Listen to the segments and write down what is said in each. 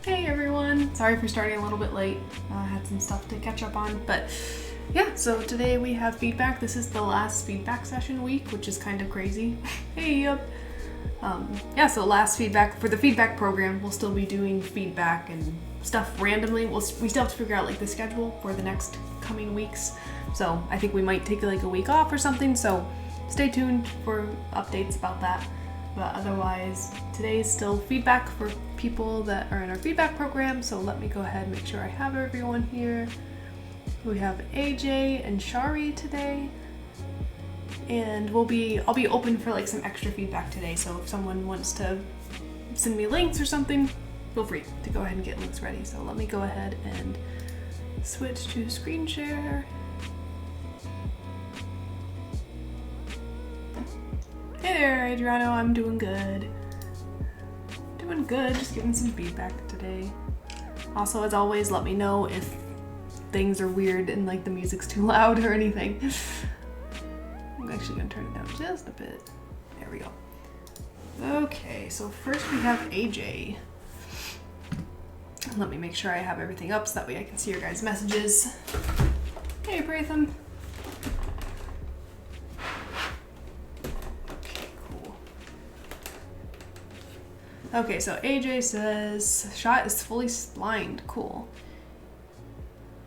Hey everyone! Sorry for starting a little bit late. I had some stuff to catch up on, but yeah, so today we have feedback. This is the last feedback session week, which is kind of crazy. Hey, yep. Yeah, so last feedback for the feedback program, we'll still be doing feedback and stuff randomly. We still have to figure out like the schedule for the next coming weeks. So I think we might take like a week off or something. So stay tuned for updates about that. But otherwise, today is still feedback for people that are in our feedback program. So let me go ahead and make sure I have everyone here. We have AJ and Shari today. And I'll be open for like some extra feedback today. So if someone wants to send me links or something, feel free to go ahead and get links ready. So let me go ahead and switch to screen share. Hey there, Adriano, I'm doing good. Doing good, just giving some feedback today. Also, as always, let me know if things are weird and like the music's too loud or anything. I'm actually gonna turn it down just a bit. There we go. Okay, so first we have AJ. Let me make sure I have everything up so that way I can see your guys' messages. Hey, Bratham. Okay, so AJ says, shot is fully splined. Cool.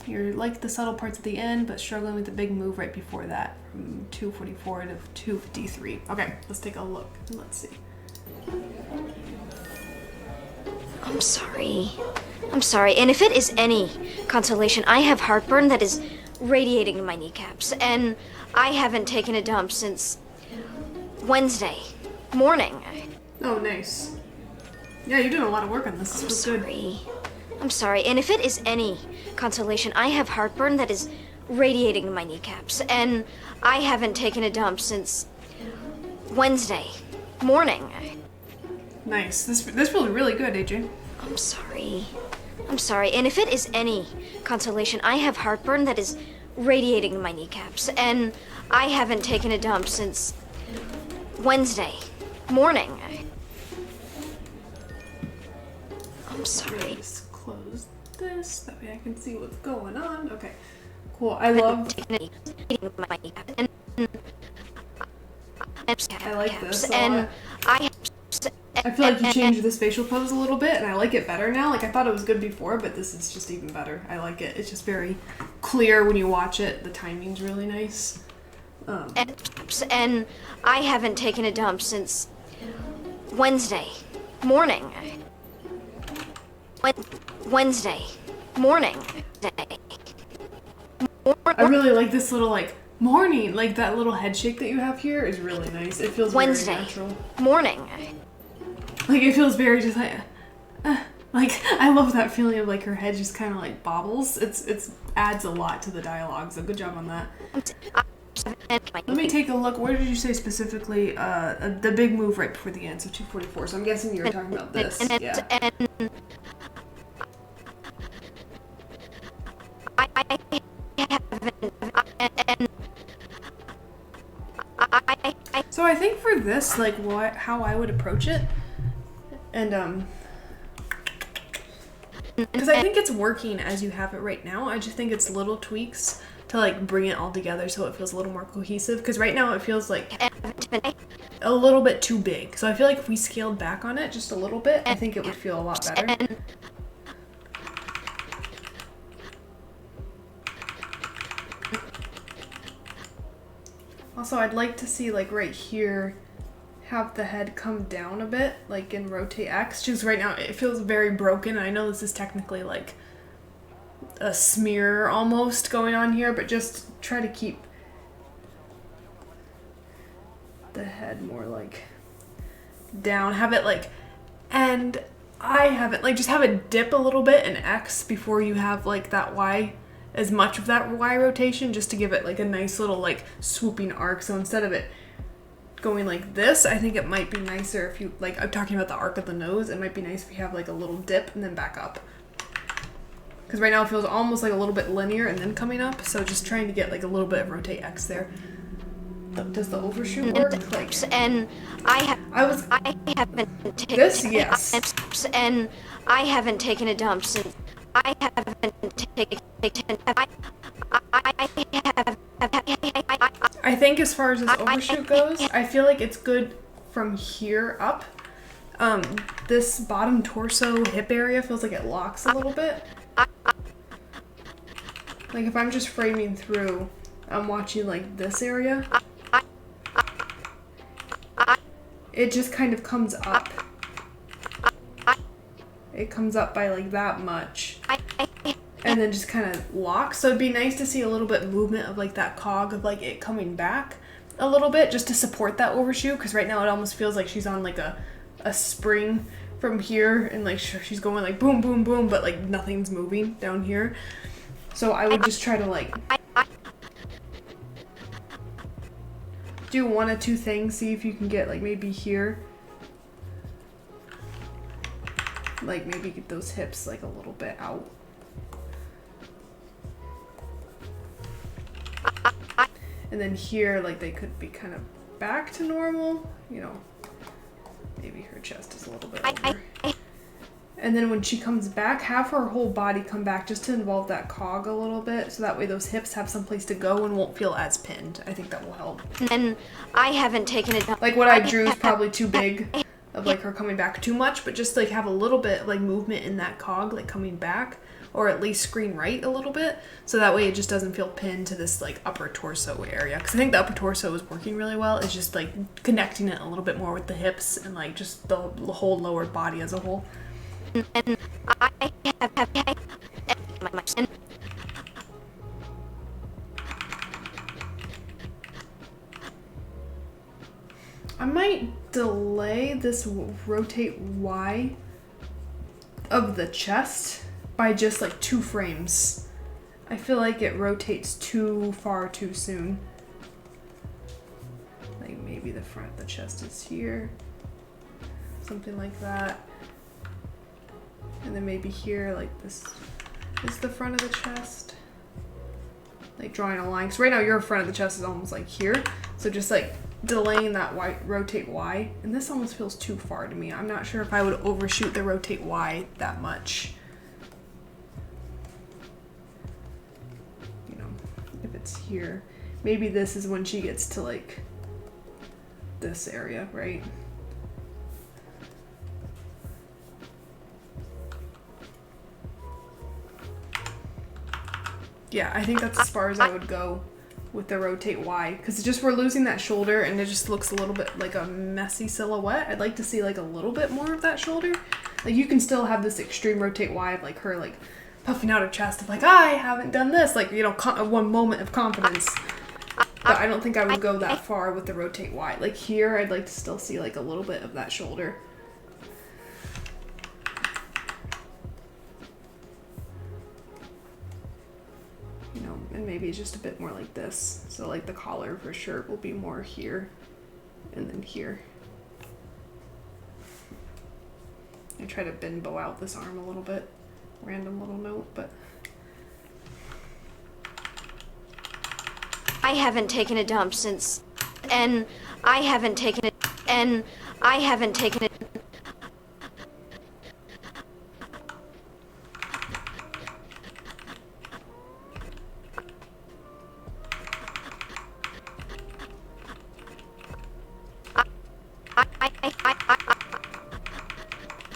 You're like the subtle parts at the end, but struggling with the big move right before that, from 244 to 253. Okay, let's take a look. Let's see. I'm sorry. And if it is any consolation, I have heartburn that is radiating to my kneecaps, and I haven't taken a dump since Wednesday morning. Oh, nice. Yeah, you're doing a lot of work on this. I'm sorry. And if it is any consolation, I have heartburn that is radiating to my kneecaps, and I haven't taken a dump since Wednesday morning. Nice. This feels really good, AJ. I'm sorry. And if it is any consolation, I have heartburn that is radiating to my kneecaps, and I haven't taken a dump since Wednesday morning. I'm sorry. Just close this. That way I can see what's going on. Okay, cool. I like this a lot. I feel like you changed the spatial pose a little bit, and I like it better now. Like, I thought it was good before, but this is just even better. I like it. It's just very clear when you watch it. The timing's really nice. And I haven't taken a dump since Wednesday morning. Wednesday morning. I really like this little, like, morning. Like, that little head shake that you have here is really nice. It feels very natural. Morning. Like, it feels very just like, I love that feeling of like her head just kind of like bobbles. It's adds a lot to the dialogue, so good job on that. Let me take a look. Where did you say specifically the big move right before the end, so 244. So I'm guessing you were talking about this. Yeah. So I think for this, like, how I would approach it, and because I think it's working as you have it right now. I just think it's little tweaks to like bring it all together so it feels a little more cohesive. Because right now it feels like a little bit too big. So I feel like if we scaled back on it just a little bit, I think it would feel a lot better. Also, I'd like to see like right here have the head come down a bit, like in rotate X. Just right now it feels very broken. I know this is technically like a smear almost going on here, but just try to keep the head more like down. Have it like, and I have it like, just have it dip a little bit in X before you have like that Y, as much of that Y rotation, just to give it like a nice little like swooping arc. So instead of it going like this, I think it might be nicer if you, like, I'm talking about the arc of the nose, it might be nice if you have like a little dip and then back up. Because right now it feels almost like a little bit linear and then coming up, so just trying to get like a little bit of rotate X there. Does the overshoot work? Like, and I haven't taken this, yes. And I haven't taken a dump since I think as far as this overshoot goes, I feel like it's good from here up. This bottom torso hip area feels like it locks a little bit. Like if I'm just framing through, I'm watching like this area. It just kind of comes up. It comes up by like that much. And then just kind of locks. So it'd be nice to see a little bit of movement of like that cog of like it coming back a little bit just to support that overshoot. Because right now it almost feels like she's on like a spring from here, and like she's going like boom, boom, boom, but like nothing's moving down here. So I would just try to like do one of two things. See if you can get like maybe here, like maybe get those hips like a little bit out. And then here, like they could be kind of back to normal, you know, maybe her chest is a little bit over. And then when she comes back, have her whole body come back just to involve that cog a little bit, so that way those hips have some place to go and won't feel as pinned. I think that will help. And I haven't taken it down. Like what I drew is probably too big of like her coming back too much, but just like have a little bit like movement in that cog, like coming back, or at least screen right a little bit, so that way it just doesn't feel pinned to this like upper torso area. Because I think the upper torso is working really well. It's just like connecting it a little bit more with the hips and like just the whole lower body as a whole. And I have I might delay this rotate Y of the chest by just like 2 frames. I feel like it rotates too far too soon. Like maybe the front of the chest is here. Something like that. And then maybe here, like this is the front of the chest. Like drawing a line. Because right now your front of the chest is almost like here. So just like delaying that Y, rotate Y. And this almost feels too far to me. I'm not sure if I would overshoot the rotate Y that much. it's here. Maybe this is when she gets to like this area, right? Yeah, I think that's as far as I would go with the rotate Y, because just we're losing that shoulder and it just looks a little bit like a messy silhouette. I'd like to see like a little bit more of that shoulder. Like you can still have this extreme rotate Y of like her like puffing out her chest of like, I haven't done this, like, you know, one moment of confidence. But I don't think I would go that far with the rotate Y. Like here, I'd like to still see like a little bit of that shoulder. You know, and maybe just a bit more like this. So like the collar of her shirt will be more here and then here. I try to bow out this arm a little bit. Random little note, but I haven't taken a dump since, and I haven't taken it, and I haven't taken it.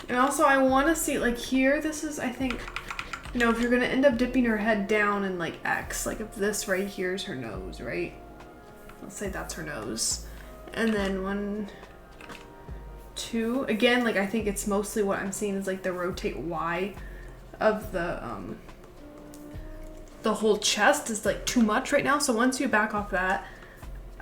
And also I want to see like here, this is, I think, you know, if you're going to end up dipping her head down in like X, like if this right here is her nose, right? Let's say that's her nose. And then 1, 2, again, like I think it's mostly what I'm seeing is like the rotate Y of the whole chest is like too much right now. So once you back off that,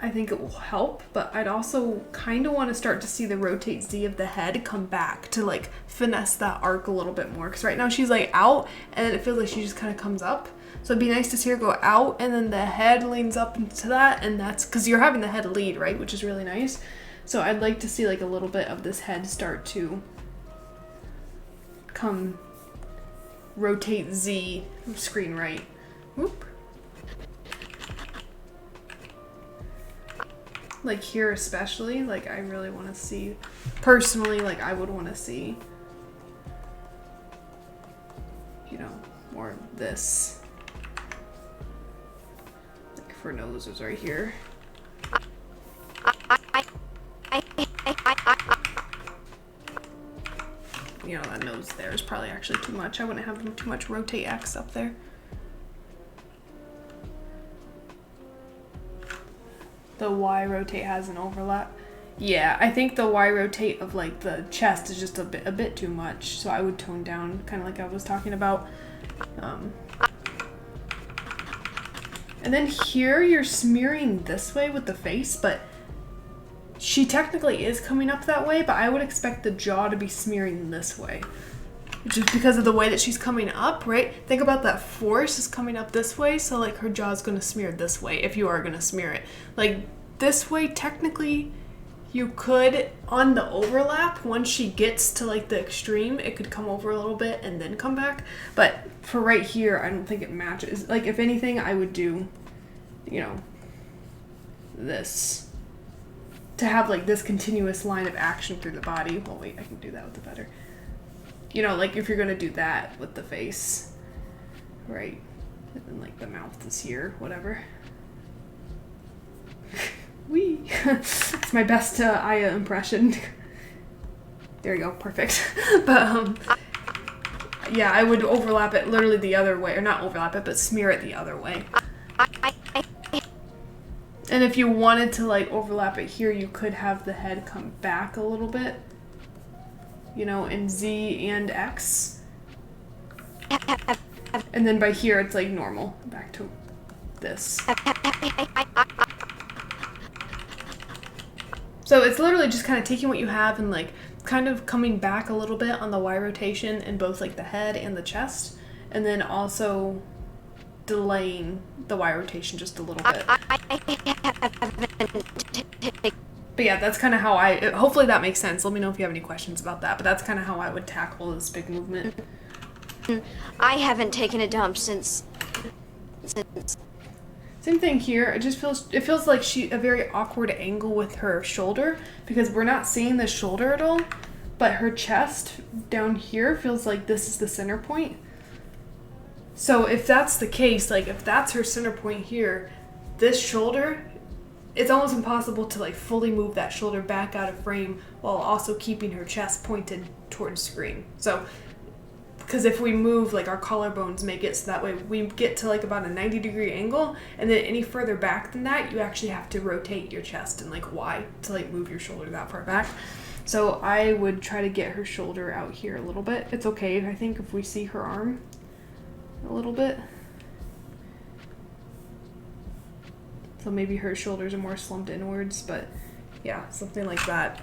I think it will help, but I'd also kind of want to start to see the rotate Z of the head come back to like finesse that arc a little bit more. Because right now she's like out and it feels like she just kind of comes up. So it'd be nice to see her go out and then the head leans up into that, and that's because you're having the head lead, right? Which is really nice. So I'd like to see like a little bit of this head start to come rotate Z, screen right. Whoop. Like here especially, like I really want to see, personally, like I would want to see, you know, more of this. Like if her nose was right here. You know, that nose there is probably actually too much. I wouldn't have too much rotate X up there. The Y rotate has an overlap. Yeah, I think the Y rotate of like the chest is just a bit too much. So I would tone down, kind of like I was talking about. And then here you're smearing this way with the face, but she technically is coming up that way, but I would expect the jaw to be smearing this way. Just because of the way that she's coming up, right? Think about that force is coming up this way, so like her jaw's gonna smear this way if you are gonna smear it. Like this way, technically, you could, on the overlap, once she gets to like the extreme, it could come over a little bit and then come back. But for right here, I don't think it matches. Like if anything, I would do, you know, this. To have like this continuous line of action through the body. Well, wait, I can do that with the better. You know, like if you're gonna do that with the face, right? And then like the mouth is here, whatever. Wee. It's my best Aya impression. There you go, perfect. But yeah, I would overlap it literally the other way, or not overlap it, but smear it the other way. And if you wanted to like overlap it here, you could have the head come back a little bit. You know, in Z and X. And then by here, it's like normal. Back to this. So it's literally just kind of taking what you have and like kind of coming back a little bit on the Y rotation in both like the head and the chest. And then also delaying the Y rotation just a little bit. But yeah, that's kind of how hopefully that makes sense. Let me know if you have any questions about that. But that's kind of how I would tackle this big movement. I haven't taken a dump since. Same thing here. It feels like a very awkward angle with her shoulder because we're not seeing the shoulder at all. But her chest down here feels like this is the center point. So if that's the case, like if that's her center point here, this shoulder, it's almost impossible to like fully move that shoulder back out of frame while also keeping her chest pointed towards screen. So, because if we move, like our collarbones make it so that way we get to like about a 90-degree angle, and then any further back than that, you actually have to rotate your chest and like Y to like move your shoulder that far back. So I would try to get her shoulder out here a little bit. It's okay, I think, if we see her arm a little bit. So maybe her shoulders are more slumped inwards, but yeah, something like that.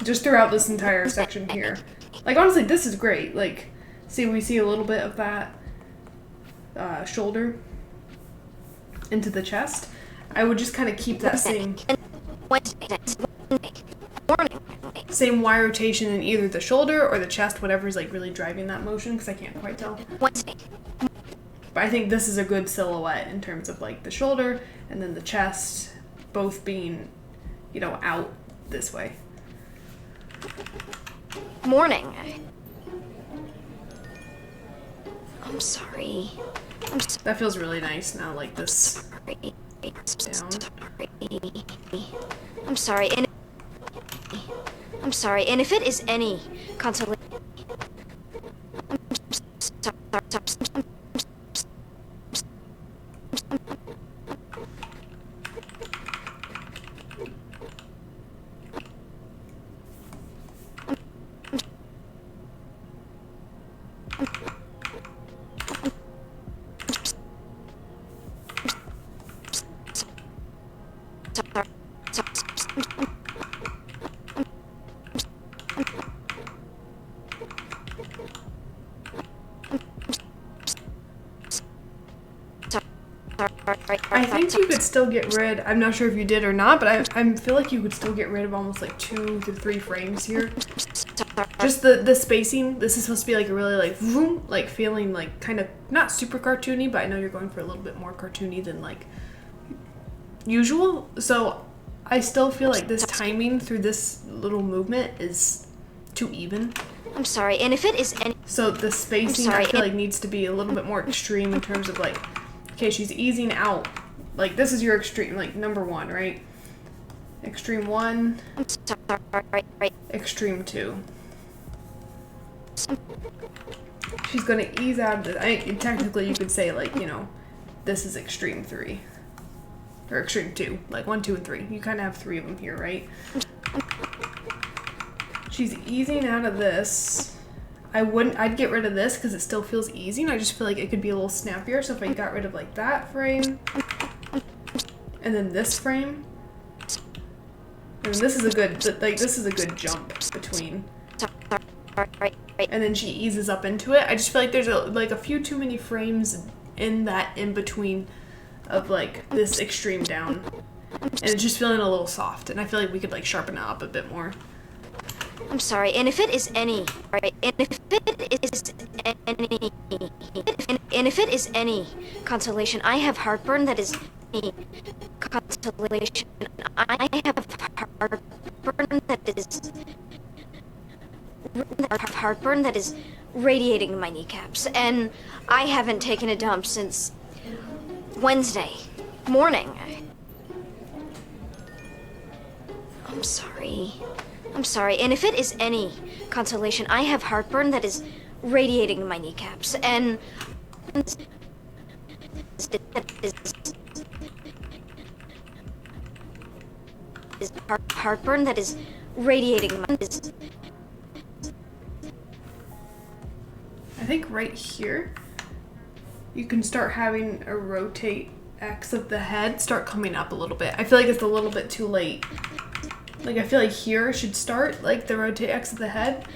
Just throughout this entire section here. Like, honestly, this is great. Like, see, we see a little bit of that shoulder into the chest. I would just kind of keep that same Y rotation in either the shoulder or the chest, whatever's like really driving that motion, because I can't quite tell. But I think this is a good silhouette in terms of like the shoulder and then the chest both being, you know, out this way. Morning. I'm sorry. That feels really nice now, like this down. I'm sorry. I'm sorry. And if it is any consolation, I think you could still get rid, I'm not sure if you did or not, but I feel like you could still get rid of almost like 2 to 3 frames here. Just the spacing, this is supposed to be like a really like vroom, like feeling like kind of not super cartoony, but I know you're going for a little bit more cartoony than like usual. So I still feel like this timing through this little movement is too even. I'm sorry. And if it is any, so the spacing I feel like needs to be a little bit more extreme in terms of like, okay, she's easing out. Like, this is your extreme, like, number 1, right? Extreme 1. Extreme 2. She's gonna ease out of this. Technically, you could say, like, you know, this is extreme 3. Or extreme 2. Like, 1, 2, and 3. You kind of have 3 of them here, right? She's easing out of this. I'd get rid of this because it still feels easy, and I just feel like it could be a little snappier. So if I got rid of like that frame, and then this frame, and this is a good, like this is a good jump between, and then she eases up into it. I just feel like there's a few too many frames in that in between of like this extreme down, and it's just feeling a little soft. And I feel like we could like sharpen it up a bit more. I'm sorry. And if it is any, and if it is any consolation, I have heartburn that is any consolation. I have heartburn that is radiating my kneecaps, and I haven't taken a dump since Wednesday morning. I'm sorry. I'm sorry. And if it is any consolation, I have heartburn that is radiating my kneecaps, and heartburn that is radiating my. I think right here, you can start having a rotate X of the head start coming up a little bit. I feel like it's a little bit too late. Like, I feel like here should start, like, the rotate X of the head.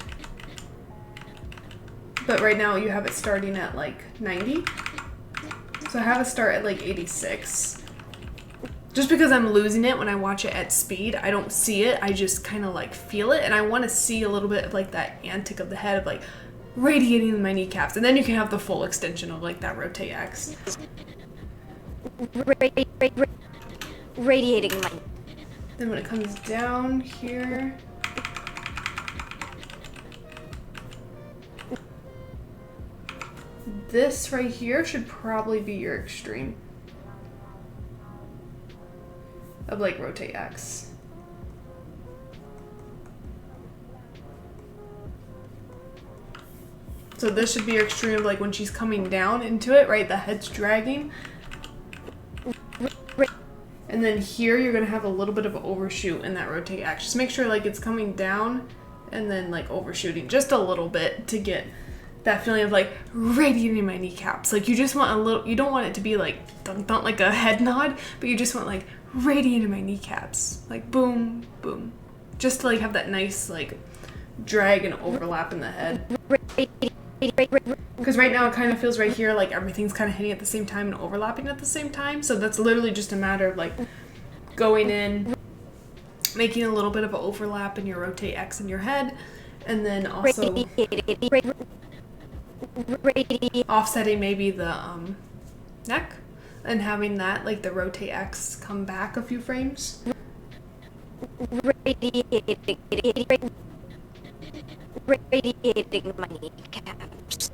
But right now you have it starting at, like, 90. So I have it start at, like, 86. Just because I'm losing it when I watch it at speed, I don't see it. I just kind of, like, feel it. And I want to see a little bit of, like, that antic of the head of, like, radiating my kneecaps. And then you can have the full extension of, like, that rotate X. Radiating my. Then when it comes down here, this right here should probably be your extreme. of like rotate X. So this should be your extreme of like when she's coming down into it, right? The head's dragging. And then here you're gonna have a little bit of an overshoot in that rotate X. Just make sure like it's coming down and then like overshooting just a little bit to get that feeling of like radiating my kneecaps. Like you just want a little, you don't want it to be like dun, dun, like a head nod, but you just want like radiating my kneecaps. Like boom, boom. Just to like have that nice like drag and overlap in the head. Because right now it kind of feels right here like everything's kind of hitting at the same time and overlapping at the same time. So that's literally just a matter of like going in, making a little bit of an overlap in your rotate X in your head, and then also offsetting maybe the neck and having that like the rotate X come back a few frames. Radiating my kneecaps.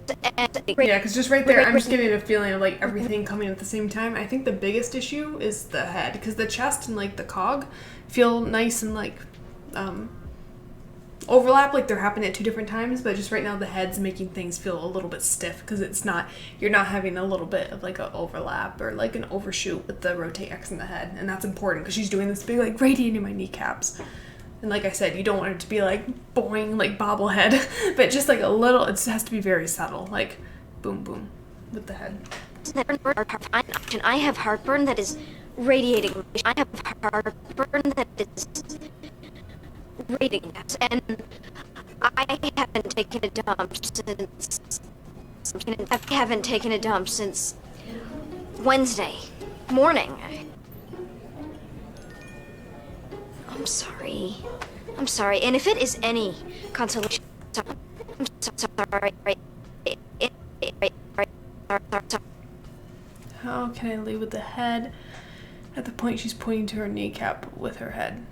Yeah, because just right there, I'm just getting a feeling of like everything coming at the same time. I think the biggest issue is the head, because the chest and like the cog feel nice and like overlap, like they're happening at two different times, but just right now the head's making things feel a little bit stiff because it's not, you're not having a little bit of like an overlap or like an overshoot with the rotate X in the head, and that's important because she's doing this big like radiating my kneecaps. And like I said, you don't want it to be like boing, like bobblehead, but just like a little, it has to be very subtle, like boom, boom with the head. I have heartburn that is radiating. I have heartburn that is radiating. And I haven't taken a dump since Wednesday morning. I'm sorry. And if it is any consolation, I'm sorry. How can I lead with the head at the point she's pointing to her kneecap with her head?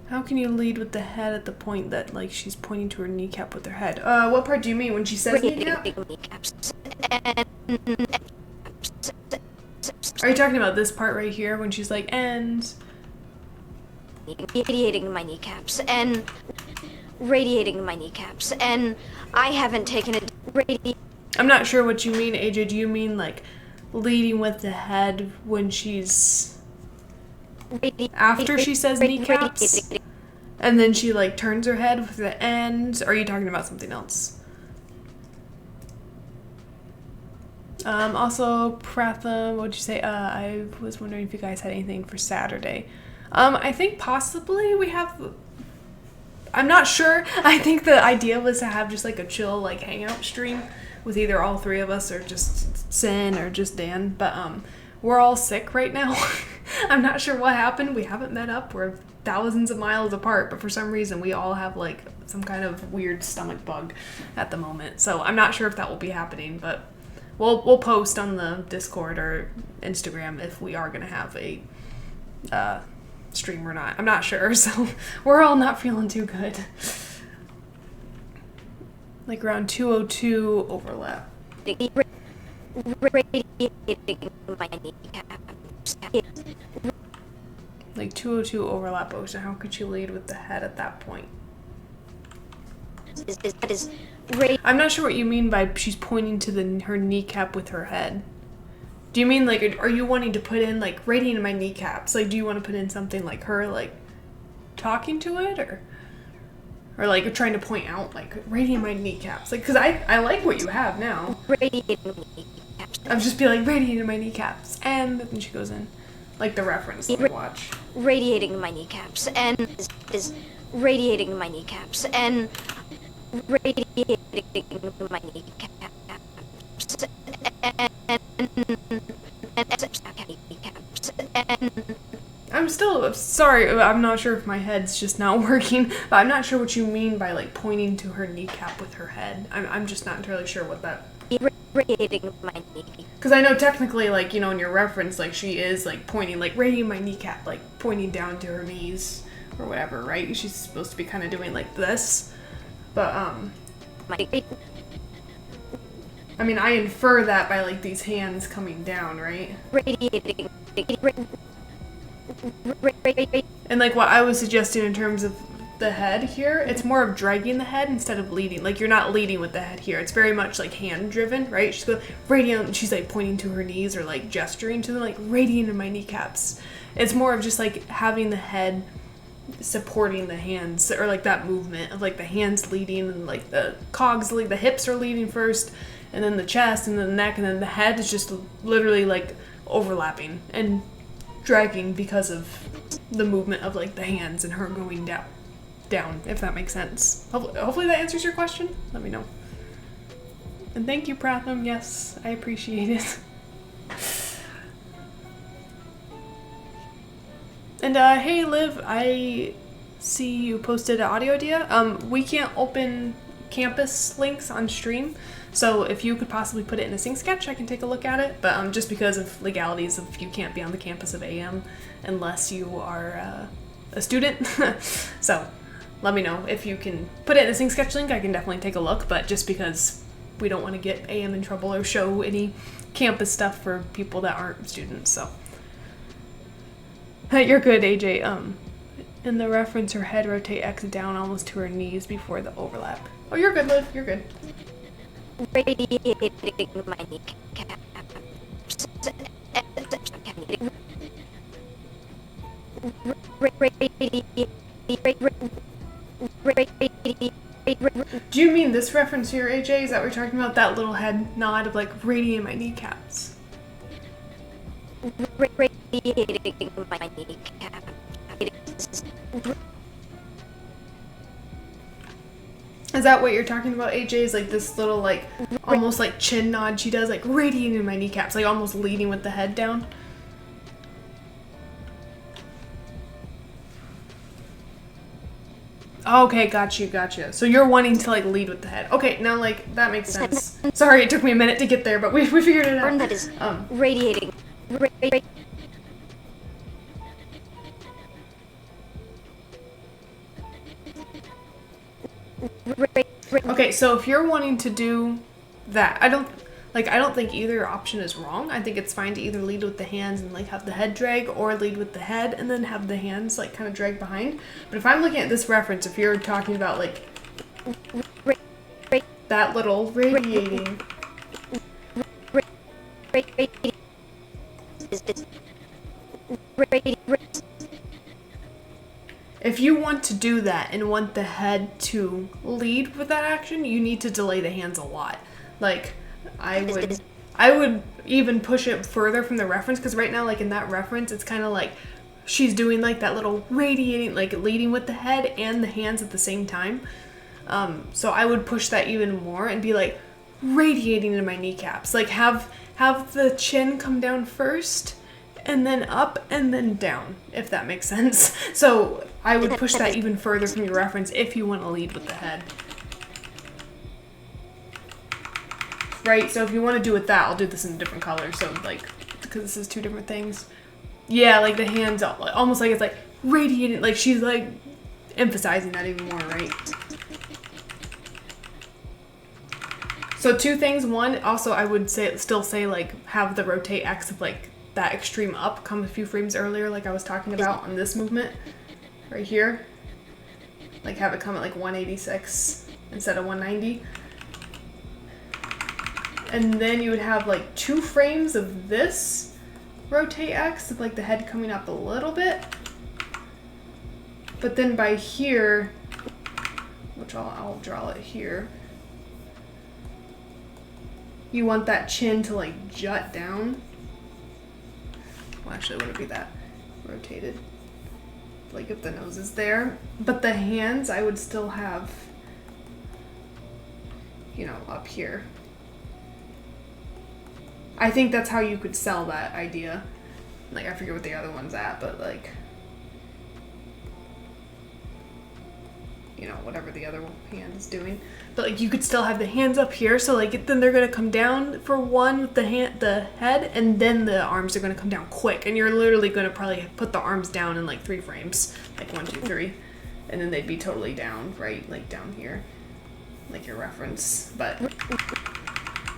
How can you lead with the head at the point that like she's pointing to her kneecap with her head? What part do you mean when she says kneecap? Are you talking about this part right here when she's like, and radiating my kneecaps and radiating my kneecaps, and I haven't taken a I'm not sure what you mean, AJ. Do you mean like leading with the head when she's after she says kneecaps, and then she like turns her head with the end? Or are you talking about something else? Also, Pratham, what'd you say? I was wondering if you guys had anything for Saturday. I think possibly we have, I'm not sure. I think the idea was to have just like a chill like hangout stream with either all three of us or just Sin or just Dan. But we're all sick right now. I'm not sure what happened. We haven't met up. We're thousands of miles apart, but for some reason we all have like some kind of weird stomach bug at the moment. So I'm not sure if that will be happening, but we'll post on the Discord or Instagram if we are gonna have a stream or not. I'm not sure, so we're all not feeling too good. Like around 202 overlap. Like 202 overlap ocean. How could she lead with the head at that point? I'm not sure what you mean by she's pointing to her kneecap with her head. Do you mean like, are you wanting to put in like radiating my kneecaps? Like, do you want to put in something like her like talking to it, or like trying to point out like radiating my kneecaps? Like, because I like what you have now. Radiating my kneecaps. I would just be like radiating my kneecaps, and then she goes in like the reference. Let me watch. Radiating my kneecaps and is radiating my kneecaps and radiating my kneecaps and I'm still sorry. I'm not sure if my head's just not working, but I'm not sure what you mean by like pointing to her kneecap with her head. I'm just not entirely sure what that. radiating my kneecap. Because I know technically, like, you know, in your reference, like she is like pointing, like radiating my kneecap, like pointing down to her knees or whatever, right? She's supposed to be kind of doing like this, but I mean, I infer that by like these hands coming down, right? Radiating. And like what I was suggesting in terms of the head here, it's more of dragging the head instead of leading. Like you're not leading with the head here. It's very much like hand driven, right? She's going radiant. She's like pointing to her knees or like gesturing to them, like radiant in my kneecaps. It's more of just like having the head supporting the hands, or like that movement of like the hands leading and like the cogs lead, the hips are leading first, and then the chest and then the neck, and then the head is just literally like overlapping and dragging because of the movement of like the hands and her going down, if that makes sense. Hopefully that answers your question. Let me know. And thank you, Pratham. Yes, I appreciate it. And hey, Liv, I see you posted an audio idea. We can't open campus links on stream, so if you could possibly put it in a Sing Sketch, I can take a look at it. But just because of legalities, of you can't be on the campus of AM unless you are a student. So let me know if you can put it in a Sing Sketch link. I can definitely take a look, but just because we don't want to get AM in trouble or show any campus stuff for people that aren't students, so. You're good, AJ. In the reference, her head rotate X down almost to her knees before the overlap. Oh, you're good, Liv. You're good. Radiating my kneecaps. Do you mean this reference here, AJ? Is that what you're talking about? That little head nod of like radiating my kneecaps? Radiating my kneecaps. Is that what you're talking about, AJ? Is like this little like almost like chin nod she does, like radiating my kneecaps, like almost leading with the head down? Okay, gotcha. So you're wanting to like lead with the head. Okay, now like that makes sense. Sorry, it took me a minute to get there, but we figured it out. That is radiating. Okay, so if you're wanting to do that, I don't think either option is wrong. I think it's fine to either lead with the hands and like have the head drag, or lead with the head and then have the hands like kind of drag behind. But if I'm looking at this reference, if you're talking about like that little radiating, if you want to do that and want the head to lead with that action, you need to delay the hands a lot. Like, I would even push it further from the reference, because right now, like in that reference, it's kind of like she's doing like that little radiating, like leading with the head and the hands at the same time. So I would push that even more and be like radiating in my kneecaps. Like have the chin come down first, and then up, and then down, if that makes sense. So I would push that even further from your reference if you want to lead with the head. Right, so if you want to do with that, I'll do this in a different color, so like, because this is two different things. Yeah, like the hands, almost like it's like radiating, like she's like emphasizing that even more, right? So two things. One, also I would still say like have the rotate X of like that extreme up come a few frames earlier, like I was talking about on this movement right here. Like have it come at like 186 instead of 190. And then you would have like 2 frames of this rotate X, of like the head coming up a little bit. But then by here, which I'll draw it here, you want that chin to like jut down. Well, actually, it wouldn't be that rotated. Like if the nose is there. But the hands, I would still have, you know, up here. I think that's how you could sell that idea. Like, I forget what the other one's at, but like, you know, whatever the other hand is doing. But like, you could still have the hands up here, so like, then they're gonna come down for one with the head, and then the arms are gonna come down quick, and you're literally gonna probably put the arms down in like 3 frames, like 1, 2, 3, and then they'd be totally down, right, like down here, like your reference. But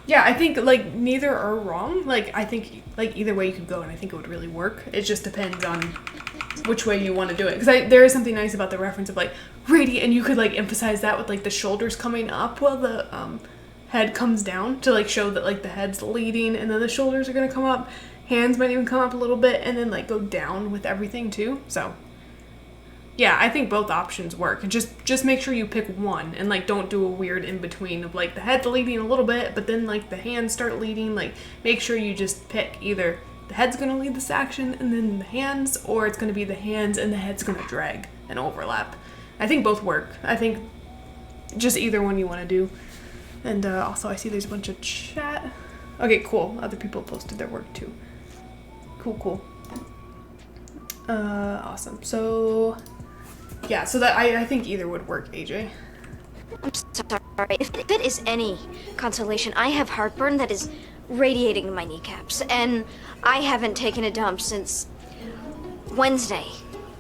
Yeah, I think, like, neither are wrong. Like, I think, like, either way you could go, and I think it would really work. It just depends on which way you want to do it. Because there is something nice about the reference of, like, radiate, and you could, like, emphasize that with, like, the shoulders coming up while the head comes down to, like, show that, like, the head's leading, and then the shoulders are going to come up. Hands might even come up a little bit, and then, like, go down with everything, too. So, yeah, I think both options work. And just make sure you pick one, and, like, don't do a weird in-between of, like, the head's leading a little bit, but then, like, the hands start leading. Like, make sure you just pick either the head's going to lead this action and then the hands, or it's going to be the hands and the head's going to drag and overlap. I think both work. I think just either one you want to do. And also, I see there's a bunch of chat. Okay, cool. Other people posted their work, too. Cool. Awesome. So, yeah, so that I think either would work, AJ. I'm sorry. If it is any consolation, I have heartburn that is radiating to my kneecaps, and I haven't taken a dump since Wednesday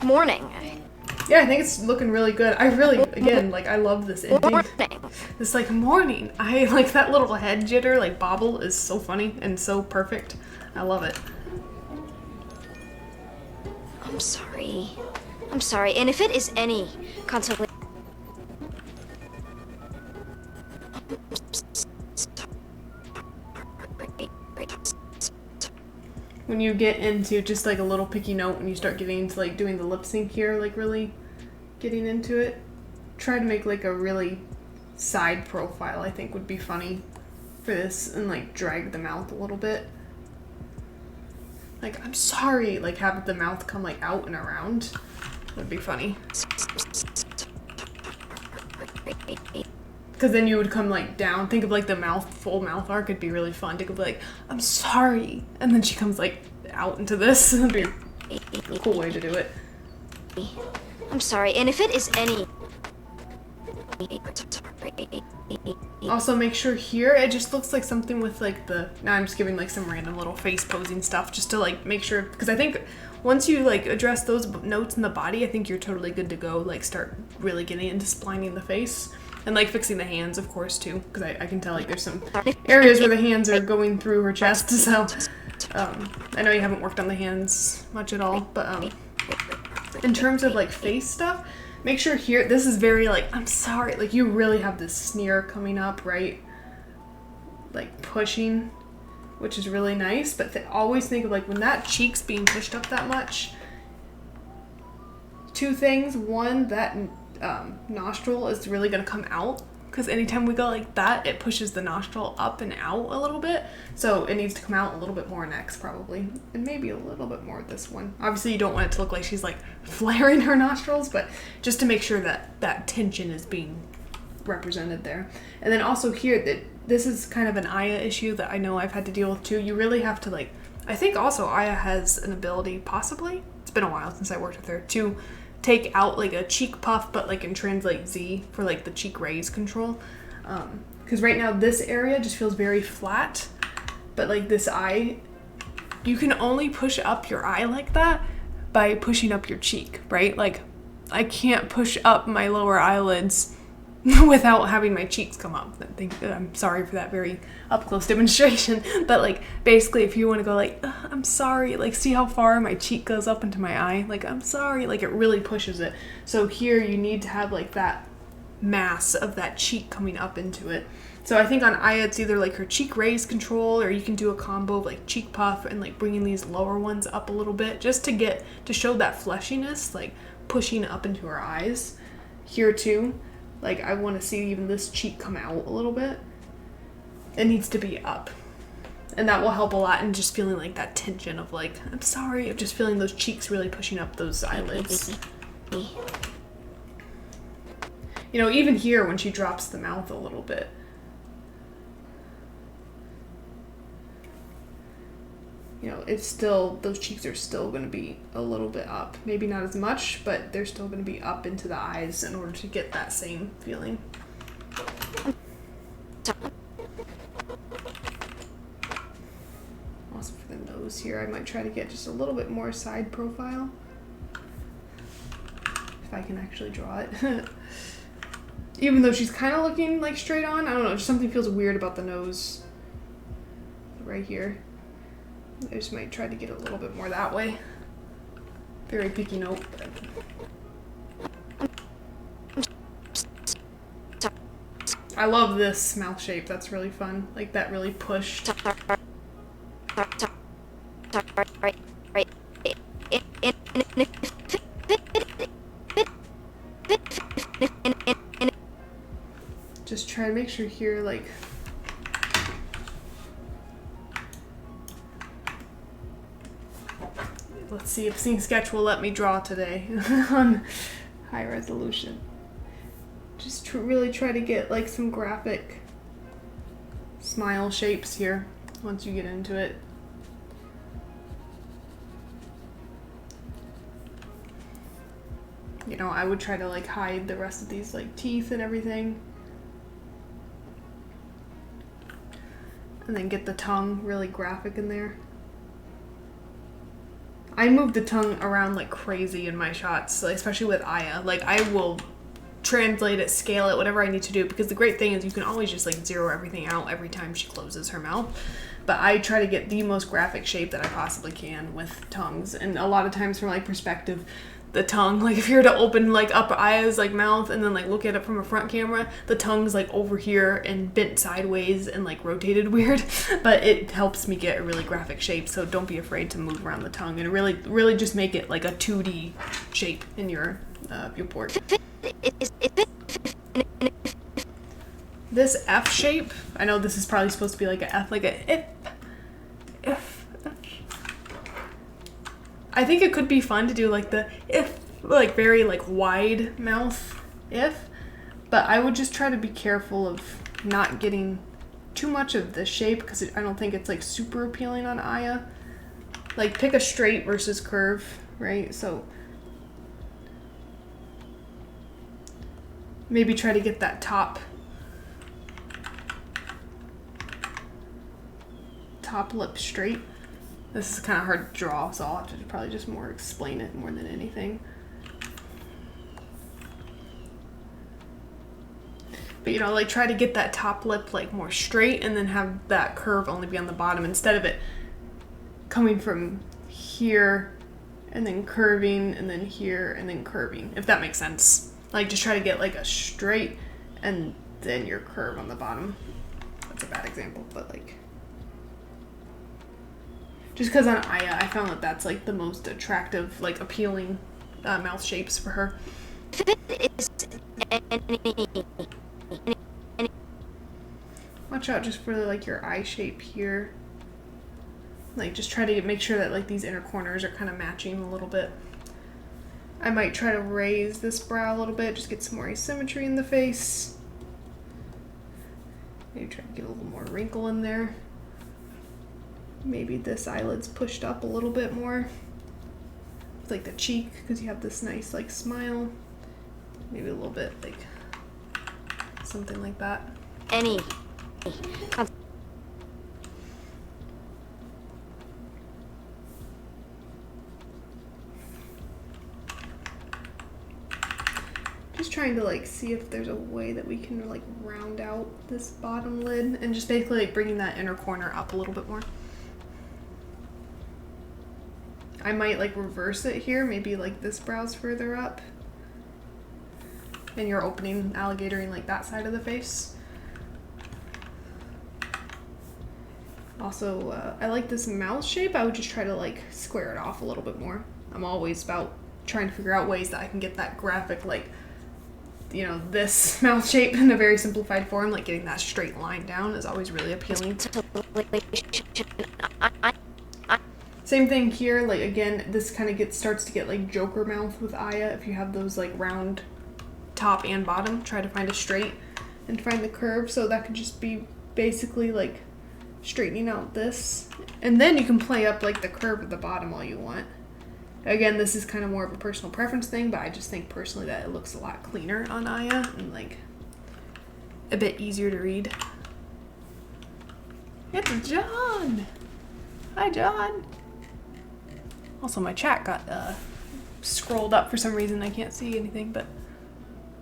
morning. Yeah, I think it's looking really good. I really, again, like, I love this ending. This, like, morning. I like that little head jitter, like, bobble is so funny and so perfect. I love it. I'm sorry. And if it is any consolation, when you get into just like a little picky note, when you start getting into like doing the lip sync here, like really getting into it, try to make like a really side profile, I think would be funny for this, and like drag the mouth a little bit. Like, I'm sorry, like have the mouth come like out and around. Would be funny. Because then you would come like down. Think of like the mouth, full mouth arc. It'd be really fun to go like, I'm sorry. And then she comes like out into this. It'd be a cool way to do it. I'm sorry. And if it is any... Also make sure here, it just looks like something with like the, now I'm just giving like some random little face posing stuff just to like make sure, because I think once you like address those notes in the body, I think you're totally good to go, like start really getting into splining the face. And like fixing the hands, of course, too, because I can tell like there's some areas where the hands are going through her chest. So I know you haven't worked on the hands much at all, but in terms of like face stuff, make sure here, this is very like, I'm sorry, like you really have this sneer coming up, right? Like pushing, which is really nice, but always think of like when that cheek's being pushed up that much, two things. One, that nostril is really going to come out, because anytime we go like that, it pushes the nostril up and out a little bit, so it needs to come out a little bit more next probably, and maybe a little bit more this one. Obviously you don't want it to look like she's like flaring her nostrils, but just to make sure that that tension is being represented there. And then also here, that this is kind of an Aya issue that I know I've had to deal with too. You really have to like, I think also Aya has an ability, possibly, it's been a while since I worked with her, to take out like a cheek puff, but like in translate Z for like the cheek raise control, because right now this area just feels very flat, but like this eye, you can only push up your eye like that by pushing up your cheek, right? Like I can't push up my lower eyelids without having my cheeks come up. I'm sorry for that very up close demonstration, but like basically if you want to go like, I'm sorry, like see how far my cheek goes up into my eye, like I'm sorry, like it really pushes it. So here you need to have like that mass of that cheek coming up into it. So I think on Aya it's either like her cheek raise control, or you can do a combo of like cheek puff and like bringing these lower ones up a little bit just to show that fleshiness, like pushing up into her eyes. Here too, like I want to see even this cheek come out a little bit. It needs to be up. And that will help a lot in just feeling like that tension of like, I'm sorry, of just feeling those cheeks really pushing up those eyelids. You know, even here when she drops the mouth a little bit. You know, it's still, those cheeks are still going to be a little bit up. Maybe not as much, but they're still going to be up into the eyes in order to get that same feeling. Also for the nose here, I might try to get just a little bit more side profile. If I can actually draw it. Even though she's kind of looking like straight on, I don't know, just something feels weird about the nose right here. I just might try to get a little bit more that way. Very picky note. I love this mouth shape. That's really fun. Like that really pushed. Just try to make sure here, like, let's see if Seeing Sketch will let me draw today on high resolution. Just really try to get like some graphic smile shapes here once you get into it. You know, I would try to like hide the rest of these like teeth and everything. And then get the tongue really graphic in there. I move the tongue around like crazy in my shots, especially with Aya. Like I will translate it, scale it, whatever I need to do, because the great thing is you can always just like zero everything out every time she closes her mouth. But I try to get the most graphic shape that I possibly can with tongues. And a lot of times from like perspective, the tongue, like if you were to open like up Aya's like mouth and then like look at it from a front camera, the tongue's like over here and bent sideways and like rotated weird, but it helps me get a really graphic shape. So don't be afraid to move around the tongue and really just make it like a 2D shape in your viewport. This F shape, I know this is probably supposed to be like a F, like a if. I think it could be fun to do like the if, like very like wide mouth if, but I would just try to be careful of not getting too much of the shape because I don't think it's like super appealing on Aya. Like pick a straight versus curve, right? So maybe try to get that top lip straight. This is kind of hard to draw, so I'll have to probably just more explain it more than anything. But you know, like try to get that top lip like more straight and then have that curve only be on the bottom instead of it coming from here and then curving and then here and then curving, if that makes sense. Like just try to get like a straight and then your curve on the bottom. That's a bad example, but like just because on Aya, I found that that's like the most attractive, like appealing mouth shapes for her. Watch out just for like your eye shape here. Like just try to make sure that like these inner corners are kind of matching a little bit. I might try to raise this brow a little bit, just get some more asymmetry in the face. Maybe try to get a little more wrinkle in there. Maybe this eyelid's pushed up a little bit more. It's like the cheek, because you have this nice like smile. Maybe a little bit like something like that. Just trying to like see if there's a way that we can like round out this bottom lid and just basically like bringing that inner corner up a little bit more. I might like reverse it here, maybe like this brow's further up and you're opening, alligatoring like that side of the face. Also, I like this mouth shape. I would just try to like square it off a little bit more. I'm always about trying to figure out ways that I can get that graphic, like, you know, this mouth shape in a very simplified form, like getting that straight line down is always really appealing. Same thing here, like again, this kind of starts to get like Joker mouth with Aya. If you have those like round top and bottom, try to find a straight and find the curve. So that could just be basically like straightening out this. And then you can play up like the curve at the bottom all you want. Again, this is kind of more of a personal preference thing, but I just think personally that it looks a lot cleaner on Aya and like a bit easier to read. It's John! Hi, John! Also, my chat got scrolled up for some reason. I can't see anything, but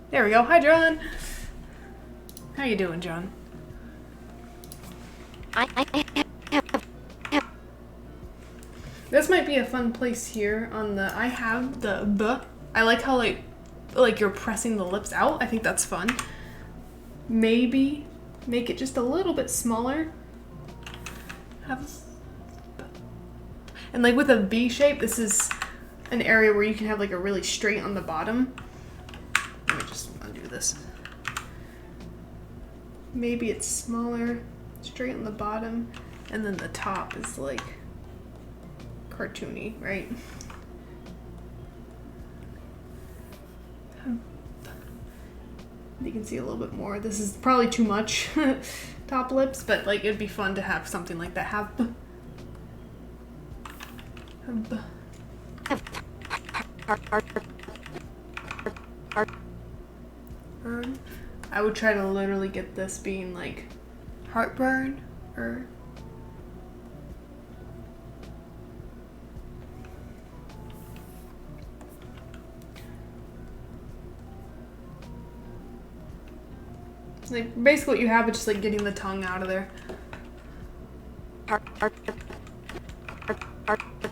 there we go. Hi, John. How you doing, John? I have This might be a fun place here on the, I have the, I like how like you're pressing the lips out. I think that's fun. Maybe make it just a little bit smaller. And like with a V shape, this is an area where you can have like a really straight on the bottom. Let me just undo this. Maybe it's smaller, straight on the bottom, and then the top is like cartoony, right? You can see a little bit more. This is probably too much top lips, but like it'd be fun to have something like that. I would try to literally get this being like heartburn or like basically what you have is just like getting the tongue out of there.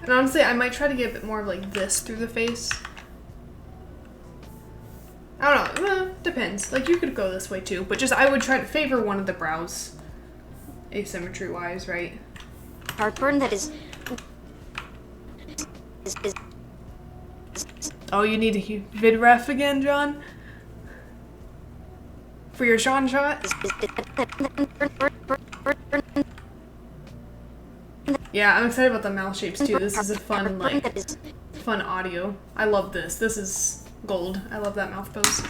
And honestly, I might try to get a bit more of like this through the face. I don't know, depends. Like you could go this way too, but just I would try to favor one of the brows, asymmetry wise, right? Heartburn that is. Oh, you need a vid ref again, John? For your Sean shot? Yeah, I'm excited about the mouth shapes too. This is a fun, like, fun audio. I love this. This is gold. I love that mouth pose.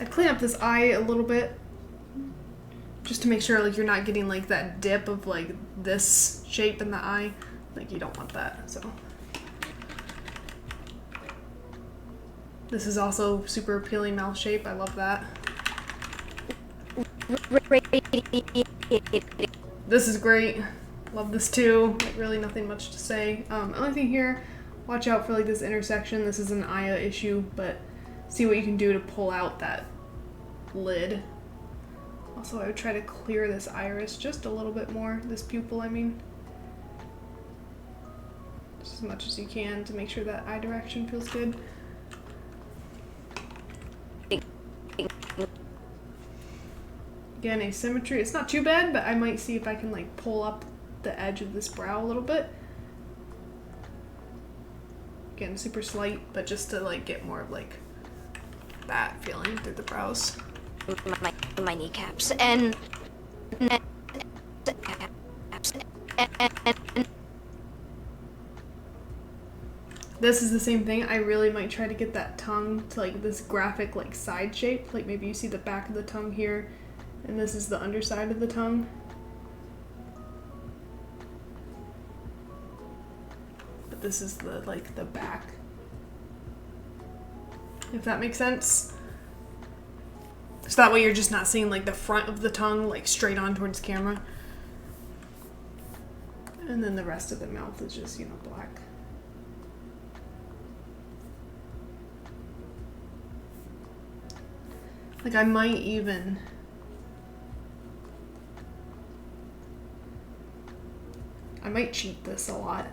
I clean up this eye a little bit just to make sure like you're not getting like that dip of like this shape in the eye. Like you don't want that, so. This is also super appealing mouth shape. I love that. This is great. Love this too. Like really nothing much to say. Only thing here, watch out for like this intersection. This is an Aya issue, but see what you can do to pull out that lid. Also, I would try to clear this iris just a little bit more. This pupil, I mean. Just as much as you can to make sure that eye direction feels good. Again, asymmetry. It's not too bad, but I might see if I can like pull up the edge of this brow a little bit. Again, super slight, but just to like get more of like that feeling through the brows. My kneecaps and this is the same thing. I really might try to get that tongue to like this graphic like side shape. Like maybe you see the back of the tongue here, and this is the underside of the tongue. But this is the like the back. If that makes sense. So that way you're just not seeing like the front of the tongue like straight on towards camera. And then the rest of the mouth is just, you know, black. Like I might even cheat this a lot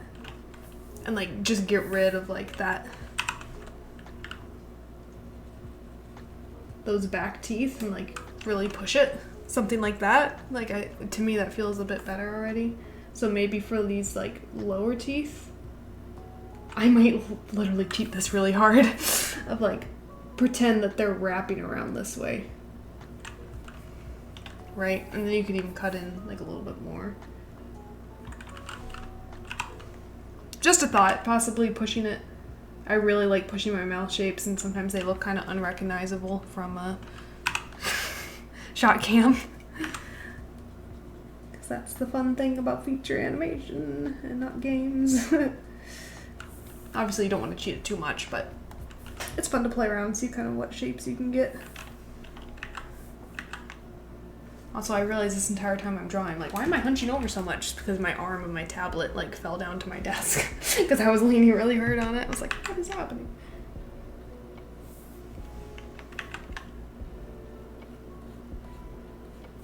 and like just get rid of like that, those back teeth, and like really push it, something like that. Like to me that feels a bit better already. So maybe for these like lower teeth, I might literally cheat this really hard of like pretend that they're wrapping around this way, right? And then you could even cut in like a little bit more. Just a thought, possibly pushing it. I really like pushing my mouth shapes, and sometimes they look kind of unrecognizable from a shot cam. Because that's the fun thing about feature animation and not games. Obviously you don't want to cheat it too much, but it's fun to play around and see kind of what shapes you can get. Also, I realized this entire time I'm drawing, like, why am I hunching over so much? Just because my arm of my tablet, like, fell down to my desk. Because I was leaning really hard on it. I was like, what is happening?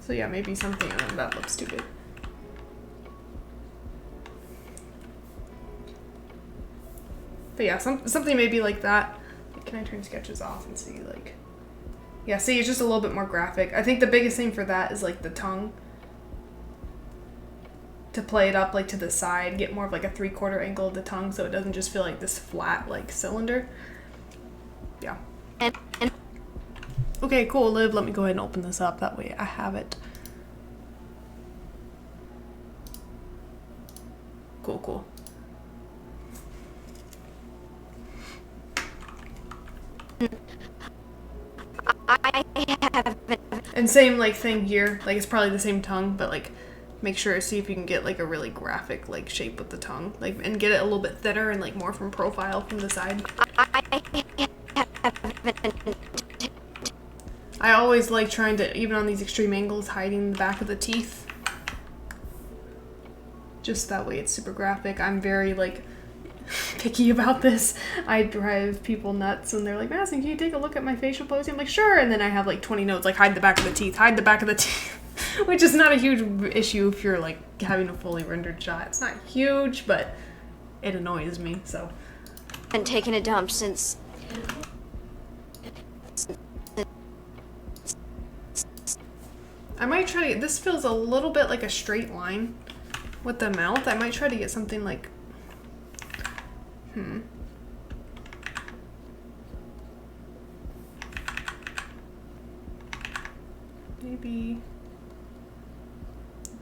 So yeah, maybe something that looks too big. But yeah, something maybe like that. Can I turn sketches off and see like... Yeah, see, it's just a little bit more graphic. I think the biggest thing for that is like the tongue. To play it up like to the side, get more of like a 3/4 angle of the tongue so it doesn't just feel like this flat like cylinder. Yeah. Okay, cool, Liv. Let me go ahead and open this up. That way I have it. Cool, cool. And same like thing here. Like it's probably the same tongue, but like make sure see if you can get like a really graphic like shape with the tongue, like, and get it a little bit thinner and like more from profile from the side. I always like trying to, even on these extreme angles, hiding the back of the teeth. Just that way it's super graphic. I'm very like picky about this. I drive people nuts when they're like, Madison, can you take a look at my facial posing? I'm like, sure. And then I have like 20 notes like hide the back of the teeth, hide the back of the teeth. Which is not a huge issue if you're like having a fully rendered shot. It's not huge, but it annoys me, so. And taken a dump since... I might try to get, this feels a little bit like a straight line with the mouth. I might try to get something like, maybe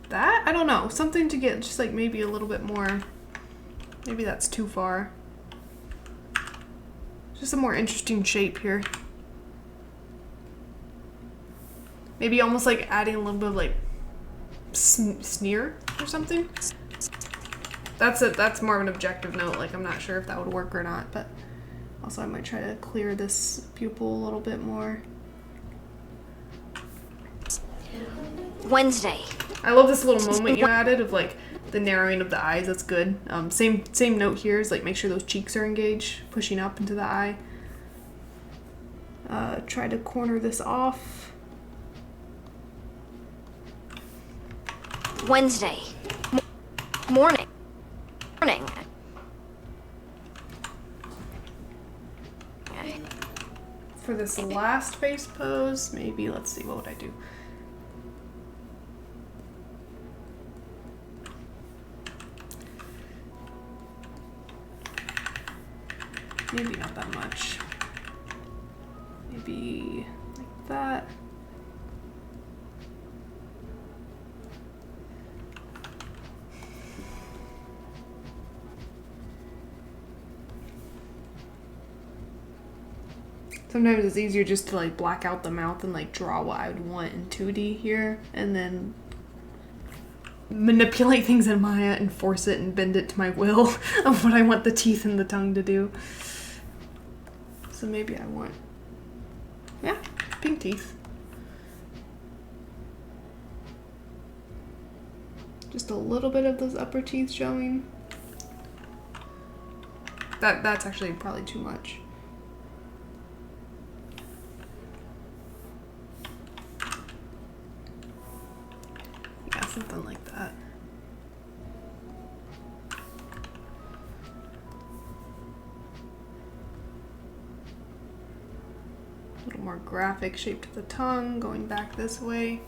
that? I don't know. Something to get just like maybe a little bit more, maybe that's too far. Just a more interesting shape here. Maybe almost like adding a little bit of like sneer or something. That's more of an objective note. Like I'm not sure if that would work or not, but also I might try to clear this pupil a little bit more. Wednesday. I love this little moment you added of like the narrowing of the eyes. That's good. Same note here is like make sure those cheeks are engaged, pushing up into the eye. Try to corner this off. Wednesday. Morning. For this last face pose, maybe, let's see, what would I do? Maybe not that much. Maybe like that. Sometimes it's easier just to like black out the mouth and like draw what I would want in 2D here, and then manipulate things in Maya and force it and bend it to my will of what I want the teeth and the tongue to do. So maybe I want, yeah, pink teeth. Just a little bit of those upper teeth showing. That's actually probably too much. Yeah, something like that. A little more graphic shape to the tongue, going back this way.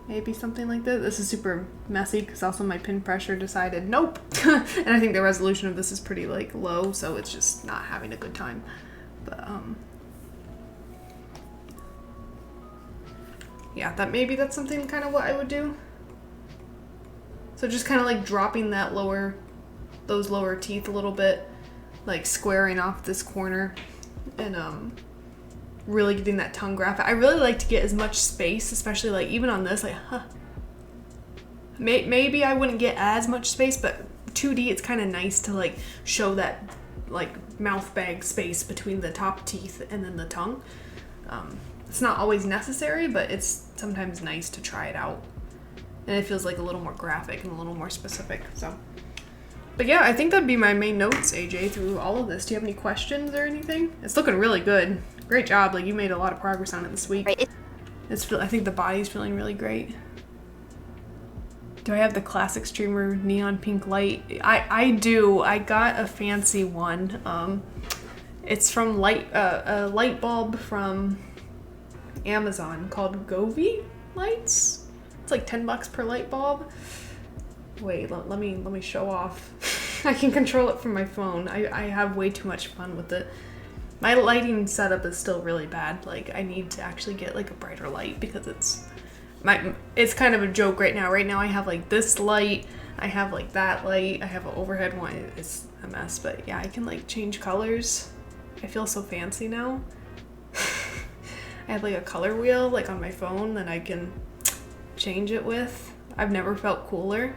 Maybe something like this. This is super messy because also my pin pressure decided nope. And I think the resolution of this is pretty like low, so it's just not having a good time. But yeah, that's something kind of what I would do. So just kind of like dropping those lower teeth a little bit, like squaring off this corner, and really getting that tongue graphic. I really like to get as much space, especially like even on this, like, maybe I wouldn't get as much space, but 2D it's kind of nice to like show that like mouth bag space between the top teeth and then the tongue. It's not always necessary, but it's sometimes nice to try it out, and it feels like a little more graphic and a little more specific. So, But yeah, I think that'd be my main notes, AJ, through all of this. Do you have any questions or anything? It's looking really good. Great job. Like, you made a lot of progress on it this week. Right. I think the body's feeling really great. Do I have the classic streamer neon pink light? I do. I got a fancy one. It's from a light bulb from Amazon called Govee lights. It's like $10 per light bulb. Wait, let me show off. I can control it from my phone. I have way too much fun with it. My lighting setup is still really bad. Like, I need to actually get like a brighter light because it's kind of a joke right now. Right now I have like this light, I have like that light, I have an overhead one. It's a mess, but yeah, I can like change colors. I feel so fancy now. I have like a color wheel like on my phone that I can change it with. I've never felt cooler.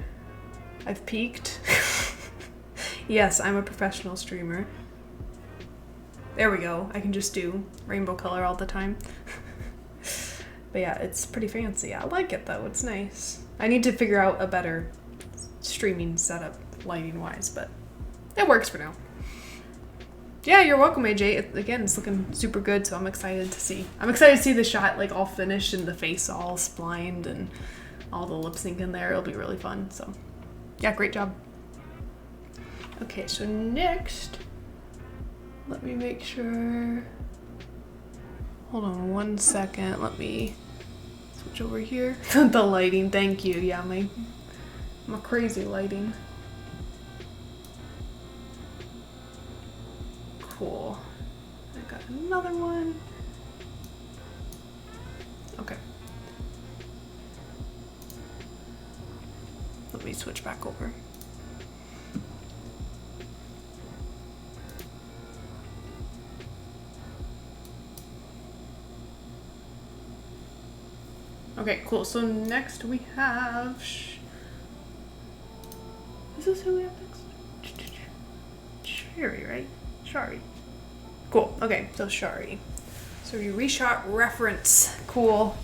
I've peaked. Yes, I'm a professional streamer. There we go. I can just do rainbow color all the time. But yeah, it's pretty fancy. I like it though. It's nice. I need to figure out a better streaming setup lighting wise, but it works for now. Yeah, you're welcome, AJ. Again, it's looking super good, so I'm excited to see. I'm excited to see the shot like all finished and the face all splined and all the lip sync in there. It'll be really fun. So yeah, great job. Okay, so next, let me make sure. Hold on 1 second. Let me switch over here. The lighting, thank you. Yeah, my crazy lighting. Cool. I got another one. Okay. Let me switch back over. Okay, cool. So next we have... Is this who we have next? Shari, right? Shari. Cool. Okay, so Shari. So you reshot reference. Cool.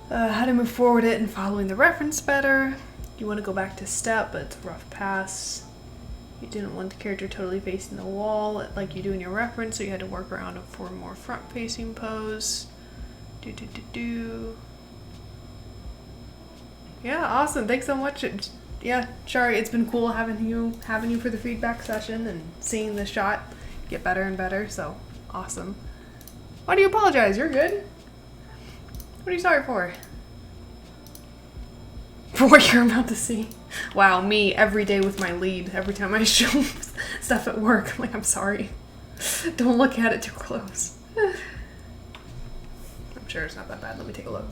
How to move forward it and following the reference better. You want to go back to step, but it's a rough pass. You didn't want the character totally facing the wall like you do in your reference, so you had to work around it for a more front-facing pose. Yeah, awesome. Thanks so much. Yeah, Shari, it's been cool having you for the feedback session and seeing the shot get better and better. So awesome. Why do you apologize? You're good. What are you sorry for? For what you're about to see. Wow, me every day with my lead. Every time I show stuff at work, I'm like, I'm sorry. Don't look at it too close. I'm sure it's not that bad. Let me take a look.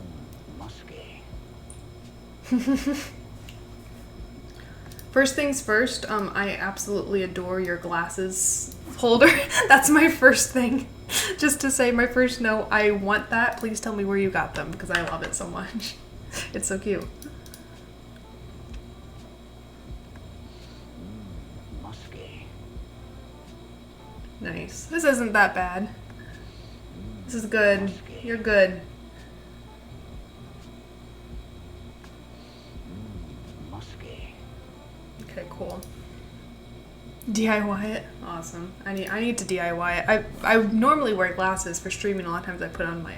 First things first, I absolutely adore your glasses holder. That's my first thing. Just to say, my first note, I want that. Please tell me where you got them because I love it so much. It's so cute. Nice. This isn't that bad. This is good. You're good. Okay, cool. DIY it? Awesome. I need to DIY it. I normally wear glasses for streaming. A lot of times I put on my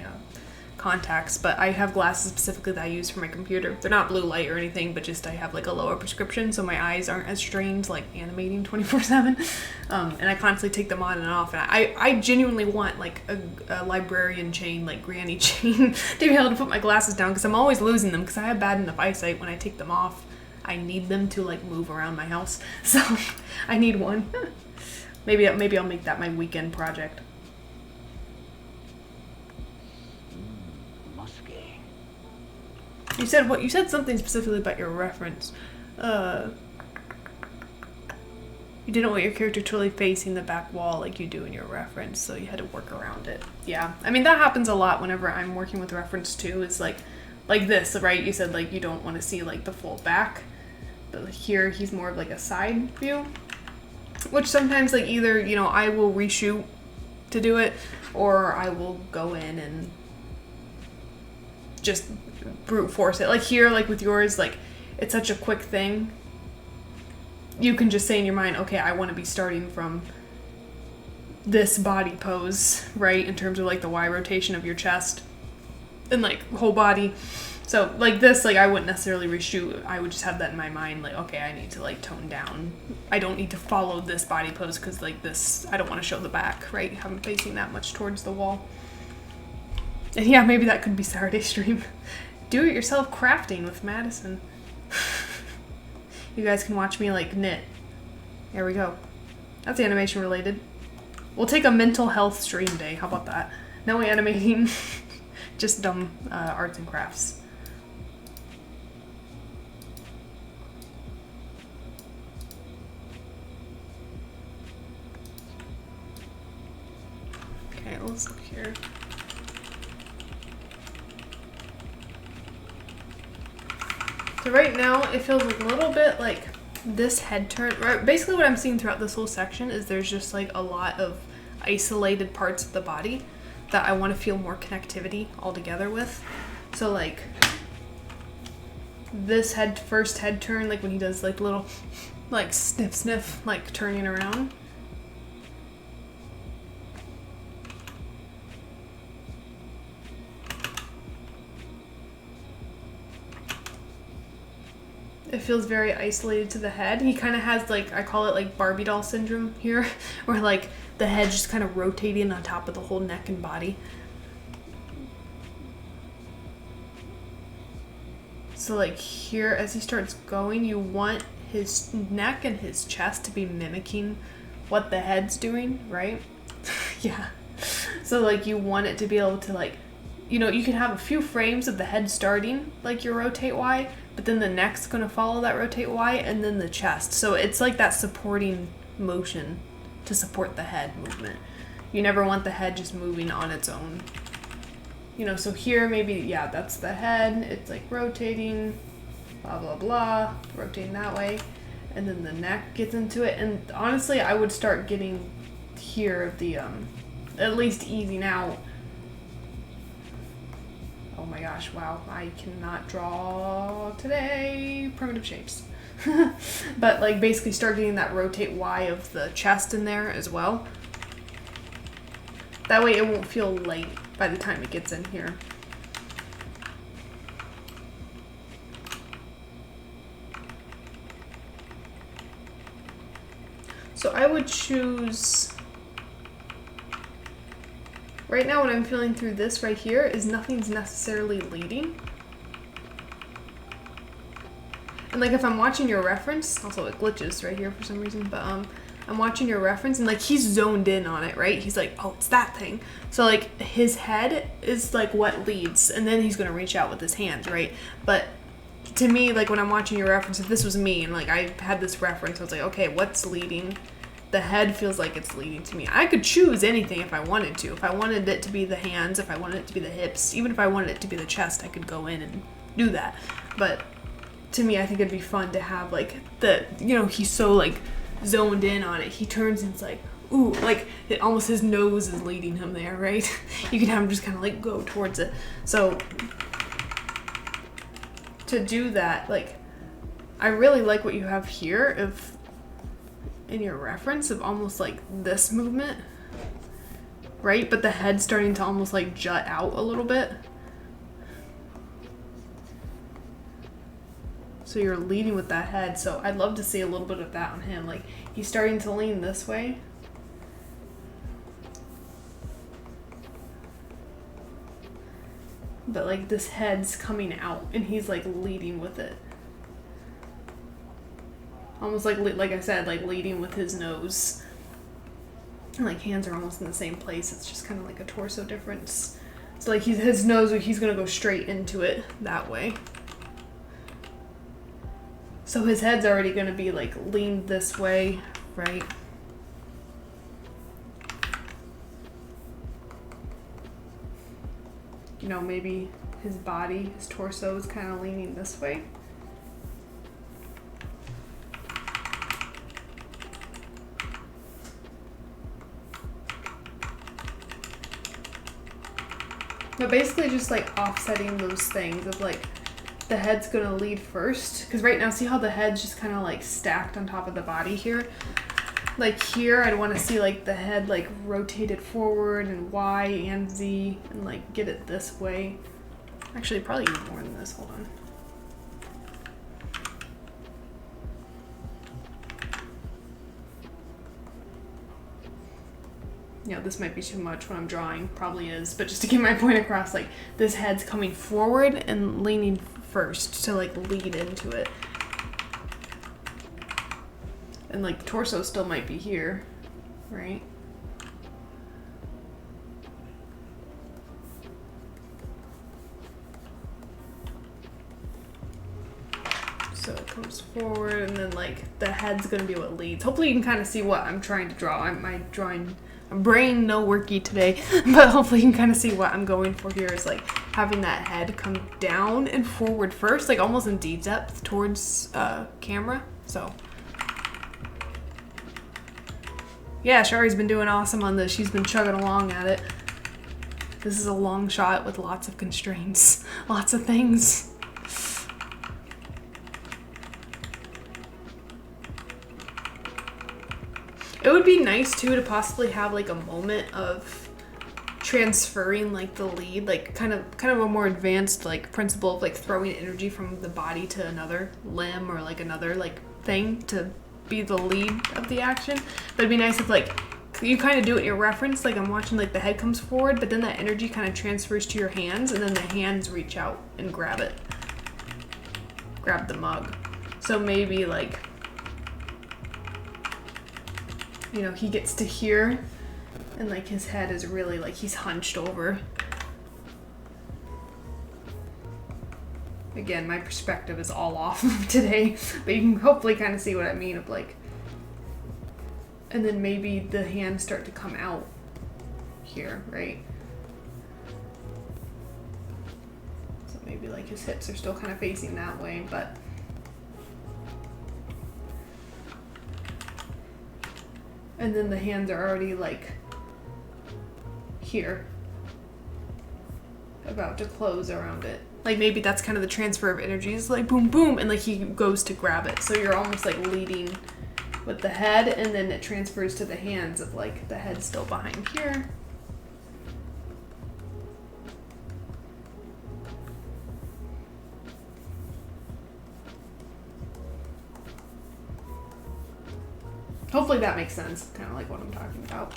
contacts, but I have glasses specifically that I use for my computer. They're not blue light or anything, but just I have like a lower prescription, so my eyes aren't as strained like animating 24/7. And I constantly take them on and off. And I genuinely want like a librarian chain, like granny chain, to be able to put my glasses down because I'm always losing them because I have bad enough eyesight. When I take them off, I need them to like move around my house, so I need one. Maybe I'll make that my weekend project. You said something specifically about your reference. You didn't want your character totally facing the back wall like you do in your reference, so you had to work around it. Yeah, I mean that happens a lot whenever I'm working with reference too. It's like this, right? You said like you don't want to see like the full back, but here he's more of like a side view, which sometimes like either, you know, I will reshoot to do it, or I will go in and just brute force it. Like here, like with yours, like it's such a quick thing you can just say in your mind, okay, I want to be starting from this body pose, right? In terms of like the Y rotation of your chest and like whole body. So like this, like I wouldn't necessarily reshoot. I would just have that in my mind, like, okay, I need to like tone down. I don't need to follow this body pose because like this, I don't want to show the back, right? I'm facing that much towards the wall. And yeah, maybe that could be Saturday stream. Do it yourself crafting with Madison. You guys can watch me like knit. There we go. That's animation related. We'll take a mental health stream day. How about that? No animating, just dumb arts and crafts. Okay, let's look here. So right now, it feels a little bit like this head turn. Right, basically what I'm seeing throughout this whole section is there's just like a lot of isolated parts of the body that I want to feel more connectivity all together with. So like this first head turn, like when he does like little like sniff, like turning around. It feels very isolated to the head. He kind of has like, I call it like Barbie doll syndrome here, where like the head's just kind of rotating on top of the whole neck and body. So like here, as he starts going, you want his neck and his chest to be mimicking what the head's doing, right? Yeah. So like you want it to be able to like, you know, you can have a few frames of the head starting like your rotate Y, but then the neck's gonna follow that rotate Y, and then the chest. So it's like that supporting motion to support the head movement. You never want the head just moving on its own. You know, so here maybe, yeah, that's the head. It's like rotating, blah, blah, blah, rotating that way. And then the neck gets into it. And honestly, I would start getting here the, at least easing out. Oh my gosh, wow, I cannot draw today primitive shapes. But like basically start getting that rotate Y of the chest in there as well. That way it won't feel light by the time it gets in here. So I would choose, right now what I'm feeling through this right here is nothing's necessarily leading. And like if I'm watching your reference, also it glitches right here for some reason, but I'm watching your reference and like he's zoned in on it, right? He's like, oh, it's that thing. So like his head is like what leads, and then he's gonna reach out with his hands, right? But to me, like when I'm watching your reference, if this was me and like I had this reference, I was like, okay, what's leading? The head feels like it's leading to me. I could choose anything if I wanted to. If I wanted it to be the hands, if I wanted it to be the hips, even if I wanted it to be the chest, I could go in and do that. But to me, I think it'd be fun to have like the, you know, he's so like zoned in on it. He turns and it's like, ooh, like it, almost his nose is leading him there, right? You can have him just kind of like go towards it. So to do that, like I really like what you have here of in your reference of almost like this movement, right? But the head starting to almost like jut out a little bit. So you're leading with that head. So I'd love to see a little bit of that on him. Like he's starting to lean this way. But like this head's coming out and he's like leading with it. Almost like I said, like leading with his nose. And like hands are almost in the same place. It's just kind of like a torso difference. So like his nose, he's gonna go straight into it that way. So his head's already gonna be like leaned this way, right? You know, maybe his body, his torso is kind of leaning this way. But basically just like offsetting those things of like the head's gonna lead first. Because right now, see how the head's just kind of like stacked on top of the body here? Like here, I'd want to see like the head like rotated forward and Y and Z and like get it this way. Actually, probably even more than this. Hold on. You know, this might be too much when I'm drawing, probably is, but just to get my point across, like this head's coming forward and leaning first to like lead into it. And like the torso still might be here, right? So it comes forward and then like the head's gonna be what leads. Hopefully you can kind of see what I'm trying to draw. My brain no worky today, but hopefully you can kind of see what I'm going for here is like having that head come down and forward first, like almost in D depth towards camera. So yeah, Shari's been doing awesome on this. She's been chugging along at it. This is a long shot with lots of constraints, lots of things. It would be nice too to possibly have like a moment of transferring like the lead, like kind of a more advanced like principle of like throwing energy from the body to another limb or like another like thing to be the lead of the action. But it'd be nice if like you kind of do it in your reference, like I'm watching like the head comes forward, but then that energy kind of transfers to your hands and then the hands reach out and grab it. Grab the mug. So maybe like, you know, he gets to here and like his head is really like he's hunched over. Again, my perspective is all off today, but you can hopefully kind of see what I mean of like, and then maybe the hands start to come out here, right? So maybe like his hips are still kind of facing that way, but and then the hands are already like here, about to close around it. Like maybe that's kind of the transfer of energies, like boom, boom, and like he goes to grab it. So you're almost like leading with the head and then it transfers to the hands of like the head still behind here. Hopefully that makes sense, kind of like what I'm talking about.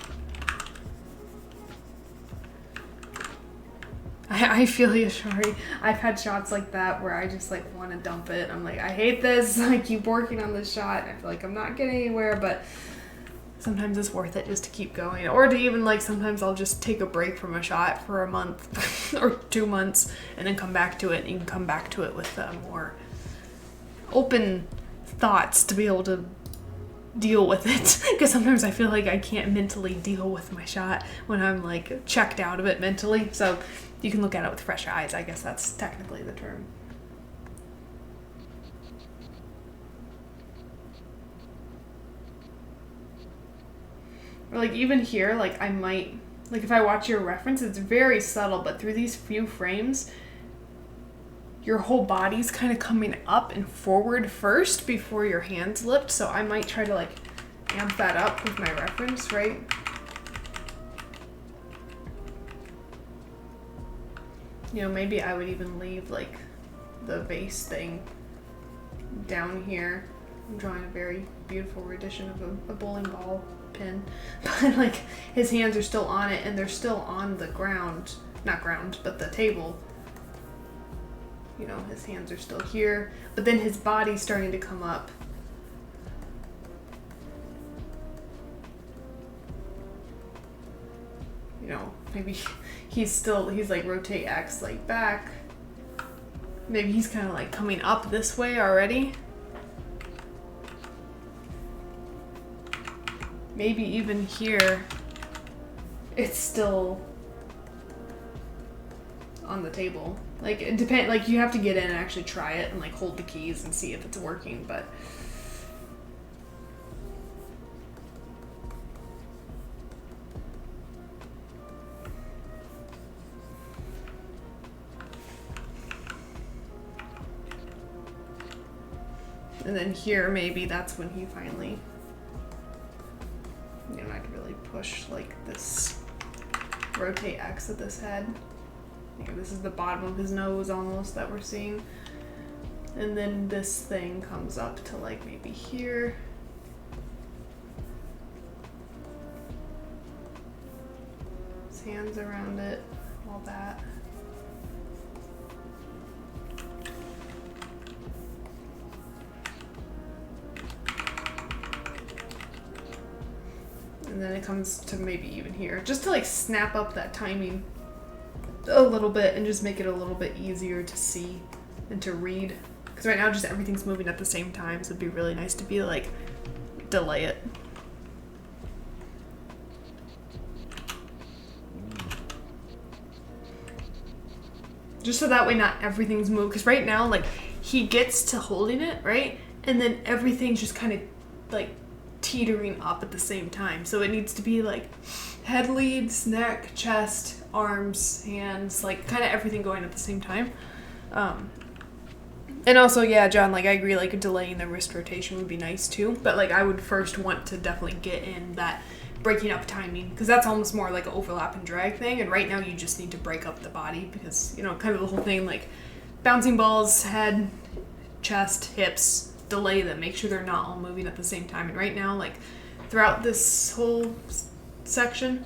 I feel you, Shari. I've had shots like that where I just like want to dump it. I'm like, I hate this. I keep working on this shot. I feel like I'm not getting anywhere, but sometimes it's worth it just to keep going. Or to even like, sometimes I'll just take a break from a shot for a month or 2 months and then come back to it. And you can come back to it with more open thoughts to be able to deal with it, because sometimes I feel like I can't mentally deal with my shot when I'm like checked out of it mentally. So you can look at it with fresh eyes. I guess that's technically the term. Or like even here, like I might, like if I watch your reference, it's very subtle, but through these few frames, your whole body's kind of coming up and forward first before your hands lift. So I might try to like amp that up with my reference, right? You know, maybe I would even leave like the vase thing down here. I'm drawing a very beautiful rendition of a bowling ball pin, but like his hands are still on it and they're still on the ground, not ground, but the table. You know, his hands are still here, but then his body's starting to come up. You know, maybe he's like rotate X like back. Maybe he's kind of like coming up this way already. Maybe even here, it's still on the table. Like it depends. Like you have to get in and actually try it and like hold the keys and see if it's working. But And then here, maybe that's when he finally, you know, I'd really push like this, rotate X of this head. I think this is the bottom of his nose almost that we're seeing. And then this thing comes up to like maybe here. His hands around it, all that. And then it comes to maybe even here, just to like snap up that timing a little bit and just make it a little bit easier to see and to read. Because right now just everything's moving at the same time, so it'd be really nice to be like, delay it. Just so that way not everything's moved, because right now like he gets to holding it, right? And then everything's just kind of like teetering up at the same time. So it needs to be like head leads, neck, chest, arms, hands, like kind of everything going at the same time. And also, yeah, John, like I agree, like delaying the wrist rotation would be nice too. But like I would first want to definitely get in that breaking up timing, because that's almost more like an overlap and drag thing. And right now you just need to break up the body because, you know, kind of the whole thing, like bouncing balls, head, chest, hips, delay them, make sure they're not all moving at the same time. And right now, like throughout this whole section,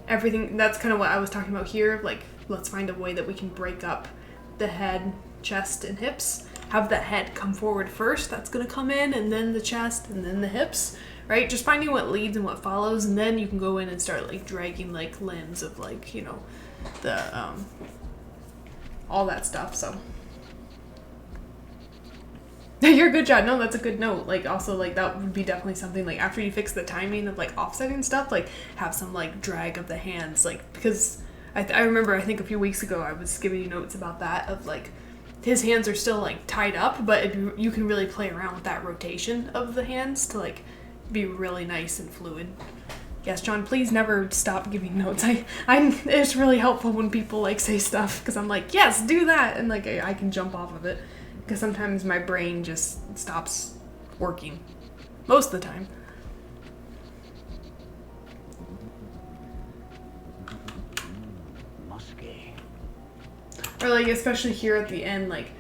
everything, that's kind of what I was talking about here. Like, let's find a way that we can break up the head, chest, and hips. Have the head come forward first, that's gonna come in, and then the chest, and then the hips, right? Just finding what leads and what follows, and then you can go in and start like dragging like limbs of like, you know, the all that stuff. So you're good, John. No, that's a good note. Like also like that would be definitely something like after you fix the timing of like offsetting stuff, like have some like drag of the hands, like because I remember I think a few weeks ago I was giving you notes about that of like his hands are still like tied up, but you can really play around with that rotation of the hands to like be really nice and fluid. Yes, John, please never stop giving notes. It's really helpful when people like say stuff because I'm like, yes, do that, and like I can jump off of it because sometimes my brain just stops working most of the time. Or like especially here at the end, like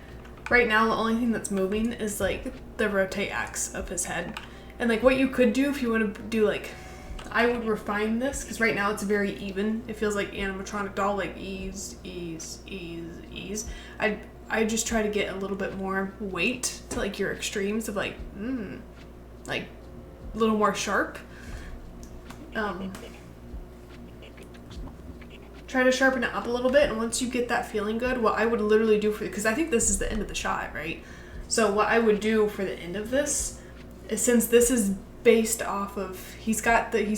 right now the only thing that's moving is like the rotate X of his head. And like what you could do if you want to do like, I would refine this because right now it's very even. It feels like animatronic doll, like ease, ease, ease, ease. I just try to get a little bit more weight to like your extremes of like, like a little more sharp. Try to sharpen it up a little bit, and once you get that feeling good, what I would literally do for, because I think this is the end of the shot, right? So what I would do for the end of this is, since this is based off of, he's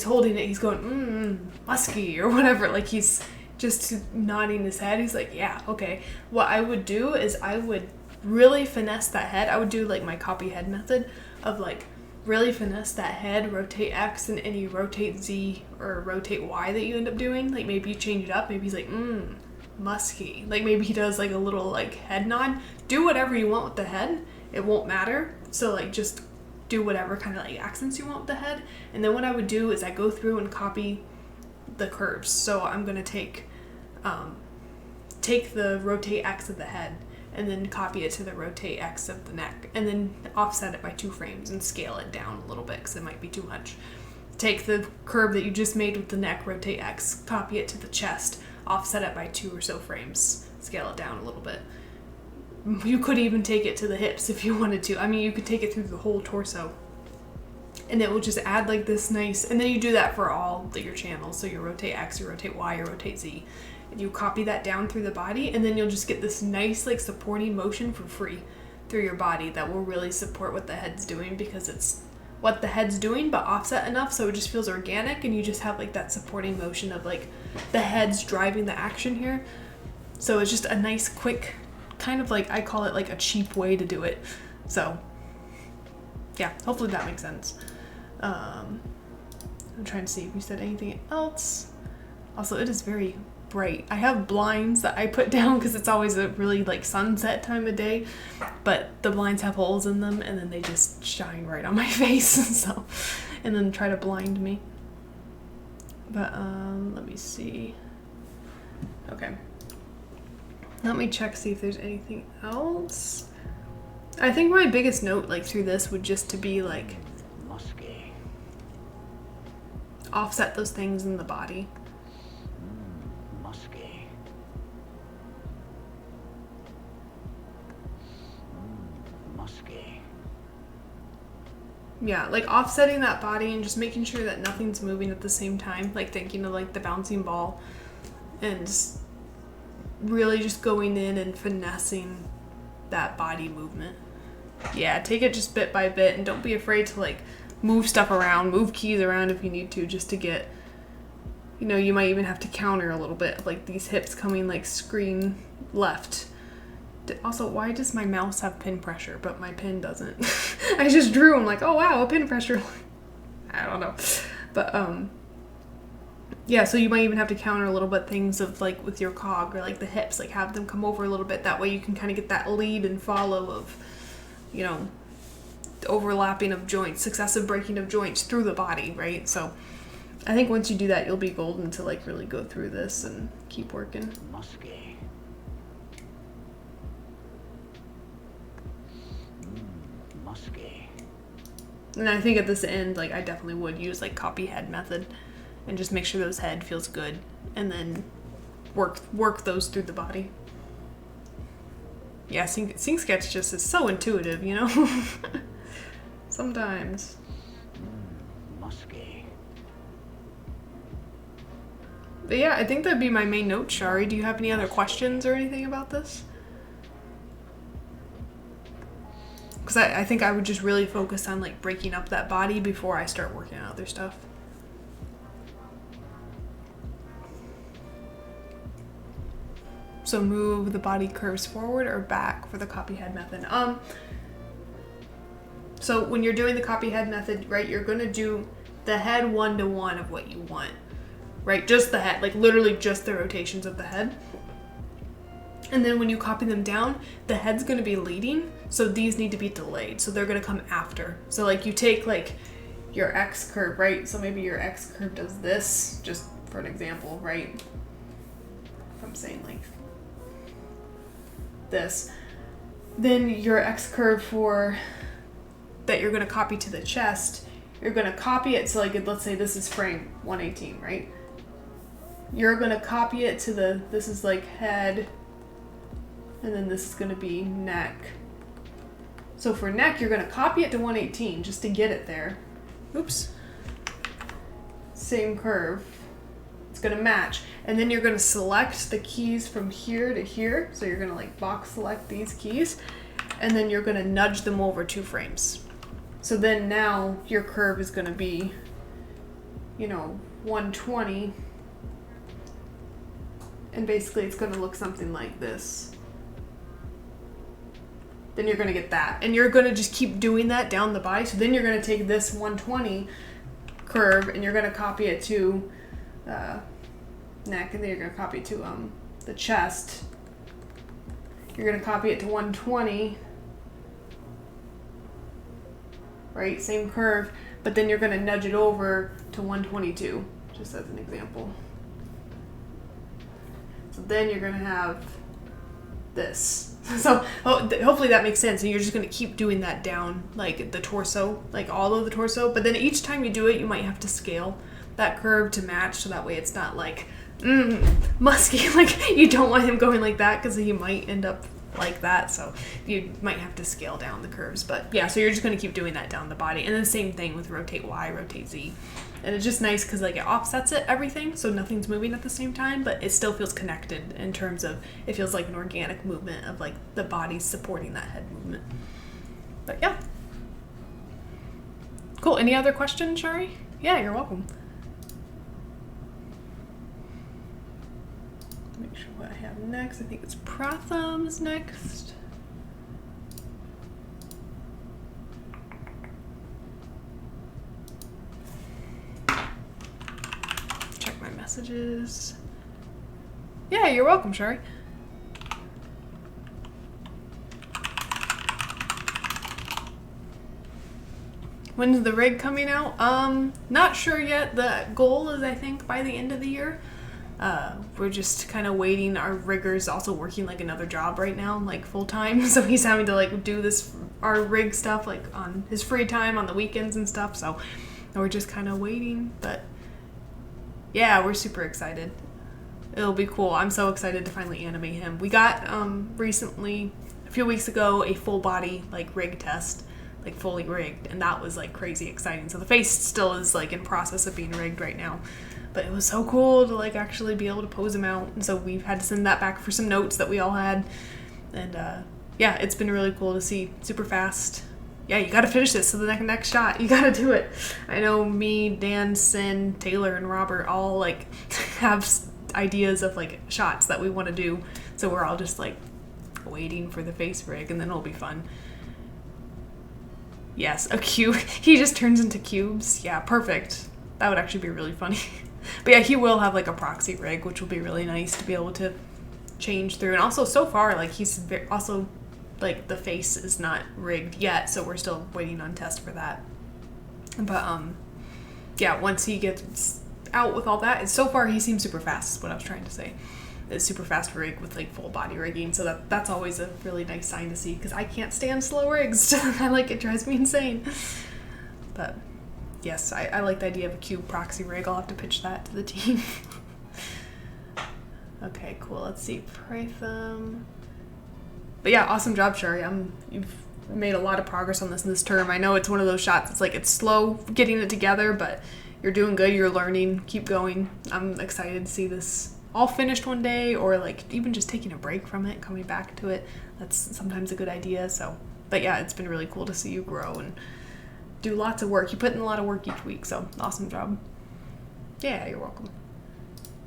holding it, he's going, musky, or whatever, like he's just nodding his head, he's like, yeah, okay. What I would do is I would really finesse that head. I would do like my copy head method of like, really finesse that head, rotate X, and any rotate Z or rotate Y that you end up doing. Like maybe you change it up. Maybe he's like, musky. Like maybe he does like a little like head nod. Do whatever you want with the head. It won't matter. So like just do whatever kind of like accents you want with the head. And then what I would do is I go through and copy the curves. So I'm gonna take the rotate X of the head and then copy it to the rotate X of the neck, and then offset it by 2 frames and scale it down a little bit because it might be too much. Take the curve that you just made with the neck, rotate X, copy it to the chest, offset it by 2 or so frames, scale it down a little bit. You could even take it to the hips if you wanted to. I mean, you could take it through the whole torso, and it will just add like this nice, and then you do that for all your channels. So you rotate X, you rotate Y, you rotate Z. You copy that down through the body, and then you'll just get this nice like supporting motion for free through your body that will really support what the head's doing, because it's what the head's doing but offset enough so it just feels organic, and you just have like that supporting motion of like the head's driving the action here. So it's just a nice quick kind of like, I call it like a cheap way to do it. So yeah, hopefully that makes sense. I'm trying to see if we said anything else. Also, it is very bright. I have blinds that I put down because it's always a really like sunset time of day, but the blinds have holes in them and then they just shine right on my face. So, and then try to blind me. But let me see. Okay. Let me check, see if there's anything else. I think my biggest note like through this would just to be like offset those things in the body. Yeah, like offsetting that body and just making sure that nothing's moving at the same time. Like thinking of like the bouncing ball and really just going in and finessing that body movement. Yeah, take it just bit by bit and don't be afraid to like move stuff around, move keys around if you need to, just to get, you know, you might even have to counter a little bit, like these hips coming like screen left. Also, why does my mouse have pin pressure, but my pin doesn't? I just drew, I'm like, oh wow, a pin pressure. I don't know. But, yeah, so you might even have to counter a little bit things of like with your cog or like the hips, like have them come over a little bit. That way you can kind of get that lead and follow of, you know, the overlapping of joints, successive breaking of joints through the body, right? So I think once you do that, you'll be golden to like really go through this and keep working. And I think at this end, like I definitely would use like copy head method and just make sure those head feels good and then work those through the body. Yeah, Sync Sketch just is so intuitive, you know? Sometimes. But yeah, I think that'd be my main note, Shari. Do you have any other questions or anything about this? Because I think I would just really focus on like breaking up that body before I start working on other stuff. So move the body curves forward or back for the copy head method. So when you're doing the copy head method, right, you're going to do the head 1-to-1 of what you want, right? Just the head, like literally just the rotations of the head. And then when you copy them down, the head's going to be leading, so these need to be delayed. So they're going to come after. So like you take like your X curve, right? So maybe your X curve does this, just for an example, right? If I'm saying like this, then your X curve for that you're going to copy to the chest, you're going to copy it. So like, let's say this is frame 118, right? You're going to copy it to this is like head, and then this is going to be neck. So for neck, you're going to copy it to 118 just to get it there. Oops. Same curve. It's going to match. And then you're going to select the keys from here to here. So you're going to like box select these keys. And then you're going to nudge them over 2 frames. So then now your curve is going to be, you know, 120. And basically it's going to look something like this. Then you're going to get that. And you're going to just keep doing that down the body. So then you're going to take this 120 curve and you're going to copy it to neck, and then you're going to copy it to the chest. You're going to copy it to 120, right? Same curve, but then you're going to nudge it over to 122, just as an example. So then you're going to have this. So hopefully that makes sense, and you're just going to keep doing that down like the torso, like all of the torso, but then each time you do it you might have to scale that curve to match, so that way it's not like musky. Like you don't want him going like that because he might end up like that, so you might have to scale down the curves. But yeah, so you're just going to keep doing that down the body, and then same thing with rotate Y, rotate Z. And it's just nice because like it offsets it, everything, so nothing's moving at the same time, but it still feels connected in terms of it feels like an organic movement of like the body supporting that head movement. But yeah. Cool. Any other questions, Shari? Yeah, you're welcome. Make sure what I have next. I think it's Pratham is next. Check my messages. Yeah, you're welcome, Sherry. When's the rig coming out? Not sure yet. The goal is, I think, by the end of the year. We're just kind of waiting. Our rigger's also working like another job right now, like full time. So he's having to like do our rig stuff like on his free time on the weekends and stuff. So we're just kind of waiting. But yeah, we're super excited. It'll be cool. I'm so excited to finally animate him. We got recently, a few weeks ago, a full body like rig test. Like fully rigged, and that was like crazy exciting. So the face still is like in process of being rigged right now, but it was so cool to like actually be able to pose him out. And so we've had to send that back for some notes that we all had, and yeah, it's been really cool to see. Super fast. Yeah, you gotta finish this. So the next shot, you gotta do it. I know me, Dan, Sin, Taylor, and Robert all like have ideas of like shots that we want to do, so we're all just like waiting for the face rig, and then it'll be fun. Yes, a cube. He just turns into cubes. Yeah, perfect. That would actually be really funny. But yeah, he will have like a proxy rig, which will be really nice to be able to change through. And also, so far, like he's also like the face is not rigged yet, so we're still waiting on test for that. But yeah, once he gets out with all that, so far he seems super fast. Is what I was trying to say. It's super fast rig with like full body rigging, so that's always a really nice sign to see, because I can't stand slow rigs. It drives me insane. But yes, I like the idea of a cube proxy rig. I'll have to pitch that to the team. Okay, cool. Let's see, Pratham. But yeah, awesome job, Shari. You've made a lot of progress on this term. I know it's one of those shots. It's like it's slow getting it together, but you're doing good. You're learning. Keep going. I'm excited to see this all finished one day, or like even just taking a break from it, coming back to it. That's sometimes a good idea. So, but yeah, it's been really cool to see you grow and do lots of work. You put in a lot of work each week, so awesome job. Yeah, you're welcome.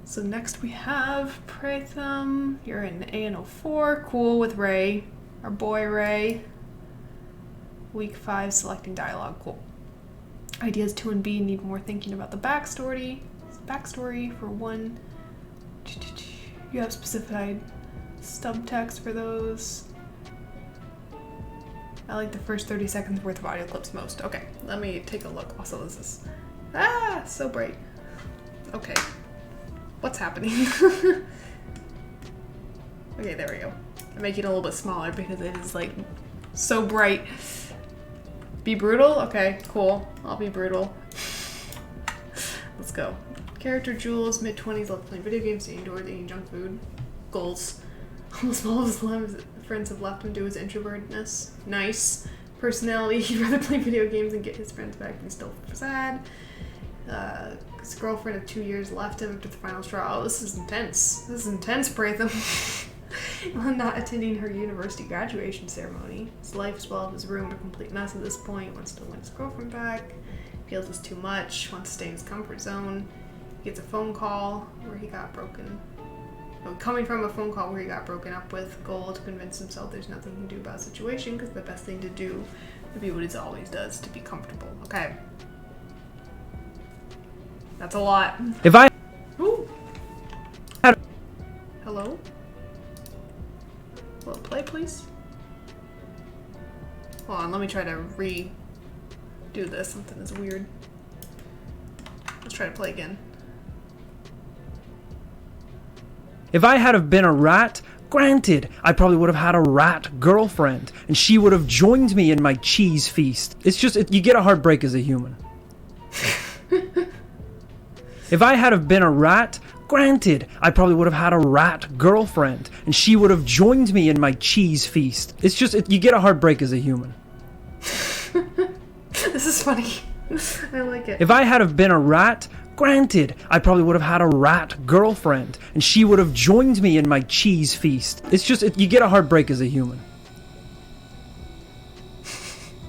So next we have Pratham. You're in AN04. Cool, with Ray, our boy Ray. Week 5, selecting dialogue. Cool. Ideas 2 and B need more thinking about the backstory. For 1. You have specified subtext for those. I like the first 30 seconds worth of audio clips most. Okay, let me take a look. Also, this is so bright. Okay, what's happening? Okay, there we go. I'm making it a little bit smaller because it is like so bright. Be brutal? Okay, cool. I'll be brutal. Let's go. Character Jules, mid-20s, loves playing video games, staying indoors, eating junk food. Goals. Almost all of his friends have left him due to his introvertedness. Nice. Personality, he'd rather play video games and get his friends back, and he's still sad. His girlfriend of 2 years left him after the final straw. Oh, this is intense. This is intense, Pratham. Not attending her university graduation ceremony. His life is well of his room, a complete mess at this point. Wants to win his girlfriend back. Feels it's too much. Wants to stay in his comfort zone. He gets a phone call where he got broken. Coming from a phone call where he got broken up with. Goal to convince himself there's nothing he can do about the situation, because the best thing to do would be what he always does, to be comfortable. Okay. That's a lot. If I... Ooh. Hello? Will it play, please? Hold on, let me try to redo this. Something is weird. Let's try to play again. If I had have been a rat, granted, I probably would have had a rat girlfriend, and she would have joined me in my cheese feast. It's just, you get a heartbreak as a human. If I had have been a rat, granted, I probably would have had a rat girlfriend, and she would have joined me in my cheese feast. It's just, you get a heartbreak as a human. This is funny. I like it. If I had have been a rat, granted, I probably would have had a rat girlfriend, and she would have joined me in my cheese feast. It's just, you get a heartbreak as a human.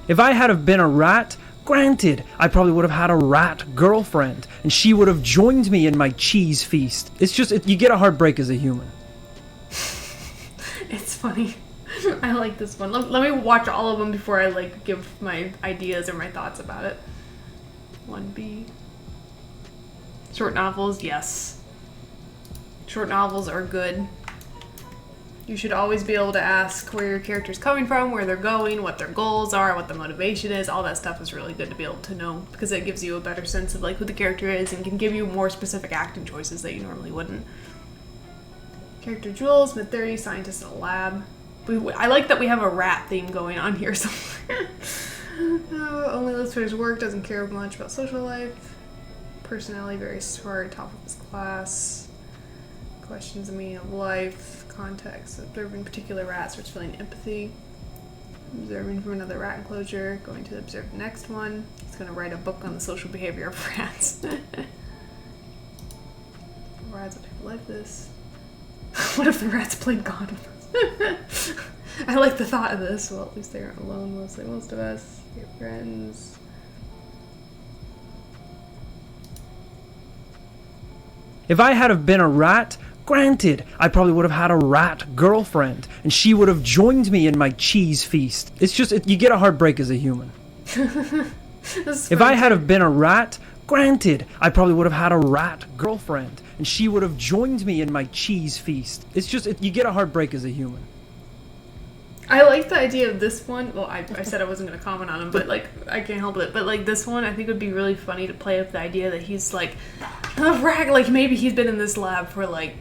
If I had have been a rat, granted, I probably would have had a rat girlfriend, and she would have joined me in my cheese feast. It's just, you get a heartbreak as a human. It's funny. I like this one. Let me watch all of them before I like give my ideas or my thoughts about it. 1B. Short novels, yes. Short novels are good. You should always be able to ask where your character's coming from, where they're going, what their goals are, what the motivation is. All that stuff is really good to be able to know because it gives you a better sense of like who the character is and can give you more specific acting choices that you normally wouldn't. Character Jules, mid-30s, scientist in a lab. I like that we have a rat theme going on here somewhere. Only lives for his work, doesn't care much about social life. Personality, very smart, top of his class. Questions the meaning of life. Context, observing particular rat, starts feeling empathy. Observing from another rat enclosure, going to observe the next one. He's going to write a book on the social behavior of rats. Rats would have like this. What if the rats played God with us? I like the thought of this. Well, at least they aren't alone, mostly most of us. Your friends. If I had have been a rat, granted, I probably would have had a rat girlfriend, and she would have joined me in my cheese feast. It's just, you get a heartbreak as a human. If I had have been a rat, granted, I probably would have had a rat girlfriend, and she would have joined me in my cheese feast. It's just, you get a heartbreak as a human. I like the idea of this one. Well, I said I wasn't going to comment on him, but like I can't help it. But like this one, I think would be really funny to play with the idea that he's like a rat. Like maybe he's been in this lab for like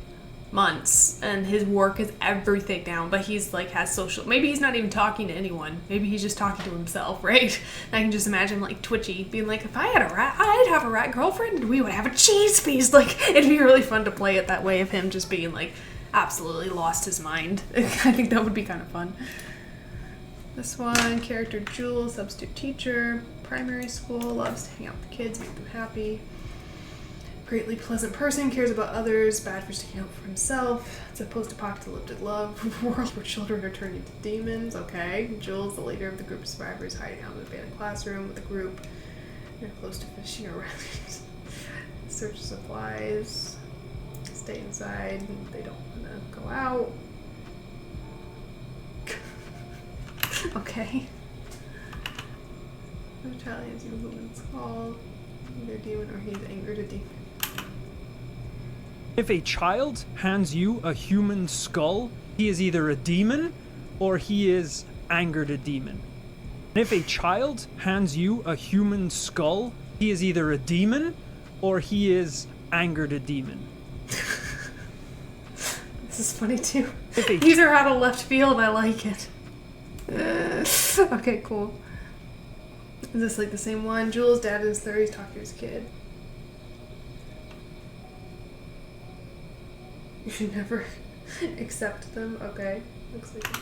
months and his work is everything now, but he's like has social. Maybe he's not even talking to anyone. Maybe he's just talking to himself, right? And I can just imagine like Twitchy being like, if I had a rat, I'd have a rat girlfriend and we would have a cheese feast. Like it'd be really fun to play it that way of him just being like absolutely lost his mind. I think that would be kind of fun. This one, character Jules, substitute teacher, primary school, loves to hang out with kids, make them happy. Greatly pleasant person, cares about others, bad for sticking up for himself. It's a post-apocalyptic love world where children are turned into demons. Okay. Jules, the leader of the group of survivors, hiding out in an abandoned classroom with a group. They're close to finishing around. Search supplies. Stay inside. They don't want to go out. Okay. No child hands you who it's called. Either demon or he's angered a demon. If a child hands you a human skull, he is either a demon or he is angered a demon. If a child hands you a human skull, he is either a demon or he is angered a demon. This is funny too. These are out of left field, I like it. Okay, cool. Is this like the same one? Jules' dad in his 30s, talk to his kid. You should never accept them. Okay, looks like it.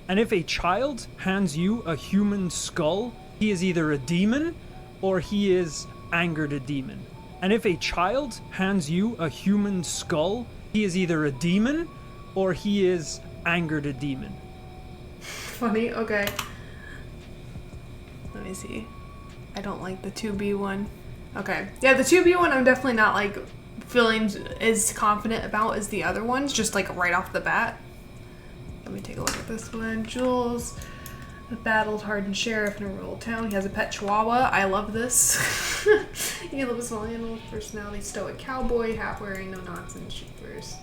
And if a child hands you a human skull, he is either a demon or he is angered a demon. And if a child hands you a human skull, he is either a demon or he is angered a demon. Funny, okay. Let me see. I don't like the 2B one. Okay. Yeah, the 2B one I'm definitely not like feeling as confident about as the other ones, just like right off the bat. Let me take a look at this one. Jules, a battled hardened sheriff in a rural town. He has a pet chihuahua. I love this. He loves small animals, personality, stoic cowboy, hat wearing, no nonsense, shooters.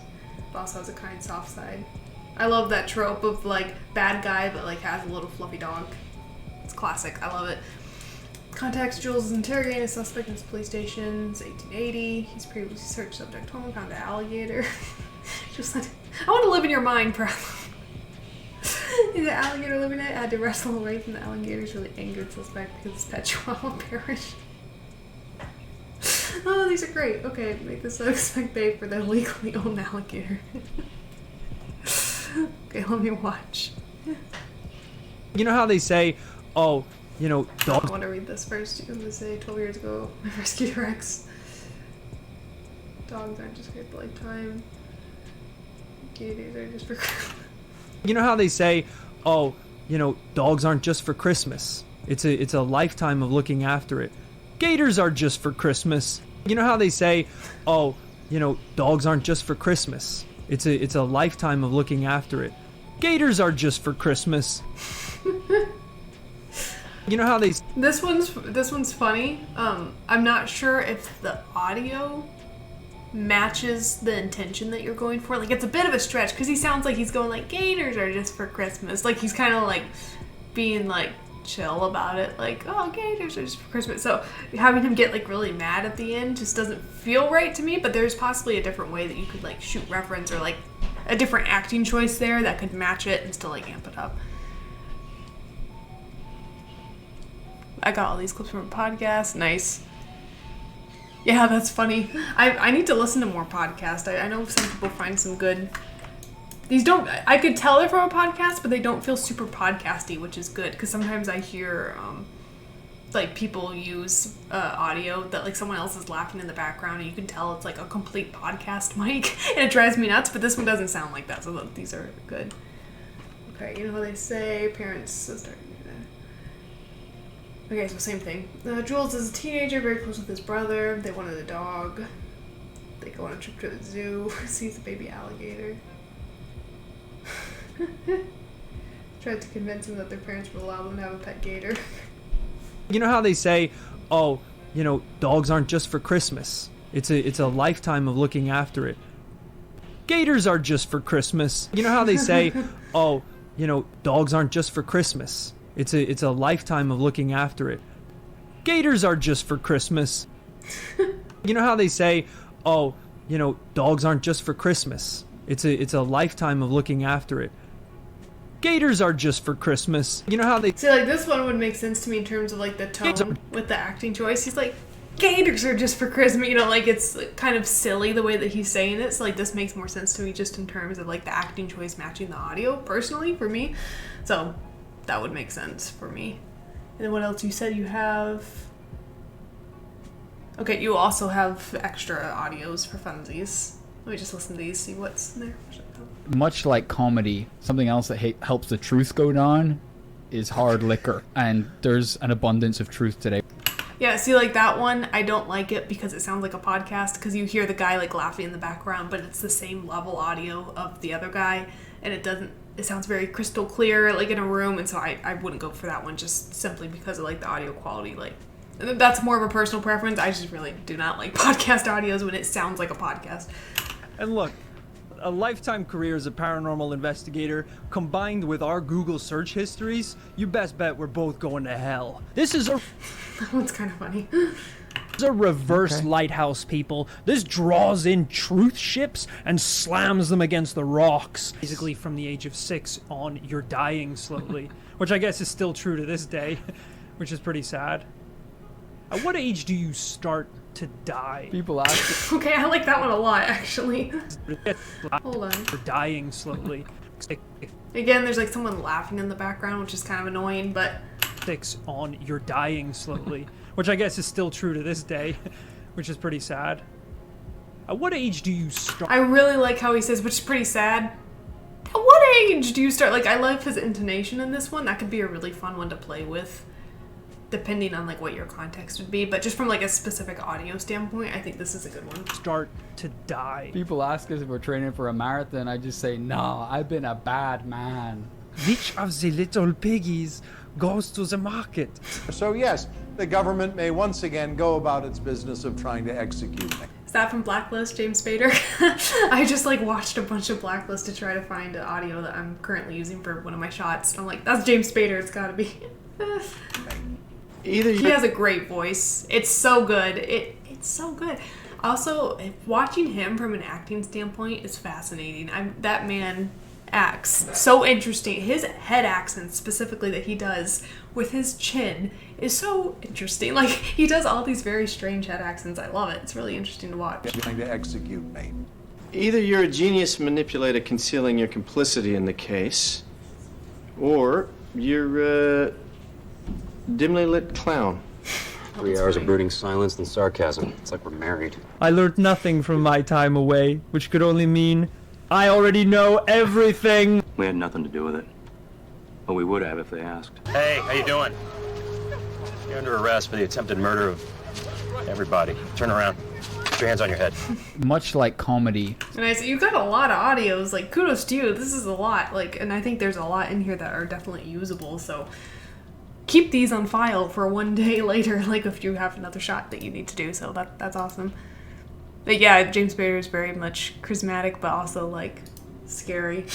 Also has a kind soft side. I love that trope of like bad guy but like has a little fluffy dog. It's classic. I love it. Contacts Jules is interrogating a suspect in his police station. It's 1880. He's previously searched subject home, found an alligator. Just like, I want to live in your mind, bro. He's an alligator living in it. Had to wrestle away from the alligators. Really angered suspect because his pet chihuahua perished. Oh, these are great. Okay, make the suspect pay for the legally owned alligator. Okay, let me watch. You know how they say, oh, you know, dogs. I want to read this first. I'm going to say 12 years ago, I rescued Rex. Dogs aren't just for a lifetime. Gators are just for... You know how they say, oh, you know, dogs aren't just for Christmas. It's a lifetime of looking after it. Gators are just for Christmas. You know how they say, oh, you know, dogs aren't just for Christmas. It's a lifetime of looking after it. Gators are just for Christmas. You know how they... This one's funny. I'm not sure if the audio matches the intention that you're going for. Like, it's a bit of a stretch because he sounds like he's going like, gators are just for Christmas. Like, he's kind of like being like chill about it, like, oh, gators are just for Christmas. So having him get like really mad at the end just doesn't feel right to me. But there's possibly a different way that you could like shoot reference or like a different acting choice there that could match it and still like amp it up. I got all these clips from a podcast. Nice. Yeah, that's funny. I need to listen to more podcasts. I know some people find some good... These don't... I could tell they're from a podcast, but they don't feel super podcasty, which is good. Because sometimes I hear, like, people use audio that, like, someone else is laughing in the background, and you can tell it's, like, a complete podcast mic. And it drives me nuts, but this one doesn't sound like that, so these are good. Okay, you know how they say parents... Okay, so same thing. Jules is a teenager, very close with his brother. They wanted a dog. They go on a trip to the zoo, sees a baby alligator. Tried to convince him that their parents would allow them to have a pet gator. You know how they say, oh, you know, dogs aren't just for Christmas. It's a lifetime of looking after it. Gators are just for Christmas. You know how they say, oh, you know, dogs aren't just for Christmas. It's a lifetime of looking after it. Gators are just for Christmas. You know how they say, oh, you know, dogs aren't just for Christmas. It's a lifetime of looking after it. Gators are just for Christmas. You know how they... See, like, this one would make sense to me in terms of, like, the tone with the acting choice. He's like, gators are just for Christmas. You know, like, it's kind of silly the way that he's saying it. So, like, this makes more sense to me just in terms of, like, the acting choice matching the audio, personally, for me. So... that would make sense for me. And then what else? You said you have... Okay, you also have extra audios for funsies. Let me just listen to these, see what's in there. Much like comedy, something else that helps the truth go down is hard liquor. And there's an abundance of truth today. Yeah, see, like, that one, I don't like it because it sounds like a podcast, because you hear the guy, like, laughing in the background, but it's the same level audio of the other guy, and it sounds very crystal clear, like, in a room, and so I wouldn't go for that one just simply because of, like, the audio quality. Like, that's more of a personal preference. I just really do not like podcast audios when it sounds like a podcast. And look, a lifetime career as a paranormal investigator, combined with our Google search histories, you best bet we're both going to hell. This is a... That one's kind of funny. It's a reverse lighthouse, people. This draws in truth ships and slams them against the rocks. Basically, from the age of 6 on, you're dying slowly. Which I guess is still true to this day, which is pretty sad. At what age do you start to die? People ask... Okay, I like that one a lot, actually. Hold on. You're dying slowly. Again, there's like someone laughing in the background, which is kind of annoying, but... 6 on, you're dying slowly. Which I guess is still true to this day, which is pretty sad. At what age do you start? I really like how he says, which is pretty sad. At what age do you start? Like, I love his intonation in this one. That could be a really fun one to play with, depending on, like, what your context would be. But just from, like, a specific audio standpoint, I think this is a good one. Start to die. People ask us if we're training for a marathon. I just say, no, I've been a bad man. Which of the little piggies goes to the market? So yes, the government may once again go about its business of trying to execute me. Is that from Blacklist, James Spader? I just, like, watched a bunch of Blacklist to try to find an audio that I'm currently using for one of my shots. I'm like, that's James Spader, it's gotta be. He has a great voice. It's so good. It's so good. Also, watching him from an acting standpoint is fascinating. That man acts so interesting. His head accent specifically that he does with his chin is so interesting. Like, he does all these very strange head accents. I love it. It's really interesting to watch. Trying to execute me. Either you're a genius manipulator concealing your complicity in the case, or you're a dimly lit clown. 3 hours of brooding silence and sarcasm. It's like we're married. I learned nothing from my time away, which could only mean I already know everything. We had nothing to do with it. But we would have if they asked. Hey, how you doing? You're under arrest for the attempted murder of everybody. Turn around. Put your hands on your head. Much like comedy. And you got a lot of audios. Like, kudos to you. This is a lot. Like, and I think there's a lot in here that are definitely usable. So keep these on file for one day later, like if you have another shot that you need to do. So that's awesome. But yeah, James Spader is very much charismatic, but also like scary.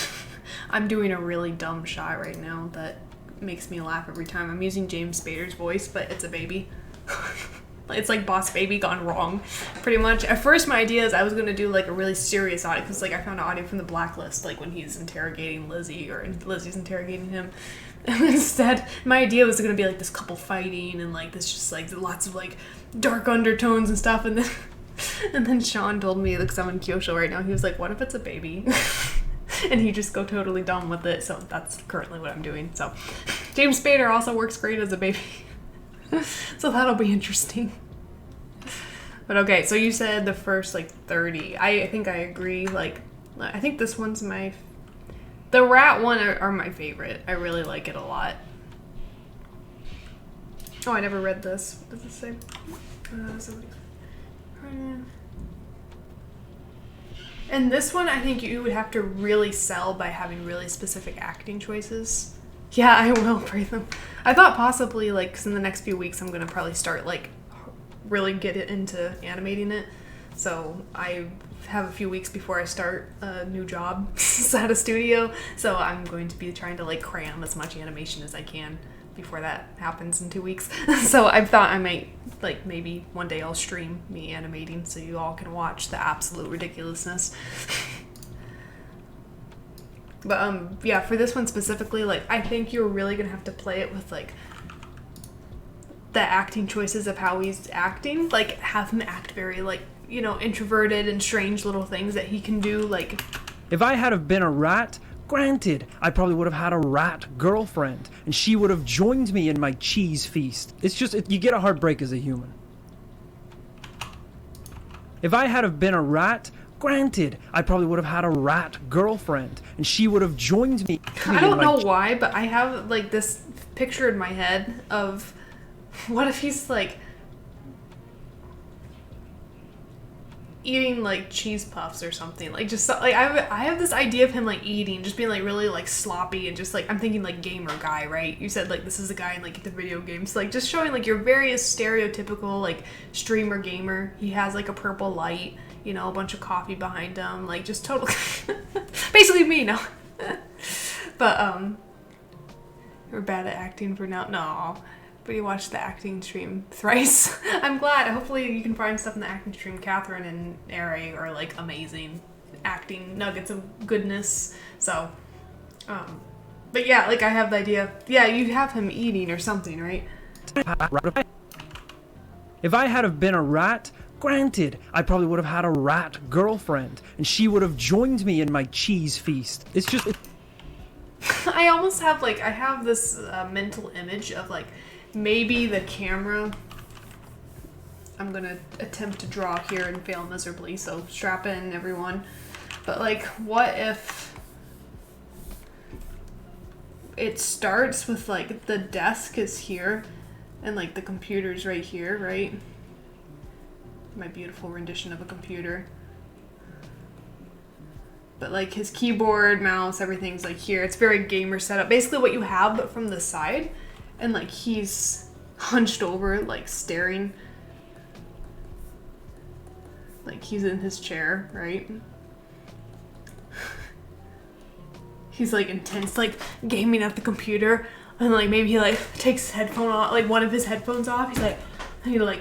I'm doing a really dumb shot right now that makes me laugh every time. I'm using James Spader's voice, but it's a baby. It's like Boss Baby gone wrong, pretty much. At first, my idea is I was gonna do like a really serious audio, because like I found audio from The Blacklist, like when he's interrogating Lizzie or Lizzie's interrogating him. And instead, my idea was gonna be like this couple fighting and like this just like lots of like dark undertones and stuff. And then Sean told me, because I'm in Kyosho right now, he was like, "What if it's a baby?" And he just go totally dumb with it. So that's currently what I'm doing. So James Spader also works great as a baby. So that'll be interesting. But okay, so you said the first like 30. I think I agree. Like, I think this one's the rat one are my favorite. I really like it a lot. Oh, I never read this. What does it say? And this one, I think you would have to really sell by having really specific acting choices. Yeah, I will pray them. I thought possibly, like, 'cause in the next few weeks I'm going to probably start, like, really get it into animating it. So I have a few weeks before I start a new job at a studio. So I'm going to be trying to, like, cram as much animation as I can before that happens in 2 weeks. So I thought I might, like, maybe one day I'll stream me animating so you all can watch the absolute ridiculousness. But, yeah, for this one specifically, like, I think you're really gonna have to play it with, like, the acting choices of how he's acting. Like, have him act very, like, you know, introverted and strange little things that he can do, like... If I had have been a rat, granted, I probably would have had a rat girlfriend, and she would have joined me in my cheese feast. It's just, you get a heartbreak as a human. If I had have been a rat... Granted, I probably would have had a rat girlfriend, and she would have joined me. I don't know why, but I have, like, this picture in my head of... What if he's, like... eating, like, cheese puffs or something. Like, just... Like, I have this idea of him, like, eating, just being, like, really, like, sloppy and just, like... I'm thinking, like, gamer guy, right? You said, like, this is a guy in, like, the video games. Like, just showing, like, your various stereotypical, like, streamer gamer. He has, like, a purple light... You know, a bunch of coffee behind him, like, just totally... Basically me, no. But, we're bad at acting for now. No. But you watched the acting stream thrice. I'm glad. Hopefully you can find stuff in the acting stream. Catherine and Ari are, like, amazing acting nuggets of goodness. So, but yeah, like, I have the idea. Yeah, you have him eating or something, right? If I had have been a rat... Granted, I probably would have had a rat girlfriend, and she would have joined me in my cheese feast. It's just... I almost have, like, I have this mental image of, like, maybe the camera... I'm gonna attempt to draw here and fail miserably, so strap in, everyone. But, like, what if... it starts with, like, the desk is here, and, like, the computer's right here, right? My beautiful rendition of a computer. But like his keyboard, mouse, everything's like here. It's very gamer setup. Basically what you have, but from the side. And like he's hunched over, like staring. Like he's in his chair, right? He's like intense, like gaming at the computer. And like maybe he like takes his headphone off, like one of his headphones off. He's like, he like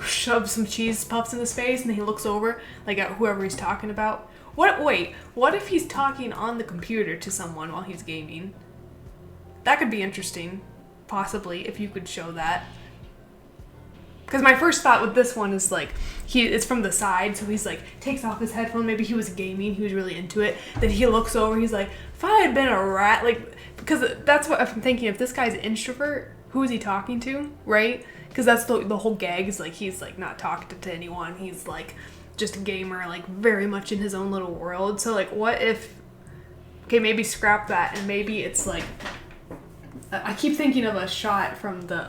shoves some cheese puffs in his face, and then he looks over like at whoever he's talking about. What if he's talking on the computer to someone while he's gaming? That could be interesting, possibly, if you could show that. Because my first thought with this one is like, it's from the side, so he's like, takes off his headphone, maybe he was gaming, he was really into it, then he looks over, he's like, if I had been a rat, like, because that's what I'm thinking, if this guy's an introvert, who is he talking to, right? Because that's the whole gag, is like, he's like not talking to anyone, he's like just a gamer, like very much in his own little world. So like, what if, okay, maybe scrap that, and maybe it's like, I keep thinking of a shot from the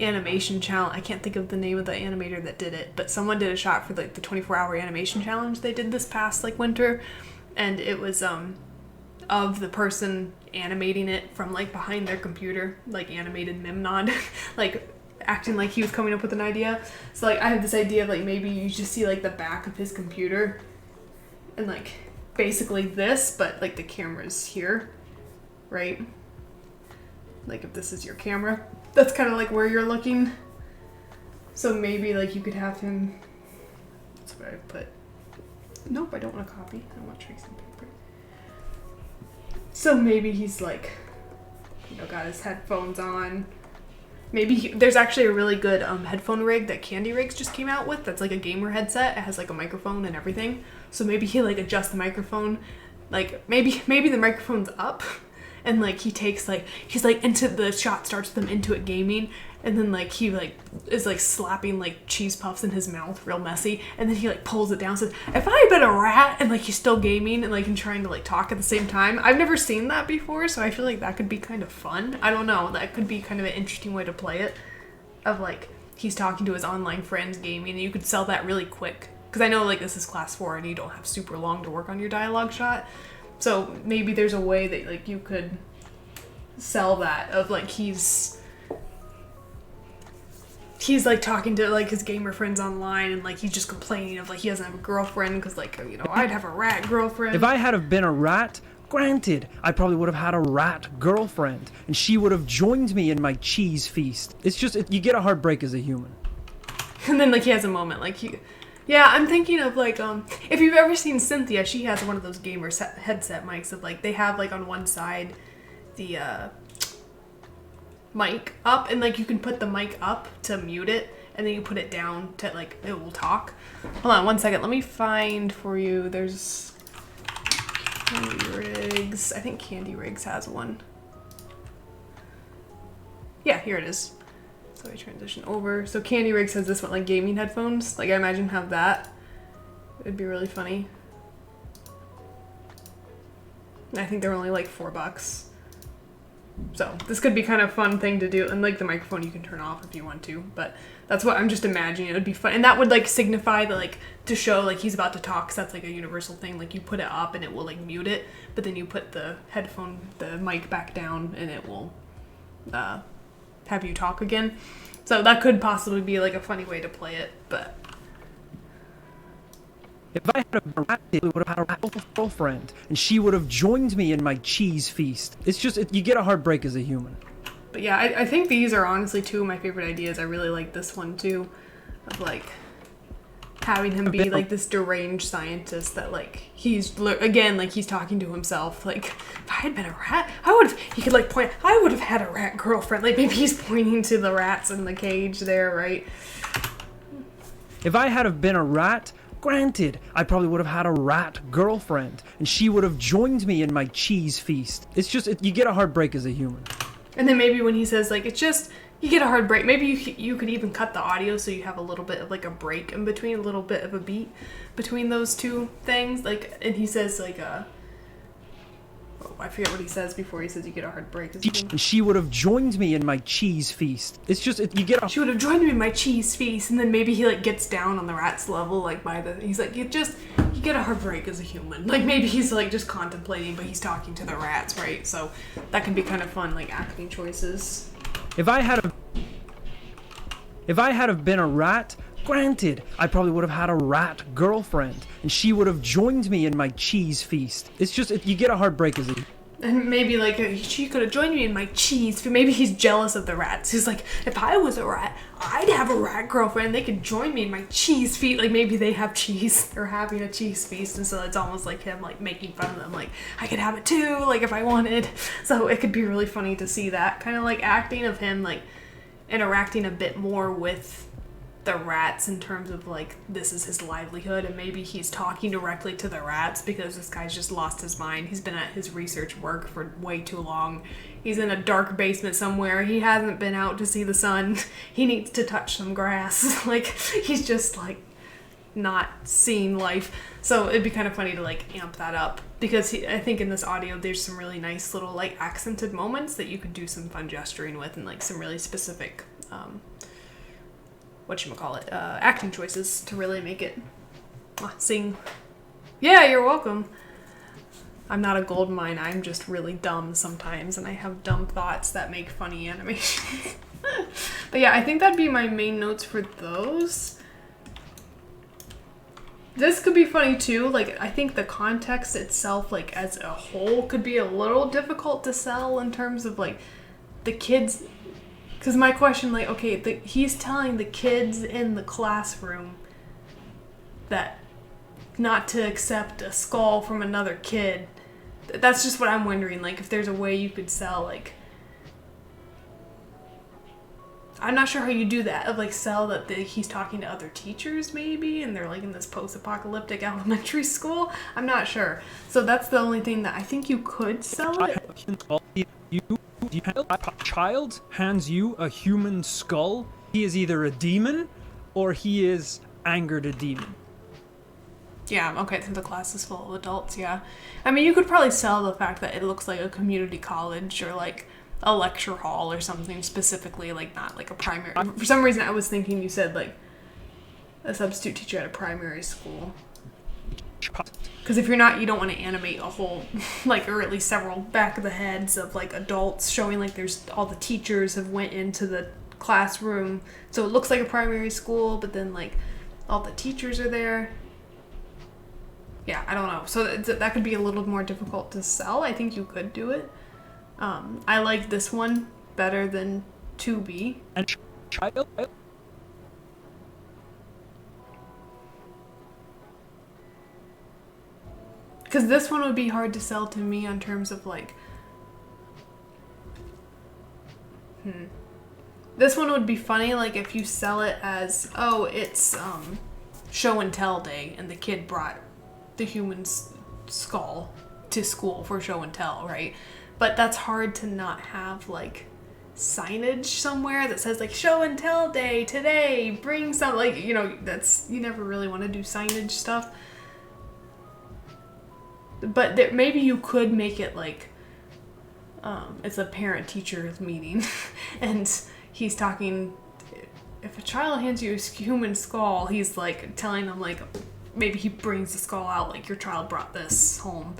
animation challenge. I can't think of the name of the animator that did it, but someone did a shot for like the 24-hour animation challenge they did this past like winter, and it was of the person animating it from like behind their computer, like animated meme nod, like acting like he was coming up with an idea. So like I have this idea of like maybe you just see like the back of his computer and like basically this, but like the camera's here, right? Like if this is your camera, that's kind of like where you're looking. So maybe like you could have him, that's what I put. Nope, I don't want a copy. I want tracing paper. So maybe he's like, you know, got his headphones on. Maybe there's actually a really good headphone rig that Candy Rigs just came out with. That's like a gamer headset. It has like a microphone and everything. So maybe he like adjusts the microphone. Like maybe the microphone's up, and like he takes like he's like into the shot starts with him into it gaming, and then like he like is like slapping like cheese puffs in his mouth real messy, and then he like pulls it down and says, if I had been a rat, and like he's still gaming and like and trying to like talk at the same time. I've never seen that before, so I feel like that could be kind of fun. I don't know, that could be kind of an interesting way to play it, of like he's talking to his online friends gaming, and you could sell that really quick, because I know like this is class 4 and you don't have super long to work on your dialogue shot. So maybe there's a way that like you could sell that of like he's like talking to like his gamer friends online, and like he's just complaining of like he doesn't have a girlfriend because like, you know, I'd have a rat girlfriend. If I had have been a rat, granted, I probably would have had a rat girlfriend, and she would have joined me in my cheese feast. It's just, you get a heartbreak as a human. And then like he has a moment like he, yeah, I'm thinking of like if you've ever seen Cynthia, she has one of those gamer headset mics of like they have like on one side the mic up, and like you can put the mic up to mute it, and then you put it down to like it will talk. Hold on one second, let me find for you. There's Candy Rigs. I think Candy Rigs has one. Yeah, here it is. So I transition over. So Candy Rigs has this one, like gaming headphones. Like I imagine have that. It'd be really funny. I think they're only like $4. So this could be kind of fun thing to do, and like the microphone you can turn off if you want to, but that's what I'm just imagining. It would be fun, and that would like signify that like to show like he's about to talk, because that's like a universal thing. Like you put it up and it will like mute it, but then you put the mic back down and it will have you talk again. So that could possibly be like a funny way to play it. But if I had a rat, I would have had a rat girlfriend, and she would have joined me in my cheese feast. It's just, you get a heartbreak as a human. But yeah, I think these are honestly two of my favorite ideas. I really like this one too, of like having him be like this deranged scientist that like he's again like he's talking to himself. Like if I had been a rat, he could like point. I would have had a rat girlfriend. Like maybe he's pointing to the rats in the cage there, right? If I had have been a rat, granted, I probably would have had a rat girlfriend, and she would have joined me in my cheese feast. It's just, you get a heartbreak as a human. And then maybe when he says like it's just, you get a hard break. Maybe you could even cut the audio so you have a little bit of like a break in between, a little bit of a beat between those two things. Like, and he says like I forget what he says before he says you get a hard break. And she would have joined me in my cheese feast. It's just, you get a... She would have joined me in my cheese feast, and then maybe he like gets down on the rat's level, like by the... He's like, you get a hard break as a human. Like maybe he's like just contemplating, but he's talking to the rats, right? So that can be kind of fun, like acting choices. If I had have been a rat, granted, I probably would have had a rat girlfriend, and she would have joined me in my cheese feast. It's just, you get a heartbreak as a... And maybe like she could have joined me in my cheese feast. Maybe he's jealous of the rats. He's like, if I was a rat, I'd have a rat girlfriend. They could join me in my cheese feast. Like maybe they have cheese. They're having a cheese feast, and so it's almost like him like making fun of them. Like I could have it too. Like if I wanted. So it could be really funny to see that kind of like acting of him like interacting a bit more with the rats in terms of like this is his livelihood, and maybe he's talking directly to the rats because this guy's just lost his mind. He's been at his research work for way too long. He's in a dark basement somewhere. He hasn't been out to see the sun. He needs to touch some grass. Like he's just like not seeing life. So it'd be kind of funny to like amp that up, because I think in this audio there's some really nice little like accented moments that you could do some fun gesturing with, and like some really specific acting choices to really make it sing. Yeah, you're welcome. I'm not a gold mine. I'm just really dumb sometimes, and I have dumb thoughts that make funny animations. But yeah, I think that'd be my main notes for those. This could be funny too. Like, I think the context itself, like as a whole, could be a little difficult to sell in terms of like the kids. Because my question, like, okay, he's telling the kids in the classroom that not to accept a skull from another kid. That's just what I'm wondering. Like, if there's a way you could sell, like, I'm not sure how you do that, of like sell that he's talking to other teachers maybe, and they're like in this post-apocalyptic elementary school. I'm not sure. So that's the only thing that I think you could sell it. A child hands you a human skull, he is either a demon or he is angered a demon. Yeah, okay, since the class is full of adults, yeah. I mean, you could probably sell the fact that it looks like a community college or like a lecture hall or something specifically, like not like a primary. For some reason, I was thinking you said like a substitute teacher at a primary school. Because if you're not, you don't want to animate a whole, like, or at least several back of the heads of like adults showing like there's all the teachers have went into the classroom. So it looks like a primary school, but then like all the teachers are there. Yeah, I don't know. So that could be a little more difficult to sell. I think you could do it. I like this one better than 2B. And child? Because this one would be hard to sell to me in terms of like... This one would be funny, like, if you sell it as, oh, it's show and tell day, and the kid brought the human's skull to school for show and tell, right? But that's hard to not have, like, signage somewhere that says, like, show and tell day today, bring some, like, you know, that's, you never really want to do signage stuff. But maybe you could make it, like, it's a parent-teacher meeting, and he's talking, if a child hands you a human skull, he's, like, telling them, like, maybe he brings the skull out, like, your child brought this home.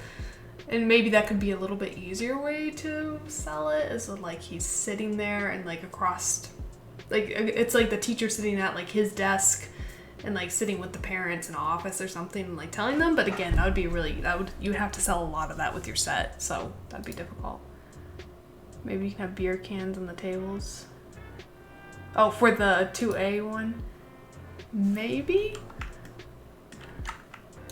And maybe that could be a little bit easier way to sell it, is like he's sitting there and like across, like it's like the teacher sitting at like his desk and like sitting with the parents in an office or something and like telling them. But again, that would be really, you would have to sell a lot of that with your set, so that'd be difficult. Maybe you can have beer cans on the tables. Oh, for the 2A one? Maybe?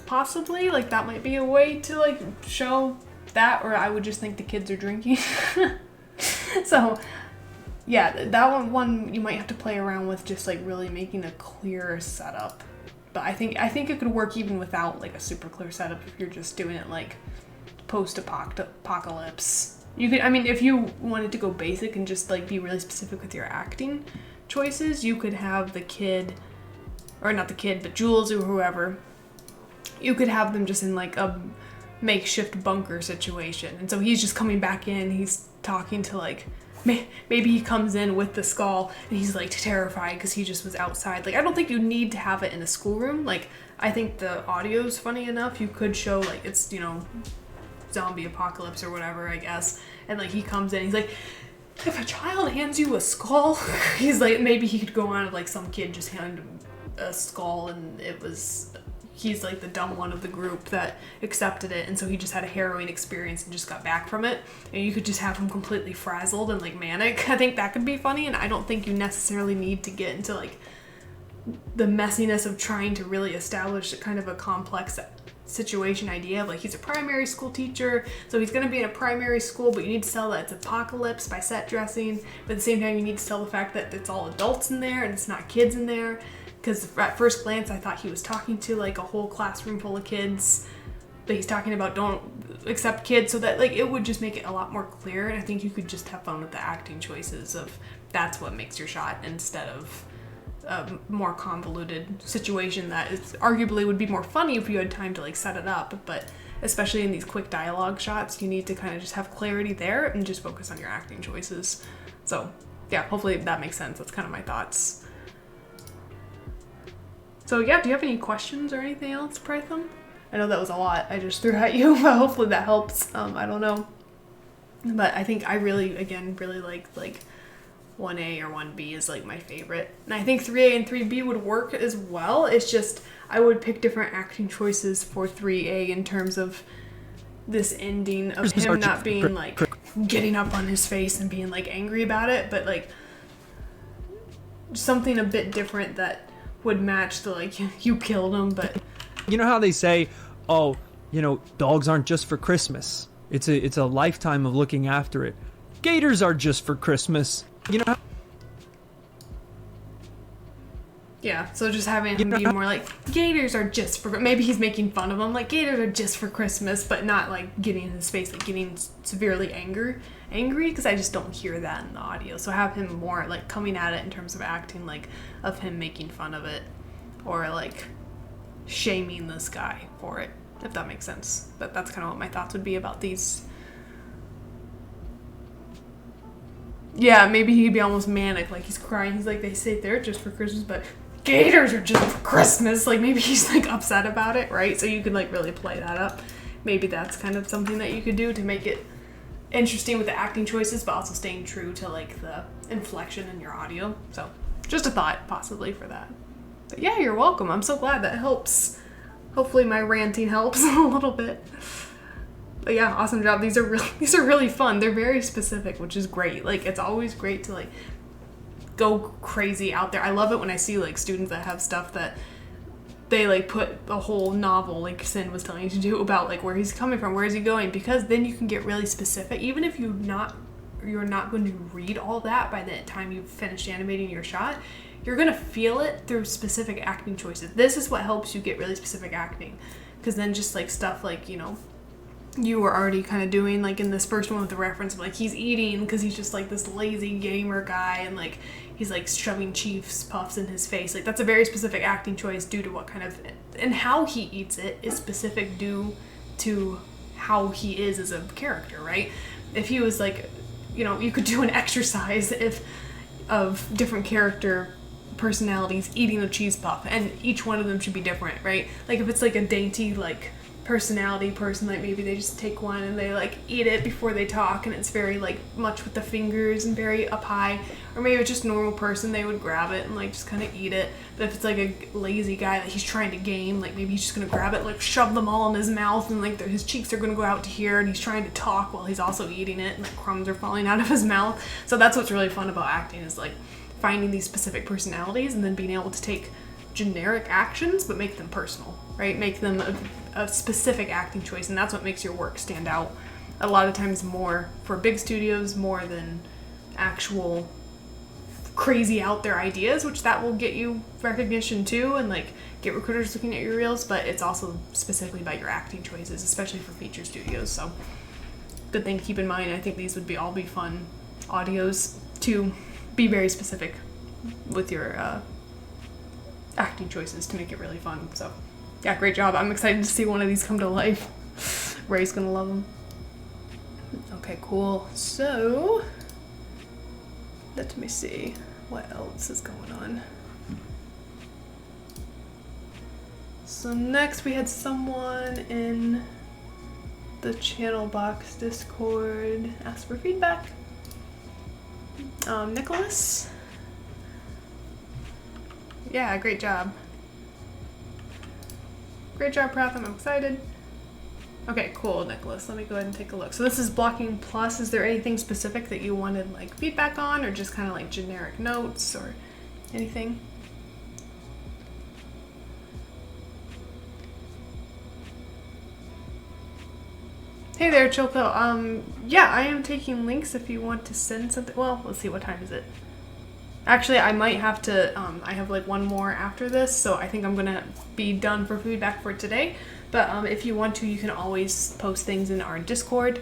Possibly, like that might be a way to like show that, or I would just think the kids are drinking. So yeah, that one you might have to play around with, just like really making a clear setup. But I think it could work even without like a super clear setup if you're just doing it like post-apocalypse. You could, I mean, if you wanted to go basic and just like be really specific with your acting choices, you could have the kid, or not the kid, but Jules or whoever, you could have them just in like a makeshift bunker situation. And so he's just coming back in, he's talking to like, maybe he comes in with the skull and he's like terrified because he just was outside. Like, I don't think you need to have it in a schoolroom. Like, I think the audio's funny enough. You could show like it's, you know, zombie apocalypse or whatever, I guess. And like he comes in, he's like, if a child hands you a skull, he's like, maybe he could go on of like some kid just handed him a skull and it was... he's like the dumb one of the group that accepted it, and so he just had a harrowing experience and just got back from it, and you could just have him completely frazzled and like manic. I think that could be funny, and I don't think you necessarily need to get into like the messiness of trying to really establish kind of a complex situation idea of like he's a primary school teacher, so he's going to be in a primary school, but you need to sell that it's apocalypse by set dressing, but at the same time you need to sell the fact that it's all adults in there and it's not kids in there. Because at first glance, I thought he was talking to like a whole classroom full of kids, but he's talking about don't accept kids, so that like it would just make it a lot more clear. And I think you could just have fun with the acting choices of that's what makes your shot, instead of a more convoluted situation that is arguably would be more funny if you had time to like set it up. But especially in these quick dialogue shots, you need to kind of just have clarity there and just focus on your acting choices. So yeah, hopefully that makes sense. That's kind of my thoughts. So yeah, do you have any questions or anything else, Prytham? I know that was a lot I just threw at you, but hopefully that helps. I don't know. But I think I really like 1A or 1B is like my favorite. And I think 3A and 3B would work as well. It's just I would pick different acting choices for 3A in terms of this ending of him not being like getting up on his face and being like angry about it, but like something a bit different that would match the like you killed him. But You know how they say, oh, you know, dogs aren't just for Christmas. It's a lifetime of looking after it. Gators are just for Christmas. You know how yeah, so just having him be more like, gators are just for, maybe he's making fun of them, like, gators are just for Christmas, but not, like, getting in his face, like, getting severely angry, because I just don't hear that in the audio. So have him more, like, coming at it in terms of acting, like, of him making fun of it, or, like, shaming this guy for it, if that makes sense. But that's kind of what my thoughts would be about these. Yeah, maybe he'd be almost manic, like, he's crying, he's like, they say they're just for Christmas, but gators are just for Christmas. Like, maybe he's like upset about it, right? So you could like really play that up. Maybe that's kind of something that you could do to make it interesting with the acting choices, but also staying true to like the inflection in your audio. So just a thought possibly for that. But yeah, you're welcome. I'm so glad that helps. Hopefully my ranting helps a little bit. But yeah, awesome job. These are really fun. They're very specific, which is great. Like, it's always great to like go crazy out there. I love it when I see like students that have stuff that they like put the whole novel, like Sin was telling you to do, about like where he's coming from, where is he going, because then you can get really specific. Even if you're not going to read all that by the time you've finished animating your shot, you're going to feel it through specific acting choices. This is what helps you get really specific acting, because then just like stuff like, you know, you were already kind of doing like in this first one with the reference of like he's eating because he's just like this lazy gamer guy, and like he's like shoving Chiefs puffs in his face. Like, that's a very specific acting choice due to what kind of, and how he eats it is specific due to how he is as a character, right? If he was like, you know, you could do an exercise of different character personalities eating a cheese puff, and each one of them should be different, right? Like, if it's like a dainty like personality person, like maybe they just take one and they like eat it before they talk, and it's very like much with the fingers and very up high. Or maybe it's just a normal person, they would grab it and like just kind of eat it. But if it's like a lazy guy that he's trying to game, like maybe he's just gonna grab it, like shove them all in his mouth, and like his cheeks are gonna go out to here, and he's trying to talk while he's also eating it, and like crumbs are falling out of his mouth. So that's what's really fun about acting, is like finding these specific personalities and then being able to take generic actions but make them personal, right? Make them a specific acting choice, and that's what makes your work stand out a lot of times more for big studios, more than actual crazy out there ideas, which that will get you recognition too and like get recruiters looking at your reels, but it's also specifically about your acting choices, especially for feature studios. So good thing to keep in mind. I think these would all be fun audios to be very specific with your acting choices to make it really fun. So yeah, great job. I'm excited to see one of these come to life. Ray's gonna love them. Okay, cool. So let me see what else is going on. So next we had someone in the channel box Discord ask for feedback. Nicholas. Yeah, great job. Great job, Pratham. I'm excited. Okay, cool, Nicholas. Let me go ahead and take a look. So this is Blocking Plus. Is there anything specific that you wanted like feedback on, or just kind of like generic notes or anything? Hey there, Choco. Yeah, I am taking links if you want to send something. Well, let's see, what time is it? Actually, I might have to, I have like one more after this, so I think I'm gonna be done for feedback for today. But if you want to, you can always post things in our Discord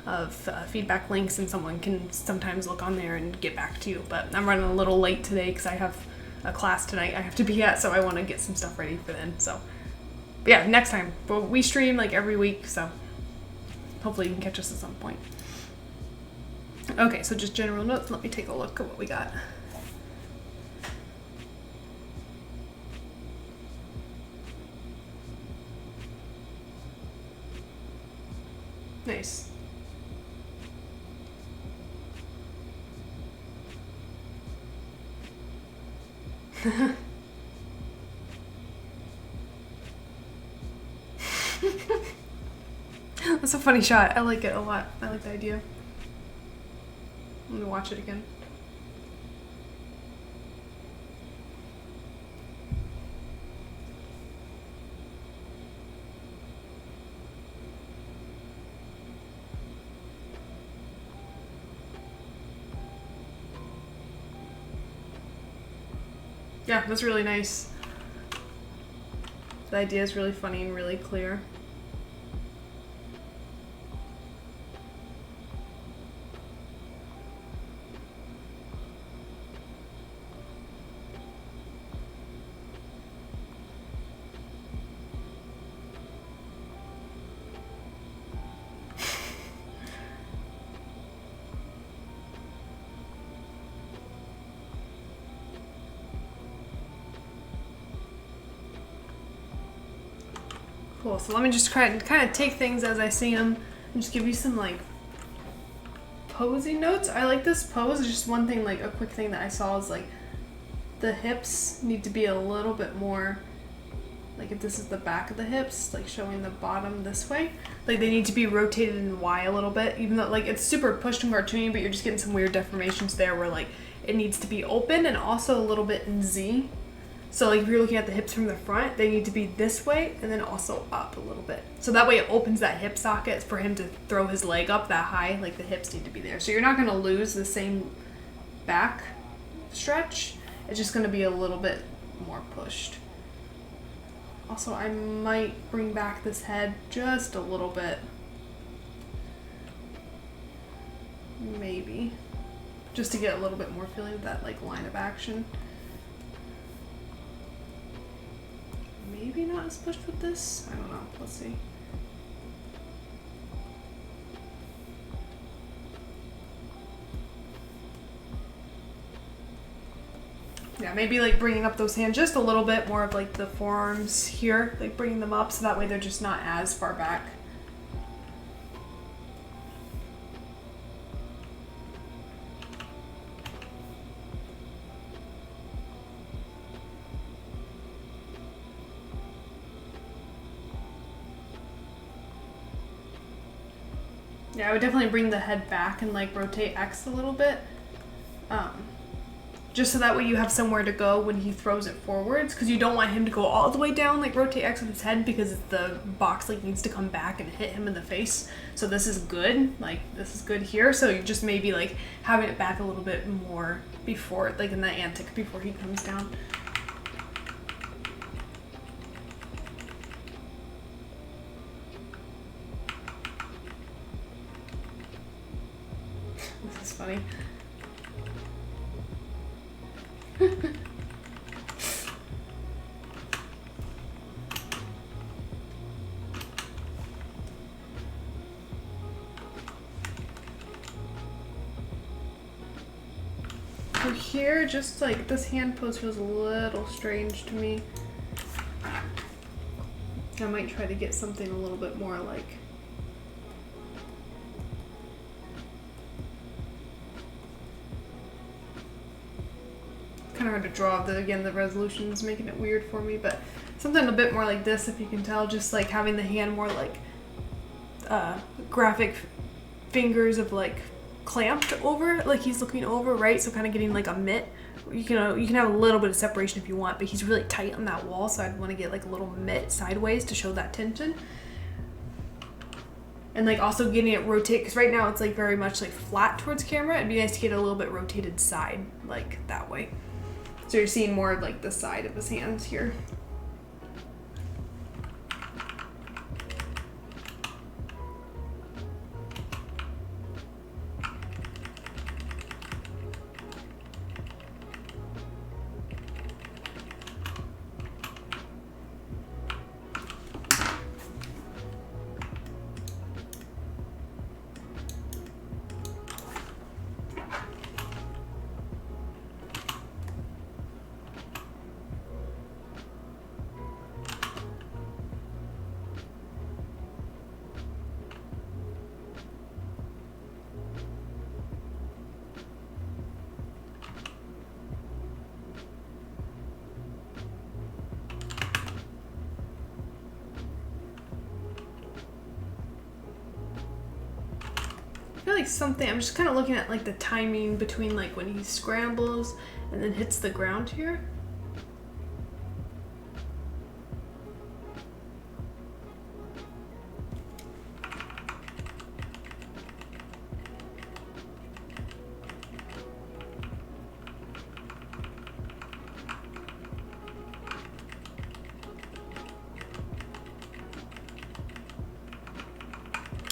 of feedback links, and someone can sometimes look on there and get back to you. But I'm running a little late today because I have a class tonight I have to be at, so I want to get some stuff ready for then. So but yeah, next time. But we stream like every week, so hopefully you can catch us at some point. Okay, so just general notes. Let me take a look at what we got. Nice. That's a funny shot. I like it a lot. I like the idea. Let me watch it again. Yeah, that's really nice. The idea is really funny and really clear. Cool, so let me just kind of take things as I see them and just give you some like posing notes. I like this pose. Just one thing, like a quick thing that I saw is like the hips need to be a little bit more, like if this is the back of the hips, like showing the bottom this way, like they need to be rotated in Y a little bit, even though like it's super pushed and cartoony, but you're just getting some weird deformations there where like it needs to be open and also a little bit in Z. So like if you're looking at the hips from the front, they need to be this way and then also up a little bit. So that way it opens that hip socket for him to throw his leg up that high, like the hips need to be there. So you're not gonna lose the same back stretch. It's just gonna be a little bit more pushed. Also, I might bring back this head just a little bit. Maybe. Just to get a little bit more feeling of that like line of action. Maybe not as pushed with this. I don't know. Let's see. Yeah, maybe like bringing up those hands just a little bit more of like the forearms here, like bringing them up so that way they're just not as far back. Yeah, I would definitely bring the head back and like rotate X a little bit. Just so that way you have somewhere to go when he throws it forwards, because you don't want him to go all the way down, like rotate X with his head, because the box like needs to come back and hit him in the face. So this is good, like this is good here. So you just maybe like having it back a little bit more before, like in the antic before he comes down. This is funny. So here, just like this hand pose feels a little strange to me. I might try to get something a little bit more like kind of hard to draw. Again, the resolution's making it weird for me, but something a bit more like this, if you can tell, just like having the hand more like graphic fingers of like clamped over, like he's looking over, right? So kind of getting like a mitt. You can have a little bit of separation if you want, but he's really tight on that wall, so I'd want to get like a little mitt sideways to show that tension. And like also getting it rotate, because right now it's like very much like flat towards camera. It'd be nice to get a little bit rotated side, like that way. So you're seeing more of like the side of his hands here. feel like something, I'm just kind of looking at like the timing between like when he scrambles and then hits the ground here.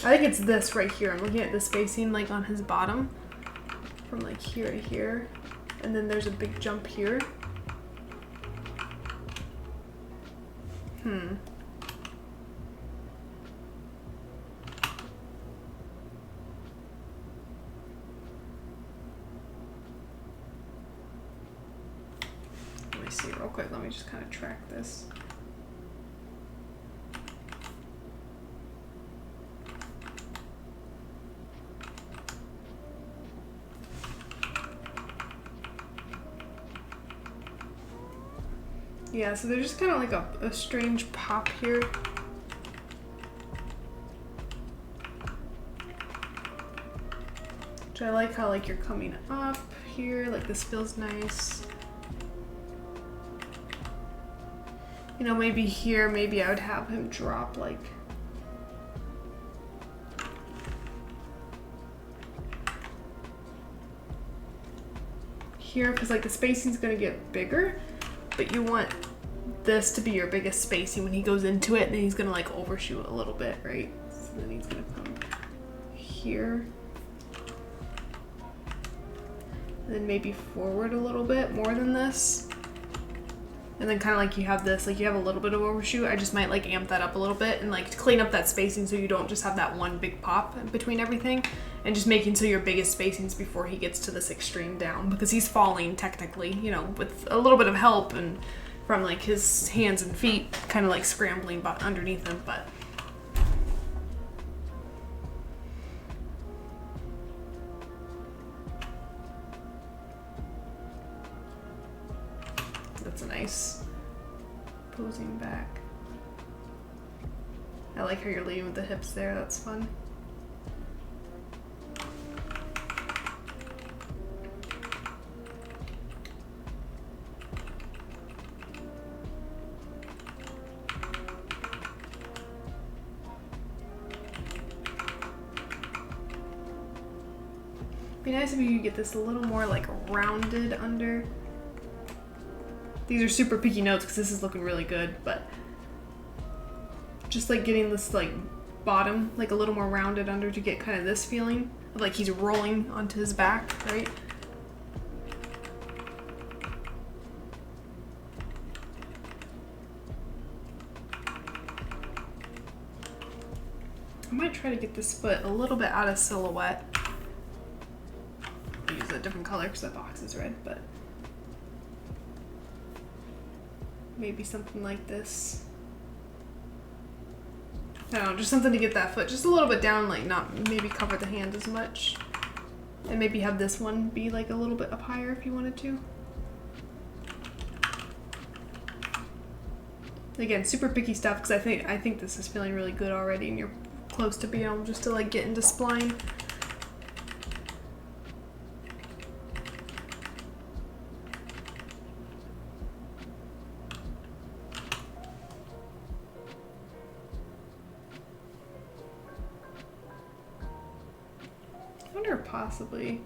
I think it's this right here. I'm looking at the spacing like on his bottom from like here to here. And then there's a big jump here. Let me see real quick. Let me just kind of track this. Yeah, so there's just kind of like a strange pop here. Which I like how like you're coming up here, like this feels nice. You know, maybe here, maybe I would have him drop like here, because like the spacing's gonna get bigger. But you want this to be your biggest spacing when he goes into it, and then he's gonna like overshoot a little bit, right? So then he's gonna come here. And then maybe forward a little bit more than this. And then kind of like you have this, like you have a little bit of overshoot. I just might like amp that up a little bit and like clean up that spacing so you don't just have that one big pop in between everything. And just making so your biggest spacings before he gets to this extreme down, because he's falling technically, you know, with a little bit of help and from like his hands and feet kind of like scrambling underneath him, but that's a nice posing back. I like how you're leading with the hips there, that's fun. Be nice if you could get this a little more like rounded under. These are super picky notes because this is looking really good, but just like getting this like bottom like a little more rounded under to get kind of this feeling of like he's rolling onto his back, right? I might try to get this foot a little bit out of silhouette. Use a different color because that box is red, but maybe something like this. I don't know, just something to get that foot just a little bit down, like not maybe cover the hand as much. And maybe have this one be like a little bit up higher if you wanted to. Again, super picky stuff because I think this is feeling really good already and you're close to being able just to like get into spline. Possibly.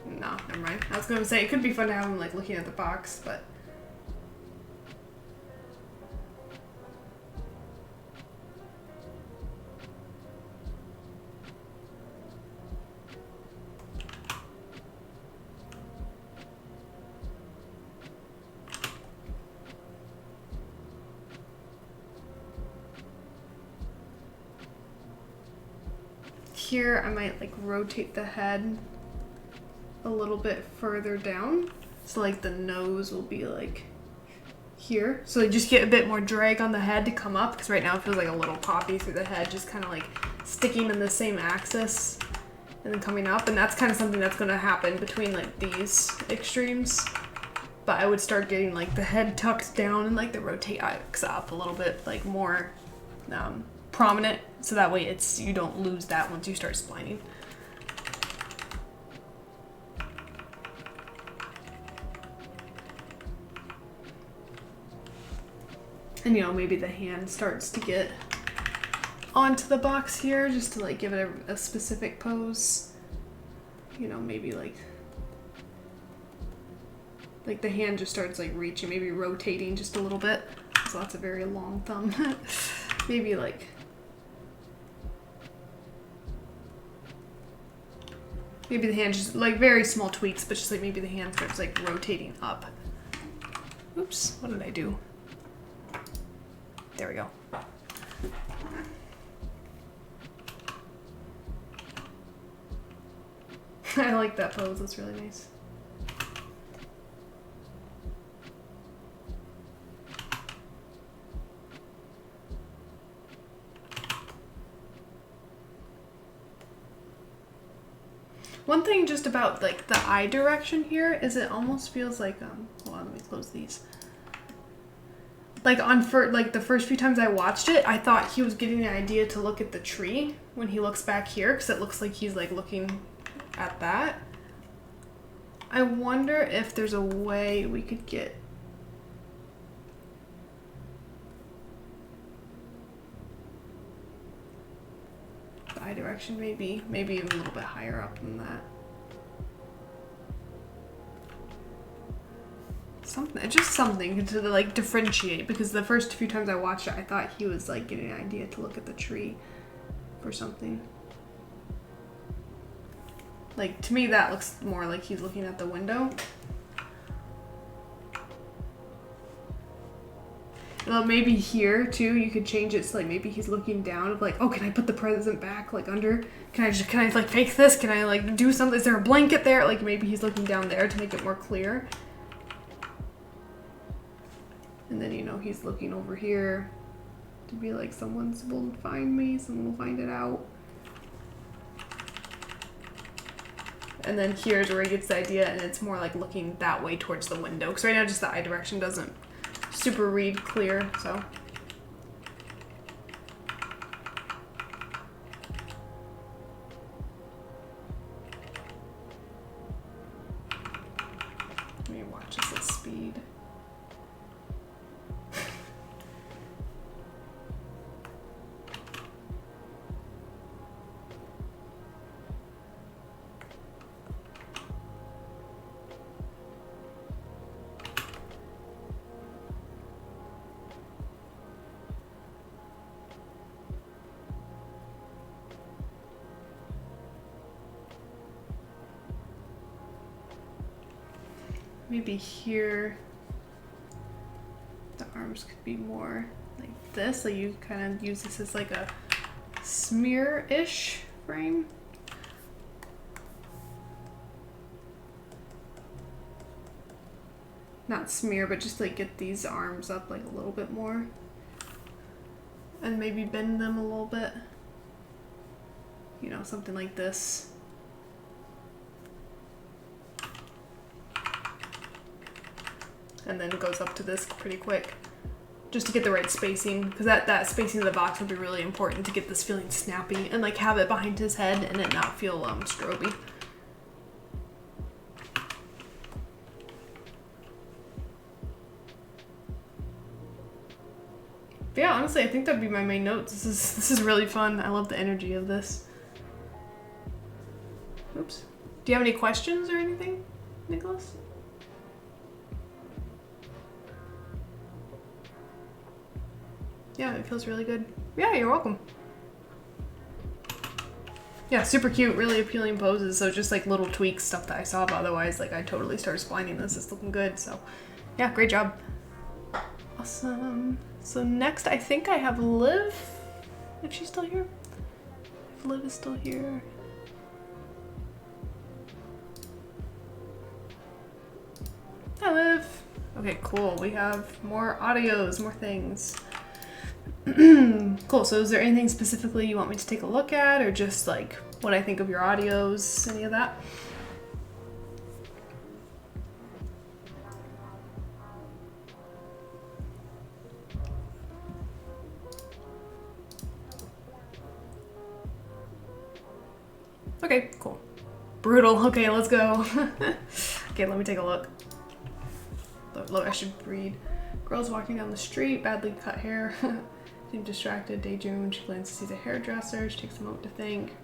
No, never mind. I was gonna say it could be fun to have him like looking at the box, but here I might like rotate the head a little bit further down, so like the nose will be like here, so you just get a bit more drag on the head to come up, because right now it feels like a little poppy through the head, just kind of like sticking in the same axis and then coming up, and that's kind of something that's going to happen between like these extremes. But I would start getting like the head tucked down and like the rotate up a little bit like more prominent, so that way you don't lose that once you start splining. And maybe the hand starts to get onto the box here, just to like give it a specific pose. Maybe like the hand just starts like reaching, maybe rotating just a little bit. So that's a very long thumb. Maybe like the hand just like very small tweaks, but just like maybe the hand starts like rotating up. Oops, what did I do? There we go. I like that pose, that's really nice. One thing just about like the eye direction here is it almost feels like hold on, let me close these. Like the first few times I watched it, I thought he was getting the idea to look at the tree when he looks back here, because it looks like he's like looking at that. I wonder if there's a way we could get the eye direction maybe even a little bit higher up than that. Something to like differentiate, because the first few times I watched it, I thought he was like getting an idea to look at the tree or something. Like, to me, that looks more like he's looking at the window. Well, maybe here, too, you could change it so, like, maybe he's looking down, like, oh, can I put the present back, like, under? Can I, like, fake this? Can I, like, do something? Is there a blanket there? Like, maybe he's looking down there to make it more clear. And then, he's looking over here to be like, someone will find me, someone will find it out. And then here's where he gets the idea, and it's more like looking that way towards the window. Because right now just the eye direction doesn't super read clear, so. Let me watch this at speed. Maybe here the arms could be more like this, like you kind of use this as like a smear-ish frame. Not smear, but just like get these arms up like a little bit more. And maybe bend them a little bit. Something like this. And then it goes up to this pretty quick, just to get the right spacing, because that spacing of the box would be really important to get this feeling snappy and like have it behind his head and it not feel stroby. But yeah, honestly, I think that'd be my main notes. This is really fun. I love the energy of this. Oops. Do you have any questions or anything, Nicholas? Yeah, it feels really good. Yeah, you're welcome. Yeah, super cute, really appealing poses. So just like little tweaks, stuff that I saw, but otherwise, like I totally started splining this. It's looking good. So yeah, great job. Awesome. So next, I think I have Liv, if she's still here. If Liv is still here. Hi, Liv. Okay, cool. We have more audios, more things. Cool, so is there anything specifically you want me to take a look at, or just like what I think of your audios, any of that? Okay, cool. Brutal. Okay, let's go. Okay, let me take a look. Look, I should read. Girl's walking down the street, badly cut hair. Seems distracted, daydreaming when she glances sees a hairdresser. She takes a moment to think.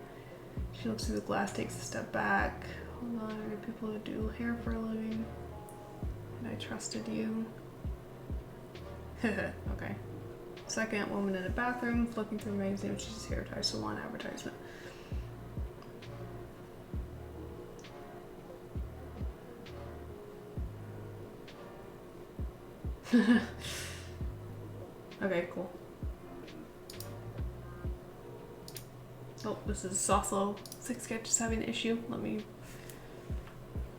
She looks through the glass, takes a step back. Hold on, are there people who do hair for a living? And I trusted you. Okay. Second, woman in a bathroom, flipping through a magazine, which is hair tie salon advertisement. Okay, cool. Oh, this is also 6 sketches having an issue. Let me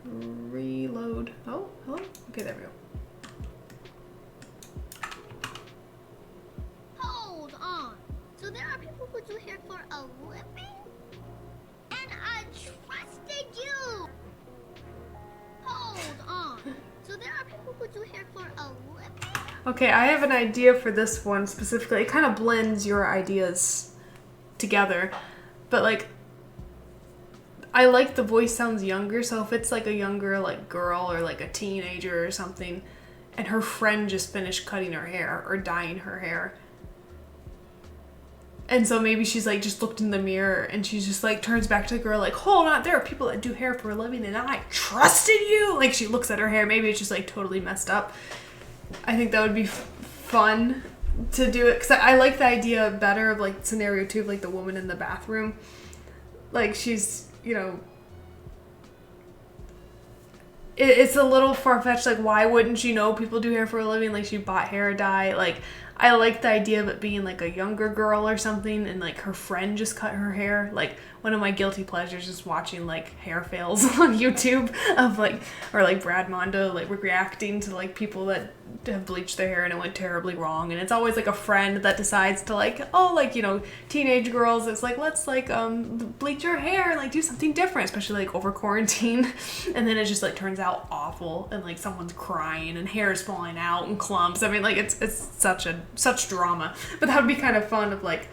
reload. Oh, hello? Okay, there we go. Hold on. So there are people who do hair for a living? And I trusted you! Hold on. So there are people who do hair for a living? Okay, I have an idea for this one specifically. It kind of blends your ideas together. But like, I like the voice sounds younger, so if it's like a younger like girl or like a teenager or something, and her friend just finished cutting her hair or dyeing her hair, and so maybe she's like just looked in the mirror and she's just like turns back to the girl like, hold on, there are people that do hair for a living and I trusted you. Like she looks at her hair, maybe it's just like totally messed up. I think that would be fun to do it, because I like the idea better of like scenario 2 of like the woman in the bathroom. Like she's, you know, it's a little far-fetched, like why wouldn't you know people do hair for a living? Like she bought hair dye. Like I like the idea of it being like a younger girl or something and like her friend just cut her hair. Like one of my guilty pleasures is watching like hair fails on YouTube of like, or like Brad Mondo like reacting to like people that have bleached their hair and it went terribly wrong. And it's always like a friend that decides to like, oh, like, you know, teenage girls, it's like, let's like bleach your hair and like do something different, especially like over quarantine. And then it just like turns out awful and like someone's crying and hair is falling out and clumps. I mean, like it's such drama. But that would be kind of fun of like,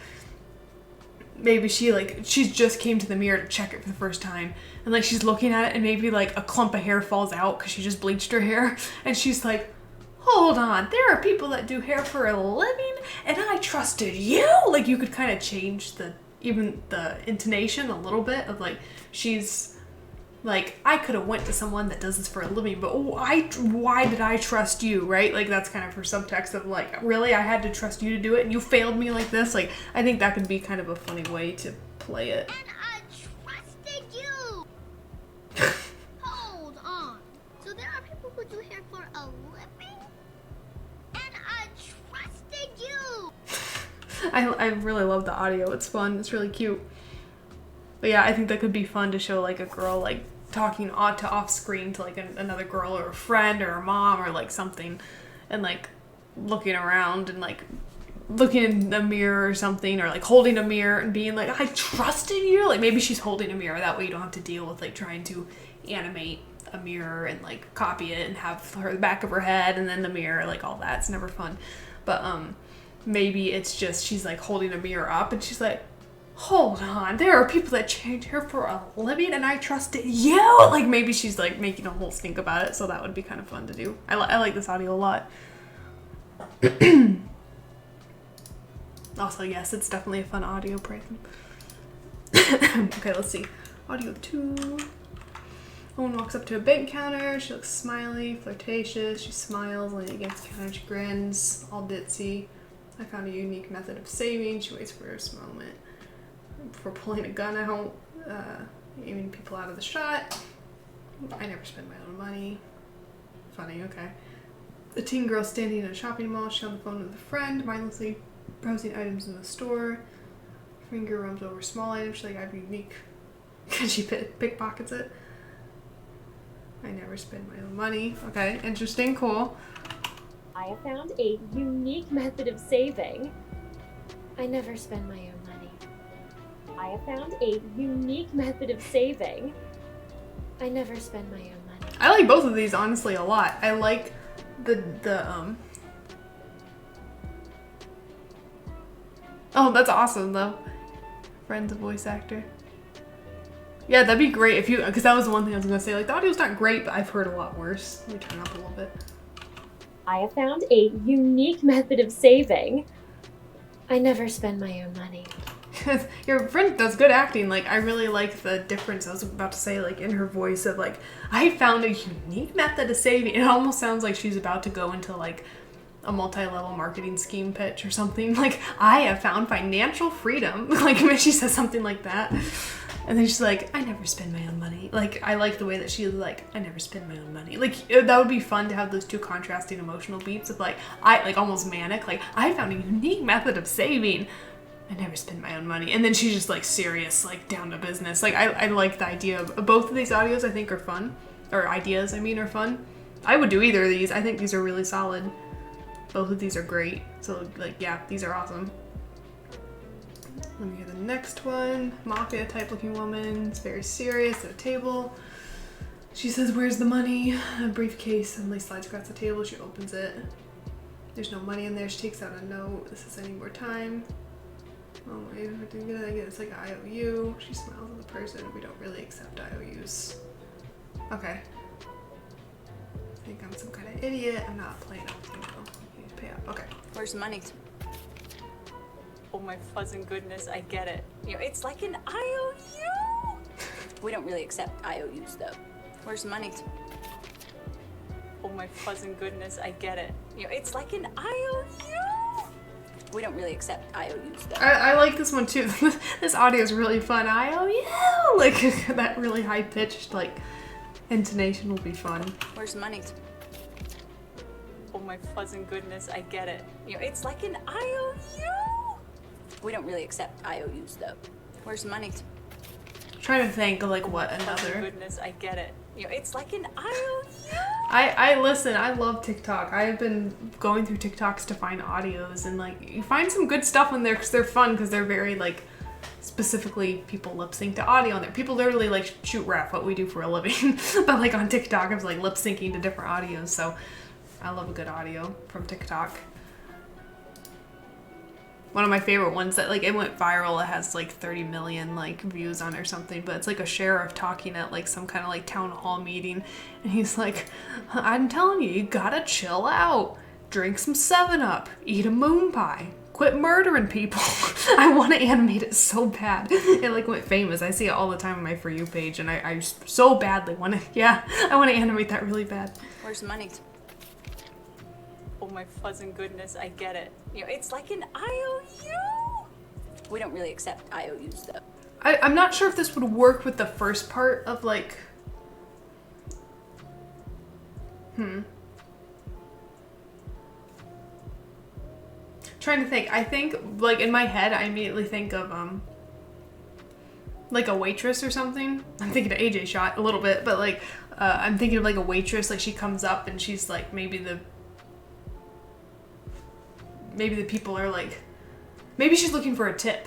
maybe she's just came to the mirror to check it for the first time and like she's looking at it and maybe like a clump of hair falls out because she just bleached her hair and she's like, hold on, there are people that do hair for a living and I trusted you. Like you could kind of change even the intonation a little bit of like, she's like, I could have went to someone that does this for a living, but why did I trust you, right? Like that's kind of her subtext of like, really, I had to trust you to do it and you failed me like this. Like I think that could be kind of a funny way to play it. And I trusted you! Hold on. So there are people who do hair for a living? And I trusted you! I really love the audio. It's fun. It's really cute. But yeah, I think that could be fun to show like a girl like talking off screen to like another girl or a friend or a mom or like something, and like looking around and like looking in the mirror or something, or like holding a mirror and being like, I trusted you. Like maybe she's holding a mirror, that way you don't have to deal with like trying to animate a mirror and like copy it and have her the back of her head and then the mirror, like all that. It's never fun. But maybe it's just she's like holding a mirror up and she's like, hold on, there are people that change hair for a living and I trusted you. Like maybe she's like making a whole stink about it, so that would be kind of fun to do. I like this audio a lot. Also, yes, it's definitely a fun audio present. Okay, let's see. Audio 2. Woman walks up to a bank counter. She looks smiley, flirtatious. She smiles, leaning against the counter. She grins, all ditzy. I found a unique method of saving. She waits for this moment before pulling a gun out, aiming people out of the shot. I never spend my own money. Funny, okay. A teen girl standing in a shopping mall. She's on the phone with a friend, mindlessly browsing items in the store. Finger roams over small items. She's like, I have unique. Can she pickpockets it? I never spend my own money. Okay, interesting, cool. I have found a unique method of saving. I never spend my own money. I have found a unique method of saving. I never spend my own money. I like both of these honestly a lot. I like the oh, that's awesome though. Friend's a voice actor. Yeah, that'd be great if you, because that was the one thing I was gonna say. Like, the audio's not great, but I've heard a lot worse. Let me turn it up a little bit. I have found a unique method of saving. I never spend my own money. Your friend does good acting. Like, I really like the difference. I was about to say, like, in her voice of, like, I found a unique method of saving. It almost sounds like she's about to go into, like, a multi-level marketing scheme pitch or something. Like, I have found financial freedom. Like, maybe she says something like that. And then she's like, I never spend my own money. Like, I like the way that she's like, I never spend my own money. Like, that would be fun to have those two contrasting emotional beats of, like, like, almost manic. Like, I found a unique method of saving. I never spend my own money. And then she's just, like, serious, like, down to business. Like, I like the idea of both of these audios, I think, are fun. Or ideas, I mean, are fun. I would do either of these. I think these are really solid. Both of these are great. So, like, yeah, these are awesome. Let me hear the next one. Mafia type looking woman. It's very serious at a table. She says, where's the money? A briefcase. Suddenly slides across the table. She opens it. There's no money in there. She takes out a note. This is any more time. Oh, wait, I didn't get it. I guess it's like IOU. She smiles at the person. We don't really accept IOUs. Okay. I think I'm some kind of idiot. I'm not playing up. You know. You need to pay up. Okay. Where's the money? Oh my fuzzing goodness, I get it. You know, it's like an IOU. We don't really accept IOUs though. Where's the money? Oh my fuzzing goodness, I get it. You know, it's like an IOU. We don't really accept IOUs though. I like this one too. This audio is really fun. IOU! Like, that really high pitched, like, intonation will be fun. Where's the money? Oh my fuzzing goodness, I get it. You know, it's like an IOU. We don't really accept IOUs though. Where's the money? Trying to think of, like, what Oh another. goodness, I get it. You know, it's like an IOU. I listen, I love TikTok. I have been going through TikToks to find audios, and, like, you find some good stuff in there because they're fun, because they're very, like, specifically people lip sync to audio on there. People literally, like, shoot rap, what we do for a living. But, like, on TikTok, I was, like, lip syncing to different audios, so I love a good audio from TikTok. One of my favorite ones that, like, it went viral. It has, like, 30 million, like, views on it or something, but it's, like, a sheriff talking at, like, some kind of, like, town hall meeting, and he's like, I'm telling you, you gotta chill out. Drink some 7-Up. Eat a moon pie. Quit murdering people. I want to animate it so bad. It, like, went famous. I see it all the time on my For You page, and I so badly want to, yeah, I want to animate that really bad. Where's the money? Oh my fuzzing goodness, I get it. You know, it's like an IOU. We don't really accept IOUs though. I'm not sure if this would work with the first part of, like, trying to think. I think, like, in my head, I immediately think of, like, a waitress or something. I'm thinking of AJ Shot a little bit, but, like, I'm thinking of, like, a waitress. Like, she comes up and she's, like, maybe the people are, like, maybe she's looking for a tip.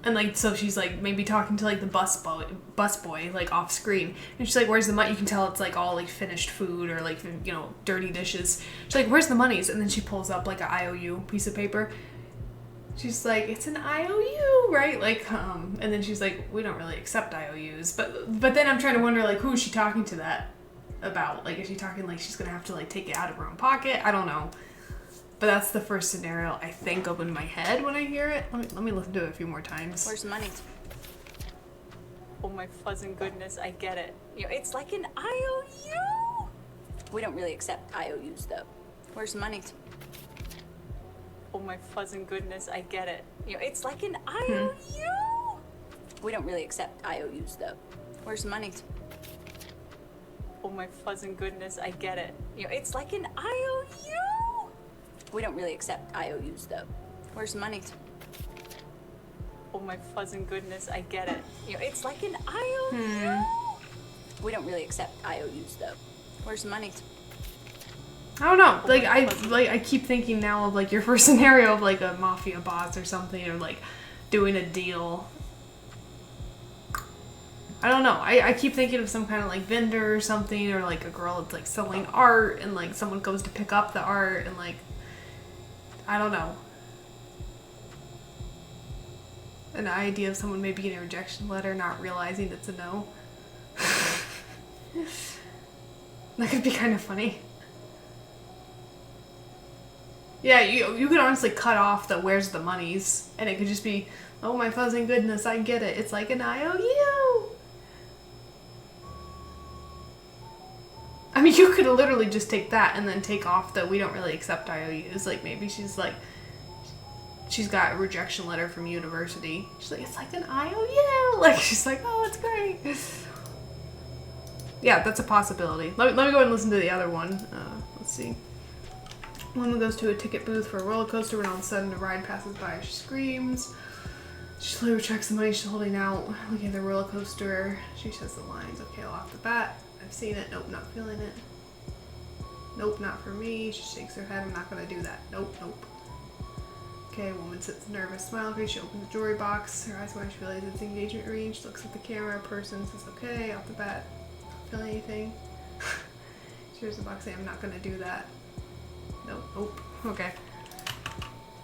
And, like, so she's, like, maybe talking to, like, the busboy, like, off screen. And she's like, where's the money? You can tell it's, like, all, like, finished food or, like, you know, dirty dishes. She's like, where's the monies? And then she pulls up, like, an IOU piece of paper. She's like, it's an IOU, right? Like, and then she's like, we don't really accept IOUs. But then I'm trying to wonder, like, who is she talking to that about? Like, is she talking, like, she's gonna have to, like, take it out of her own pocket? I don't know. But that's the first scenario I think of in my head when I hear it. Let me listen to it a few more times. Where's the money? Oh my fuzzing goodness, I get it. You know, it's like an IOU. We don't really accept IOUs though. Where's the money? Oh my fuzzing goodness, I get it. You know, it's like an IOU. We don't really accept IOUs though. Where's the money? Oh my fuzzing goodness, I get it. You know, it's like an IOU. We don't really accept IOUs though. Where's the money? Oh my fuzzing goodness, I get it. You know, it's like an IOU. We don't really accept IOUs though. Where's the money? I don't know. Like, I keep thinking now of, like, your first scenario of, like, a mafia boss or something, or, like, doing a deal. I don't know. I keep thinking of some kind of, like, vendor or something, or, like, a girl that's, like, selling art, and, like, someone goes to pick up the art, and, like, I don't know. an idea of someone maybe getting a rejection letter, not realizing it's a no. That could be kind of funny. Yeah, you could honestly cut off the where's the monies, and it could just be, oh my fuzzing goodness, I get it. It's like an IOU. I mean, you could literally just take that and then take off the we don't really accept IOUs. Like, maybe she's like, she's got a rejection letter from university. She's like, it's like an IOU. Like, she's like, oh, it's great. Yeah, that's a possibility. Let me go and listen to the other one. Let's see. Woman goes to a ticket booth for a roller coaster when all of a sudden a ride passes by. She screams. She slowly checks the money she's holding out, looking at the roller coaster. She says the lines, okay, off the bat. I've seen it. Nope, not feeling it. Nope, not for me. She shakes her head. I'm not going to do that. Nope, nope. Okay, woman sits nervous, smile. She opens the jewelry box. Her eyes wide. She realizes it's engagement ring. She looks at the camera. Person says, okay, off the bat. Feel anything? She hears the box saying, I'm not going to do that. Nope, nope. Okay.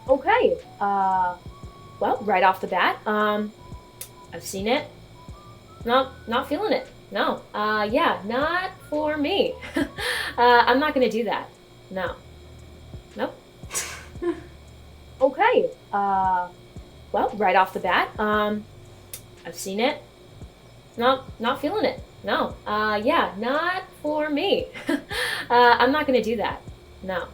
Okay. Well, right off the bat, I've seen it. Not feeling it. No. Yeah, not for me. I'm not gonna do that. No. Nope. Okay. Well, right off the bat, I've seen it. Not feeling it. No. Yeah, not for me. I'm not gonna do that. No.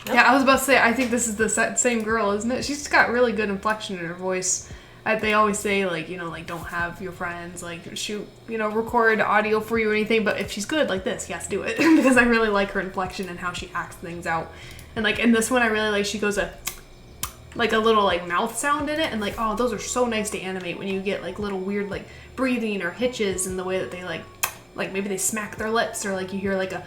Nope. Yeah, I was about to say, I think this is the same girl, isn't it? She's got really good inflection in her voice. They always say, like, you know, like, don't have your friends, like, shoot, you know, record audio for you or anything, but if she's good like this, yes, do it. Because I really like her inflection and how she acts things out. And, like, in this one, I really like, she goes like, a little, like, mouth sound in it, and, like, oh, those are so nice to animate when you get, like, little weird, like, breathing or hitches in the way that they, like, maybe they smack their lips, or, like, you hear, like, an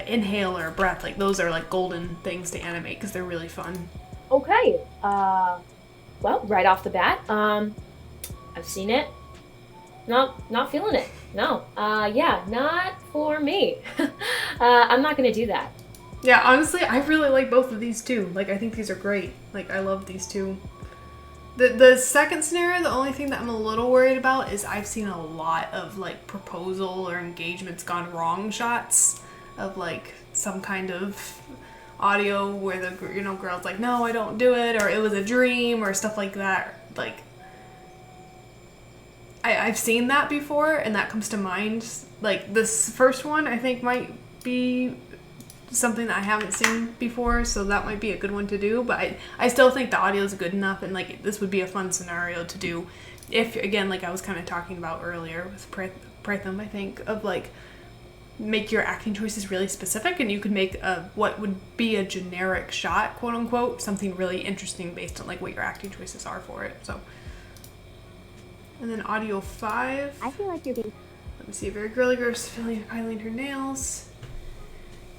inhale or a breath. Like, those are like golden things to animate because they're really fun. Okay. Well, right off the bat, I've seen it. Not feeling it. No. Yeah, not for me. I'm not gonna do that. Yeah, honestly, I really like both of these too. Like, I think these are great. Like, I love these two. The second scenario, the only thing that I'm a little worried about is I've seen a lot of, like, proposal or engagements gone wrong shots of, like, some kind of audio where the, you know, girl's like, no, I don't do it, or it was a dream, or stuff like that. Like, I've seen that before, and that comes to mind. Like, this first one, I think, might be something that I haven't seen before, so that might be a good one to do, but I still think the audio is good enough, and, like, this would be a fun scenario to do if, again, like I was kind of talking about earlier with Pratham, I think, of, like, make your acting choices really specific, and you could make what would be a generic shot, quote unquote, something really interesting based on, like, what your acting choices are for it. So, and then audio 5. I feel like you're being... Let me see. A very girly girl is filing her nails.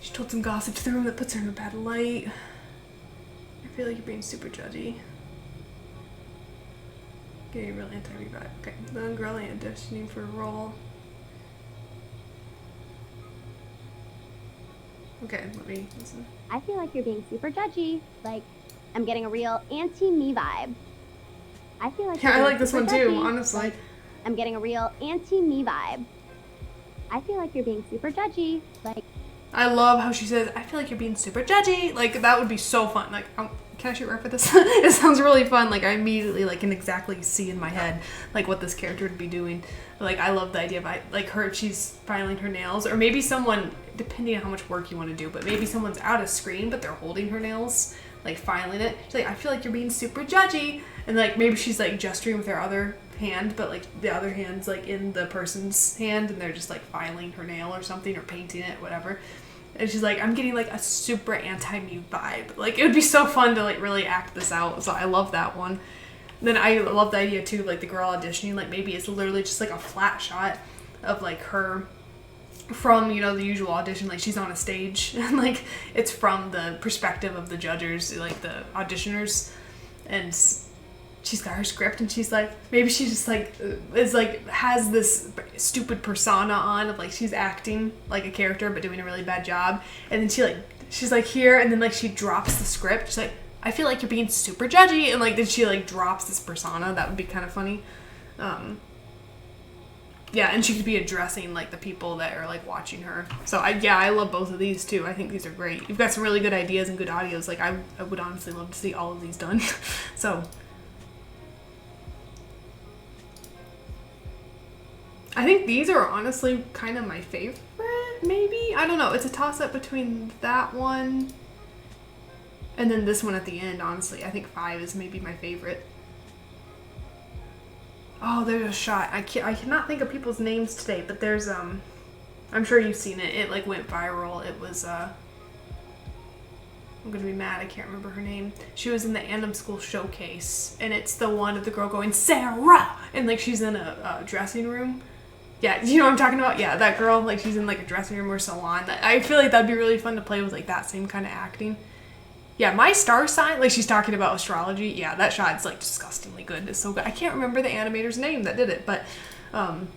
She told some gossip to the room that puts her in a bad light. I feel like you're being super judgy. Getting real anti-revive. Okay. The girl auditioning for a role. Okay, let me listen. I feel like you're being super judgy. Like, I'm getting a real anti-me vibe. I feel like I like this one too, honestly. Like, I'm getting a real anti-me vibe. I feel like you're being super judgy. Like, I love how she says, I feel like you're being super judgy. Like, that would be so fun. Like, can I shoot right for this? It sounds really fun. Like, I immediately, like, can exactly see in my head, like, what this character would be doing. Like, I love the idea of, like, she's filing her nails. Or maybe someone, depending on how much work you want to do, but maybe someone's out of screen, but they're holding her nails, like, filing it. She's like, I feel like you're being super judgy. And, like, maybe she's, like, gesturing with her other hand, but, like, the other hand's, like, in the person's hand, and they're just, like, filing her nail or something, or painting it, whatever. And she's like, I'm getting, like, a super anti-me vibe. Like, it would be so fun to, like, really act this out. So I love that one. Then I love the idea, too, like, the girl auditioning, like, maybe it's literally just, like, a flat shot of, like, her from, you know, the usual audition. Like, she's on a stage, and, like, it's from the perspective of the judges, like, the auditioners. And she's got her script, and she's like, maybe she just, like, is, like, has this stupid persona on of, like, she's acting like a character but doing a really bad job, and then she's like here, and then, like, she drops the script. She's like, I feel like you're being super judgy, and like then she like drops this persona. That would be kind of funny. Yeah, and she could be addressing like the people that are like watching her. So I love both of these too. I think these are great. You've got some really good ideas and good audios. Like I would honestly love to see all of these done. So I think these are honestly kind of my favorite, maybe? I don't know. It's a toss-up between that one and then this one at the end, honestly. I think 5 is maybe my favorite. Oh, there's a shot. I cannot think of people's names today, but there's, I'm sure you've seen it. It, like, went viral. It was, I'm gonna be mad. I can't remember her name. She was in the Anthem School Showcase, and it's the one of the girl going, Sarah! And, like, she's in a dressing room. Yeah, you know what I'm talking about? Yeah, that girl, like, she's in, like, a dressing room or salon. I feel like that'd be really fun to play with, like, that same kind of acting. Yeah, my star sign, like, she's talking about astrology. Yeah, that shot's, like, disgustingly good. It's so good. I can't remember the animator's name that did it, but,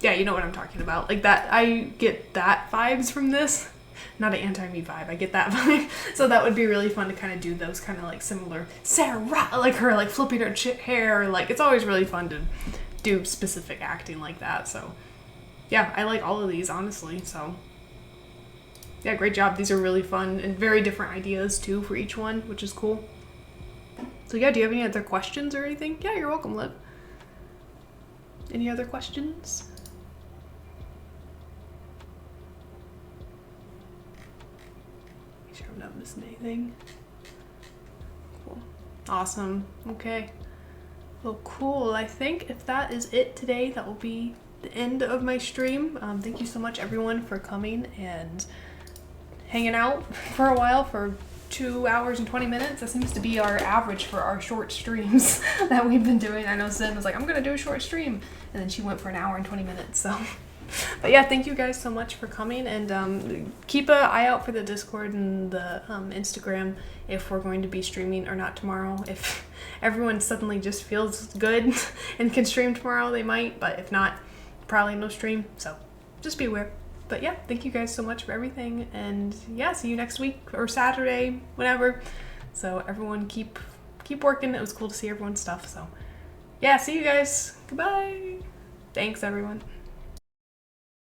yeah, you know what I'm talking about. Like, that, I get that vibes from this. Not an anti-me vibe, I get that vibe. So that would be really fun to kind of do those kind of, like, similar, Sarah, like, her, like, flipping her hair. Like, it's always really fun to do specific acting like that, so. Yeah, I like all of these, honestly, so. Yeah, great job. These are really fun and very different ideas, too, for each one, which is cool. So yeah, do you have any other questions or anything? Yeah, you're welcome, Liv. Any other questions? Make sure I'm not missing anything. Cool. Awesome. Okay. Well, cool. I think if that is it today, that will be the end of my stream. Thank you so much, everyone, for coming and hanging out for a while for 2 hours and 20 minutes. That seems to be our average for our short streams that we've been doing. I know Zen was like, I'm gonna do a short stream, and then she went for an hour and 20 minutes. So, but yeah, thank you guys so much for coming, and keep an eye out for the Discord and the Instagram if we're going to be streaming or not tomorrow. If everyone suddenly just feels good and can stream tomorrow, they might, but if not, probably no stream. So just be aware. But yeah, thank you guys so much for everything, and yeah, see you next week or Saturday, whenever. So everyone keep working. It was cool to see everyone's stuff. So yeah, see you guys. Goodbye. Thanks, everyone.